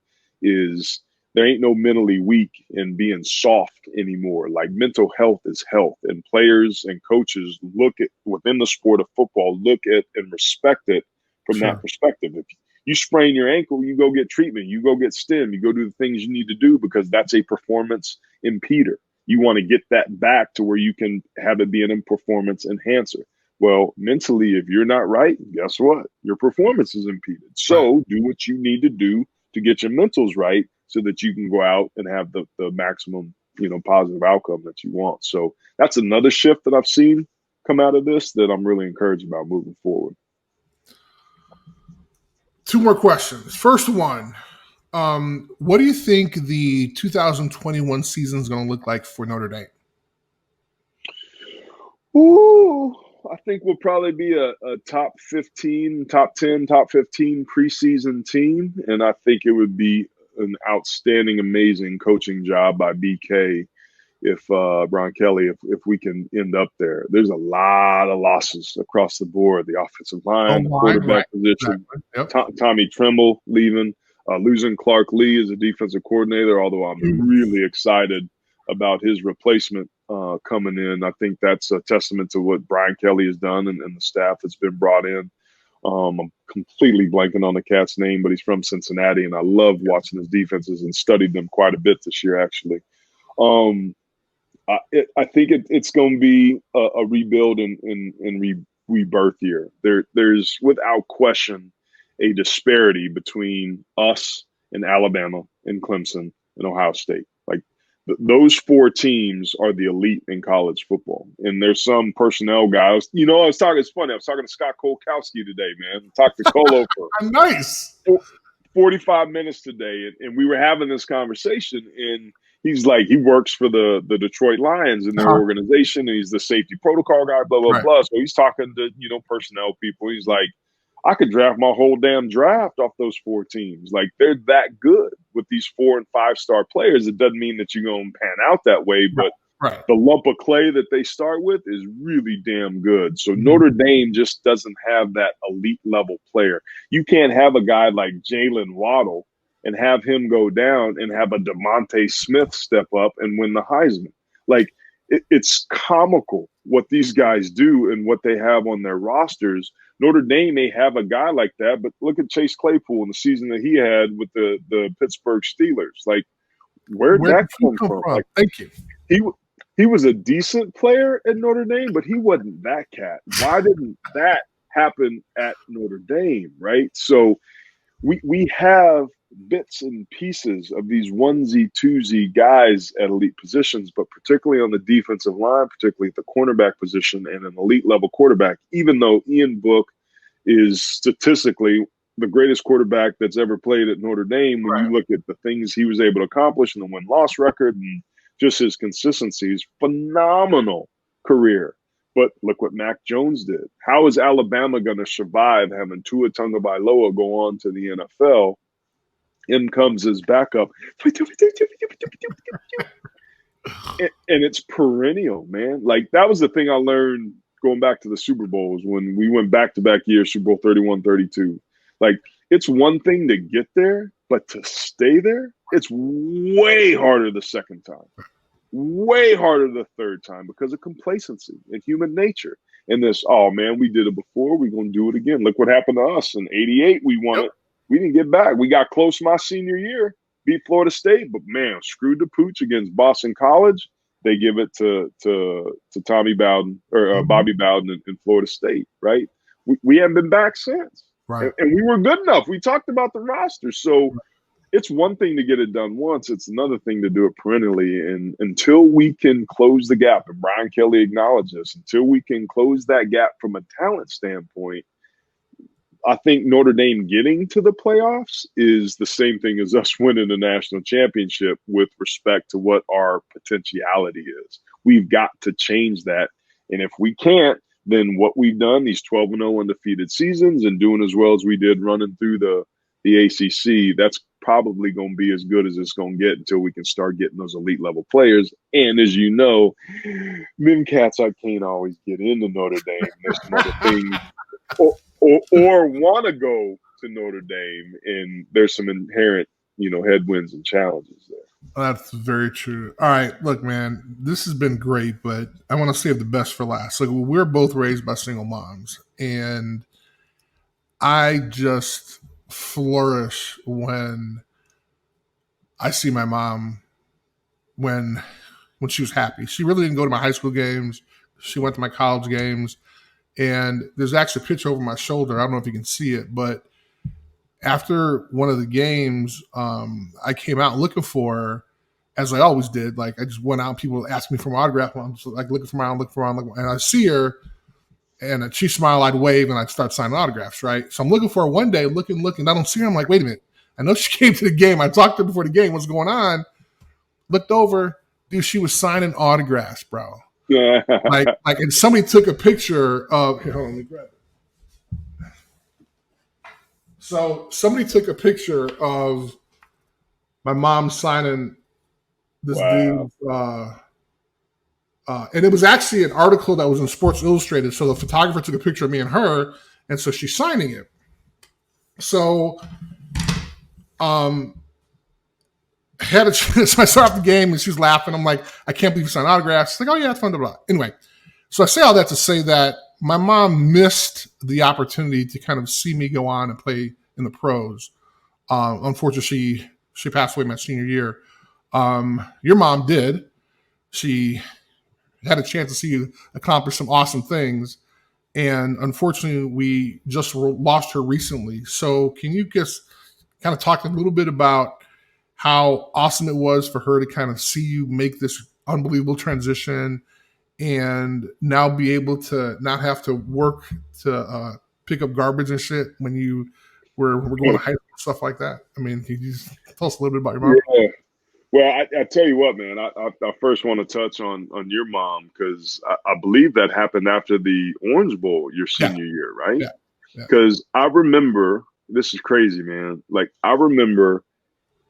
Is there ain't no mentally weak and being soft anymore. Like, mental health is health, and players and coaches look at within the sport of football, look at and respect it from that perspective. If you sprain your ankle, you go get treatment, you go get stim, you go do the things you need to do, because that's a performance impeder. You want to get that back to where you can have it be a performance enhancer. Well, mentally, if you're not right, guess what? Your performance is impeded. So do what you need to do to get your mentals right, so that you can go out and have the maximum, positive outcome that you want. So that's another shift that I've seen come out of this that I'm really encouraged about moving forward. Two more questions. First one, what do you think the 2021 season is going to look like for Notre Dame? Ooh, I think we'll probably be a top 15, top 10, top 15 preseason team. And I think it would be an outstanding, amazing coaching job by BK if Brian Kelly, if we can end up there. There's a lot of losses across the board. The offensive line, the quarterback position, exactly. Yep. Tommy Tremble leaving, losing Clark Lee as a defensive coordinator, although I'm really excited about his replacement coming in. I think that's a testament to what Brian Kelly has done and the staff that's been brought in. I'm completely blanking on the cat's name, but he's from Cincinnati, and I love watching his defenses and studied them quite a bit this year, actually. I think it's going to be a rebuild and rebirth year. There's without question a disparity between us and Alabama and Clemson and Ohio State. Like, those four teams are the elite in college football. And there's some personnel guys. It's funny. I was talking to Scott Kolkowski today, man. I talked to Colo for nice 45 minutes today, and we were having this conversation, and he's like, he works for the Detroit Lions in their organization, and he's the safety protocol guy, blah, blah, blah. So he's talking to, personnel people. He's like, I could draft my whole damn draft off those four teams. Like, they're that good with these 4- and 5-star players. It doesn't mean that you're going to pan out that way, but the lump of clay that they start with is really damn good. So Notre Dame just doesn't have that elite level player. You can't have a guy like Jalen Waddle and have him go down and have a DeMonte Smith step up and win the Heisman. Like, it's comical what these guys do and what they have on their rosters. Notre Dame may have a guy like that, but look at Chase Claypool in the season that he had with the Pittsburgh Steelers. Like, where'd that come from? Like, thank you. He was a decent player at Notre Dame, but he wasn't that cat. Why didn't that happen at Notre Dame, right? So we have bits and pieces of these onesie, twosie guys at elite positions, but particularly on the defensive line, particularly at the cornerback position and an elite level quarterback, even though Ian Book is statistically the greatest quarterback that's ever played at Notre Dame. When you look at the things he was able to accomplish in the win-loss record and just his consistencies, phenomenal career. But look what Mac Jones did. How is Alabama going to survive having Tua Tagovailoa go on to the NFL? In comes his backup. And it's perennial, man. Like, that was the thing I learned going back to the Super Bowls when we went back-to-back years, Super Bowl 31, 32. Like, it's one thing to get there, but to stay there, it's way harder the second time. Way harder the third time because of complacency and human nature. And this, oh, man, we did it before. We're going to do it again. Look what happened to us. In 88, we won it. We didn't get back. We got close my senior year, beat Florida State, but, man, screwed the pooch against Boston College. They give it to Tommy Bowden or Bobby Bowden in Florida State, right? We haven't been back since. Right. And we were good enough. We talked about the roster. So it's one thing to get it done once. It's another thing to do it perennially. And until we can close the gap, and Brian Kelly acknowledged this, until we can close that gap from a talent standpoint, I think Notre Dame getting to the playoffs is the same thing as us winning the national championship with respect to what our potentiality is. We've got to change that. And if we can't, then what we've done, these 12-0 undefeated seasons and doing as well as we did running through the the ACC, that's probably going to be as good as it's going to get until we can start getting those elite level players. And as you know, them cats, I can't always get into Notre Dame. There's some other things, or want to go to Notre Dame, and there's some inherent, headwinds and challenges there. That's very true. All right, look, man, this has been great, but I want to save the best for last. Like, we're both raised by single moms, and I just flourish when I see my mom when she was happy. She really didn't go to my high school games. She went to my college games, and there's actually a picture over my shoulder. I don't know if you can see it, but after one of the games, I came out looking for her, as I always did. Like, I just went out and people asked me for my autograph. I'm just like looking for and I see her, and she smiled, I'd wave, and I'd start signing autographs, right? So I'm looking for her one day, looking, I don't see her. I'm like, wait a minute. I know she came to the game. I talked to her before the game. What's going on? Looked over. Dude, she was signing autographs, bro. like, and somebody took a picture of, here, hold on, let me grab it. So somebody took a picture of my mom signing this dude. And it was actually an article that was in Sports Illustrated. So the photographer took a picture of me and her, and so she's signing it. So had a chance. So I start off the game, and she's laughing. I'm like, I can't believe you signed autographs. She's like, oh, yeah, it's fun, blah, blah. Anyway, so I say all that to say that my mom missed the opportunity to kind of see me go on and play in the pros. Unfortunately, she passed away my senior year. Your mom did. She had a chance to see you accomplish some awesome things. And unfortunately, we just lost her recently. So can you just kind of talk a little bit about how awesome it was for her to kind of see you make this unbelievable transition and now be able to not have to work to pick up garbage and shit when you were going to high school, stuff like that? I mean, can you just tell us a little bit about your mom? Yeah. Well, I tell you what, man, I first want to touch on your mom, because I believe that happened after the Orange Bowl your senior year, right? Yeah. Because I remember, this is crazy, man. Like, I remember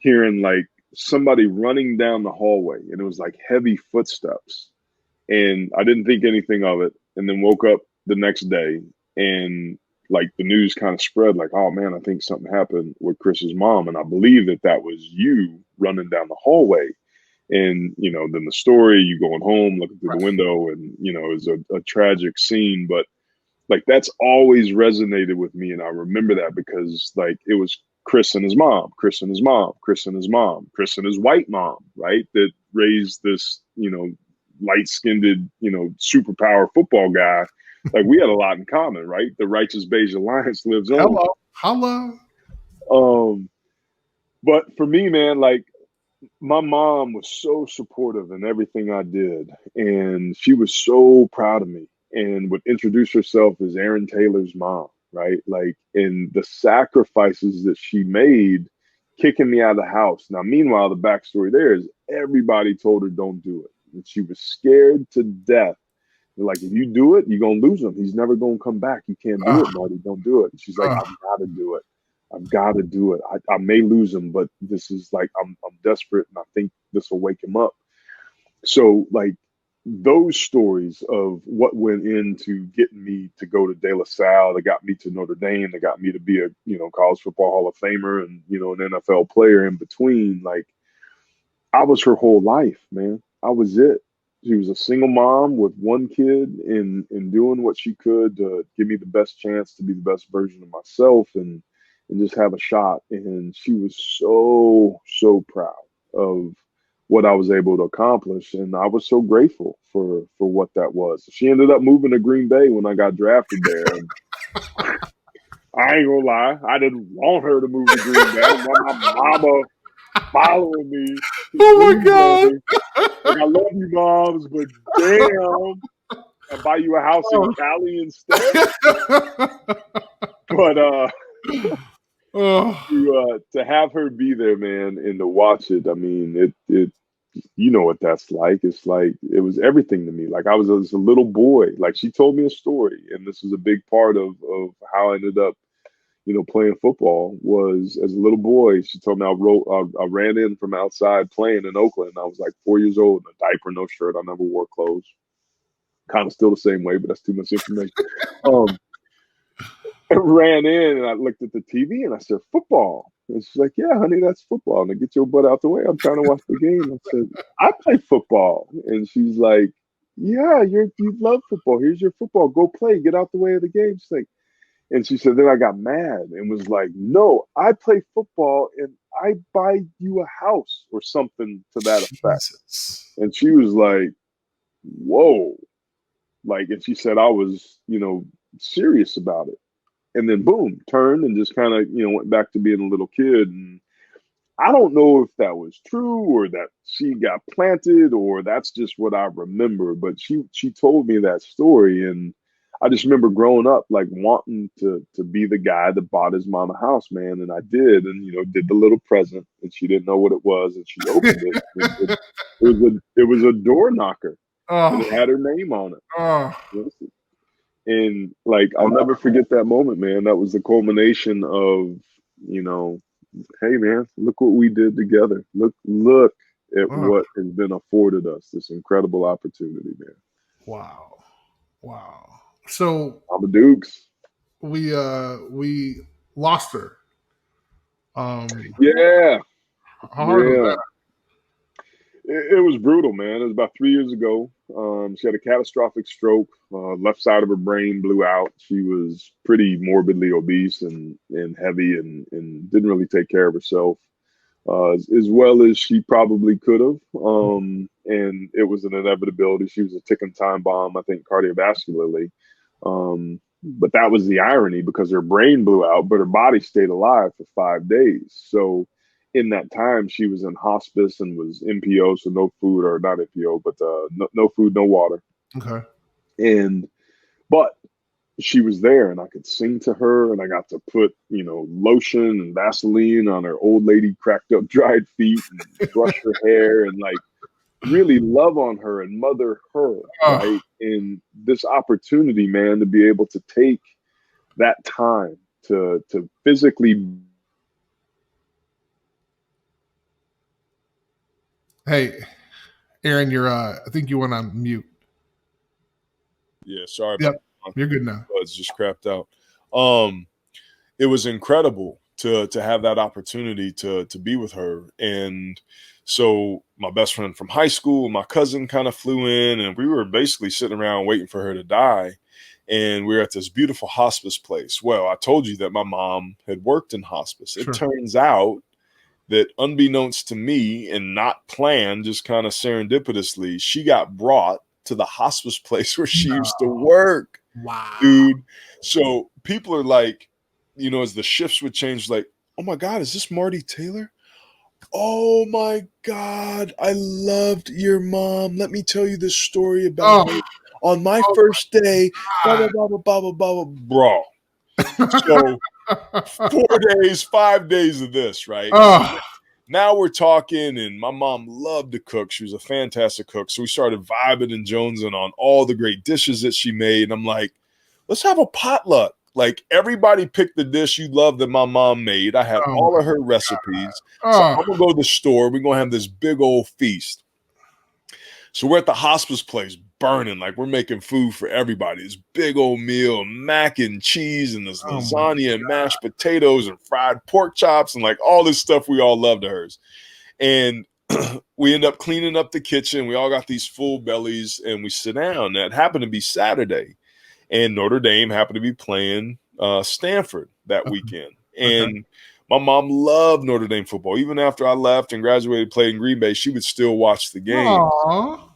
hearing like somebody running down the hallway, and it was like heavy footsteps. And I didn't think anything of it. And then woke up the next day, and like the news kind of spread, like, oh man, I think something happened with Chris's mom. And I believe that was you running down the hallway. And, then the story, you going home, looking through the window, and, it was a tragic scene. But like, that's always resonated with me. And I remember that because like it was Chris and his mom, Chris and his mom, Chris and his mom, Chris and his white mom, right? That raised this, light-skinned, superpower football guy. Like, we had a lot in common, right? The righteous beige alliance lives on. Hello. But for me, man, like, my mom was so supportive in everything I did, and she was so proud of me, and would introduce herself as Aaron Taylor's mom, right? Like, and the sacrifices that she made kicking me out of the house. Now, meanwhile, the backstory there is everybody told her don't do it. And she was scared to death. They're like, if you do it, you're going to lose him. He's never going to come back. You can't do it, Marty. Don't do it. And she's like, I've got to do it. I've got to do it. I may lose him, but this is like, I'm desperate, and I think this will wake him up. So like, those stories of what went into getting me to go to De La Salle, that got me to Notre Dame, that got me to be a, college football Hall of Famer, and, an NFL player in between. Like, I was her whole life, man. I was it. She was a single mom with one kid, and doing what she could to give me the best chance to be the best version of myself and just have a shot. And she was so, so proud of what I was able to accomplish. And I was so grateful for what that was. She ended up moving to Green Bay when I got drafted there. And I ain't gonna lie, I didn't want her to move to Green Bay. My mama following me. Oh my God. Like, I love you, moms, but damn, I'll buy you a house in Cali instead. But to have her be there, man, and to watch it, I mean, it you know what that's like. It's like, it was everything to me. Like, I was a little boy. Like, she told me a story, and this is a big part of how I ended up, playing football was as a little boy. She told me I ran in from outside playing in Oakland. I was like 4 years old, in a diaper, no shirt. I never wore clothes. Kind of still the same way, but that's too much information. I ran in and I looked at the TV and I said, football. And she's like, yeah, honey, that's football. Now get your butt out the way. I'm trying to watch the game. I said, I play football. And she's like, yeah, you love football. Here's your football. Go play. Get out the way of the game. She's like, and she said, then I got mad and was like, no, I play football and I buy you a house or something to that effect. Jesus. And she was like, whoa. Like, and she said, I was, serious about it. And then boom, turned and just kind of, went back to being a little kid. And I don't know if that was true or that she got planted or that's just what I remember. But she told me that story. And I just remember growing up, like wanting to be the guy that bought his mom a house, man. And I did, and, did the little present and she didn't know what it was. And she opened it. It was a door knocker. And it had her name on it. And like, I'll never forget that moment, man. That was the culmination of, hey man, look what we did together. Look at what has been afforded us, this incredible opportunity, man. Wow. So I'm a Dukes. We lost her. Yeah. How hard was that? It was brutal, man. It was about 3 years ago. She had a catastrophic stroke. Left side of her brain blew out. She was pretty morbidly obese and heavy and didn't really take care of herself as well as she probably could have. And it was an inevitability. She was a ticking time bomb, I think, cardiovascularly. But that was the irony because her brain blew out, but her body stayed alive for 5 days. So in that time, she was in hospice and was NPO, so no food, or not NPO, but no food, no water. Okay. But she was there, and I could sing to her, and I got to put, lotion and Vaseline on her old lady cracked up dried feet and brush her hair and like really love on her and mother her, right? And this opportunity, man, to be able to take that time to physically. Hey, Aaron, you're I think you went on mute. Yeah, sorry. Yep, you're good now. It's just crapped out. It was incredible to have that opportunity to be with her. And so my best friend from high school, my cousin kind of flew in, and we were basically sitting around waiting for her to die. And we were at this beautiful hospice place. Well, I told you that my mom had worked in hospice. It turns out that unbeknownst to me and not planned, just kind of serendipitously, she got brought to the hospice place where she used to work. Wow. Dude. So people are like, as the shifts would change, like, oh my God, is this Marty Taylor? Oh my God, I loved your mom. Let me tell you this story about her. On my first day, blah, blah, blah, blah, blah, blah, blah, bro. So 4 days, 5 days of this, right? Now we're talking, and my mom loved to cook. She was a fantastic cook. So we started vibing and jonesing on all the great dishes that she made. And I'm like, let's have a potluck. Like, everybody picked the dish you love that my mom made. I have all of her recipes. So I'm going to go to the store. We're going to have this big old feast. So we're at the hospice place burning, like we're making food for everybody. This big old meal, mac and cheese and this lasagna and mashed potatoes and fried pork chops and like all this stuff we all love to hers. And we end up cleaning up the kitchen. We all got these full bellies and we sit down. That happened to be Saturday. And Notre Dame happened to be playing Stanford that weekend. And my mom loved Notre Dame football. Even after I left and graduated, played in Green Bay, she would still watch the game.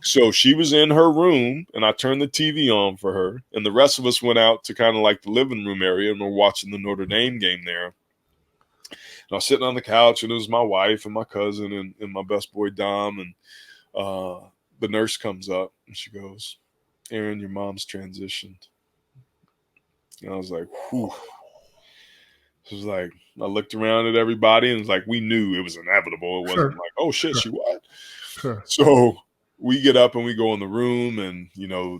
So she was in her room, and I turned the TV on for her. And the rest of us went out to kind of like the living room area, and we're watching the Notre Dame game there. And I was sitting on the couch, and it was my wife and my cousin and my best boy, Dom. And the nurse comes up, and she goes, Aaron, your mom's transitioned. And I was like, whew. It was like, I looked around at everybody and it was like, we knew it was inevitable. It wasn't like, oh shit, she what? So we get up and we go in the room, and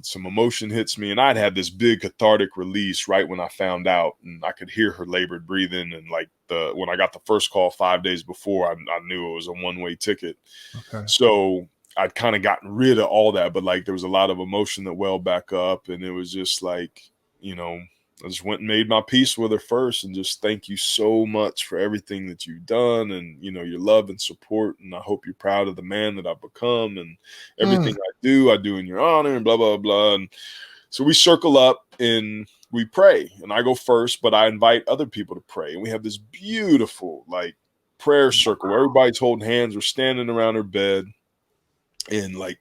some emotion hits me, and I'd had this big cathartic release right when I found out, and I could hear her labored breathing, and like when I got the first call 5 days before, I knew it was a one-way ticket. Okay. So I'd kind of gotten rid of all that, but like there was a lot of emotion that welled back up, and it was just like, I just went and made my peace with her first, and just thank you so much for everything that you've done, and your love and support, and I hope you're proud of the man that I've become, and everything I do in your honor, and blah blah blah. And so we circle up and we pray, and I go first, but I invite other people to pray, and we have this beautiful like prayer circle where everybody's holding hands, we're standing around her bed, and like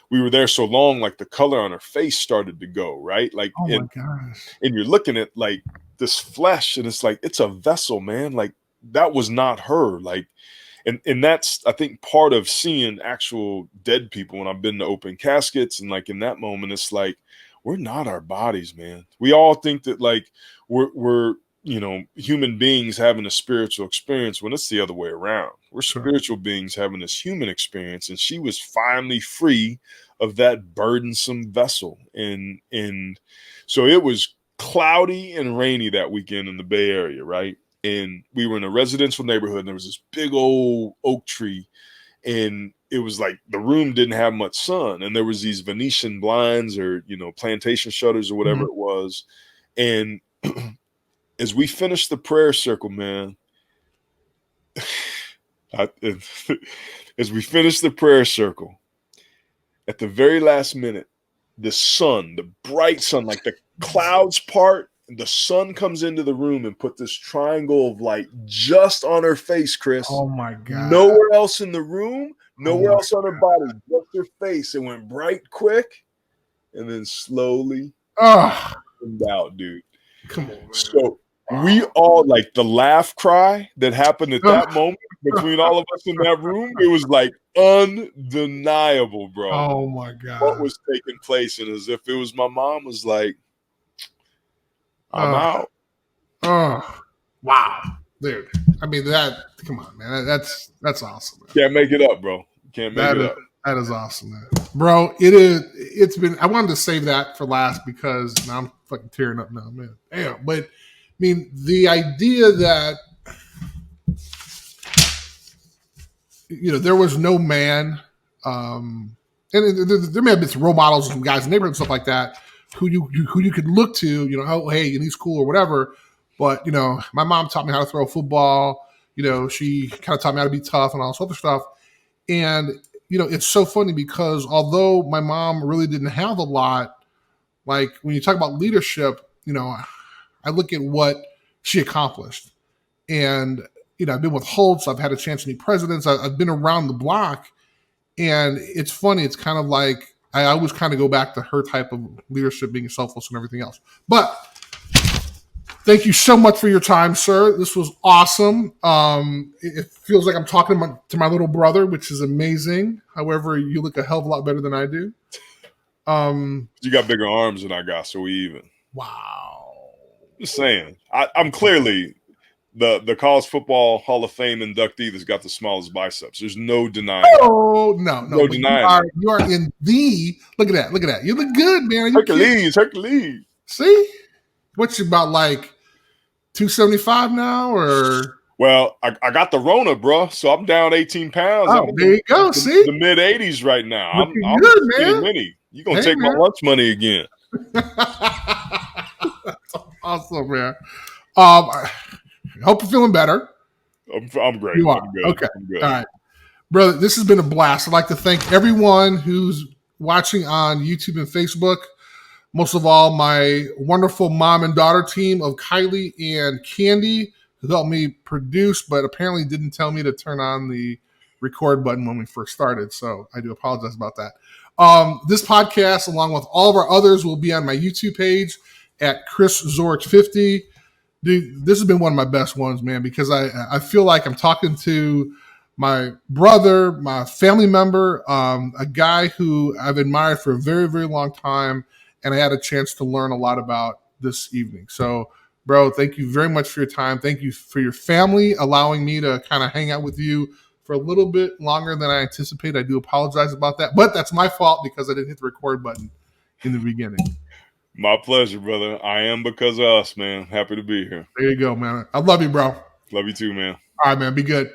we were there so long, like the color on her face started to go, right? Like, oh my gosh. And you're looking at like this flesh, and it's like, it's a vessel, man. Like that was not her. Like, and that's, I think, part of seeing actual dead people when I've been to open caskets. And like in that moment, it's like, we're not our bodies, man. We all think that like we're human beings having a spiritual experience, when it's the other way around. We're spiritual beings having this human experience, and she was finally free of that burdensome vessel. And so it was cloudy and rainy that weekend in the Bay Area, right? And we were in a residential neighborhood, and there was this big old oak tree, and it was like the room didn't have much sun, and there was these Venetian blinds or plantation shutters or whatever it was. And as we finished the prayer circle, man, as we finished the prayer circle, at the very last minute, the sun, the bright sun, like the clouds part, the sun comes into the room and put this triangle of light just on her face, Chris. Oh my God. Nowhere else in the room, nowhere else on her body, just her face. It went bright quick and then slowly turned out, dude. Come on, man. So we all, like, the laugh cry that happened at that moment between all of us in that room, it was like undeniable, bro. Oh my God. What was taking place, and as if it was my mom was like, I'm out. Oh, wow, dude. I mean, come on, man. That's awesome, man. Can't make it up, bro. Can't make it up. That is awesome, man. Bro, it's been, I wanted to save that for last because now I'm fucking tearing up now, man. Damn. But I mean, the idea that, there was no man, and there may have been some role models and some guys in the neighborhood and stuff like that who you could look to, oh, hey, and he's cool or whatever. But, my mom taught me how to throw a football. She kind of taught me how to be tough and all this other stuff. And, it's so funny because although my mom really didn't have a lot, like when you talk about leadership, I look at what she accomplished. And, I've been with Holtz. I've had a chance to meet presidents. I've been around the block. And it's funny. It's kind of like I always kind of go back to her type of leadership, being selfless and everything else. But thank you so much for your time, sir. This was awesome. It feels like I'm talking to my little brother, which is amazing. However, you look a hell of a lot better than I do. You got bigger arms than I got, so we even. Wow. Just saying. I'm clearly the College Football Hall of Fame inductee that's got the smallest biceps. There's no denying. Oh, no. No denying. You are in the. Look at that. You look good, man. Hercules. See? What's you about, like 275 now, or? Well, I got the Rona, bro, so I'm down 18 pounds. Oh, there you go. See? The mid 80s right now. I'm good, man. Mini. You're going to take my lunch money again. That's awesome, man. I hope you're feeling better. I'm great. You are. I'm good. Okay. I'm good. All right. Brother, this has been a blast. I'd like to thank everyone who's watching on YouTube and Facebook. Most of all, my wonderful mom and daughter team of Kylie and Candy, who helped me produce, but apparently didn't tell me to turn on the record button when we first started. So I do apologize about that. This podcast, along with all of our others, will be on my YouTube page at Chris Zorich 50. Dude, this has been one of my best ones, man, because I feel like I'm talking to my brother, my family member, a guy who I've admired for a very, very long time, and I had a chance to learn a lot about this evening. So, bro, thank you very much for your time. Thank you for your family allowing me to kind of hang out with you for a little bit longer than I anticipated. I do apologize about that, but that's my fault because I didn't hit the record button in the beginning. My pleasure, brother. I am because of us, man. Happy to be here. There you go, man. I love you, bro. Love you too, man. All right, man. Be good.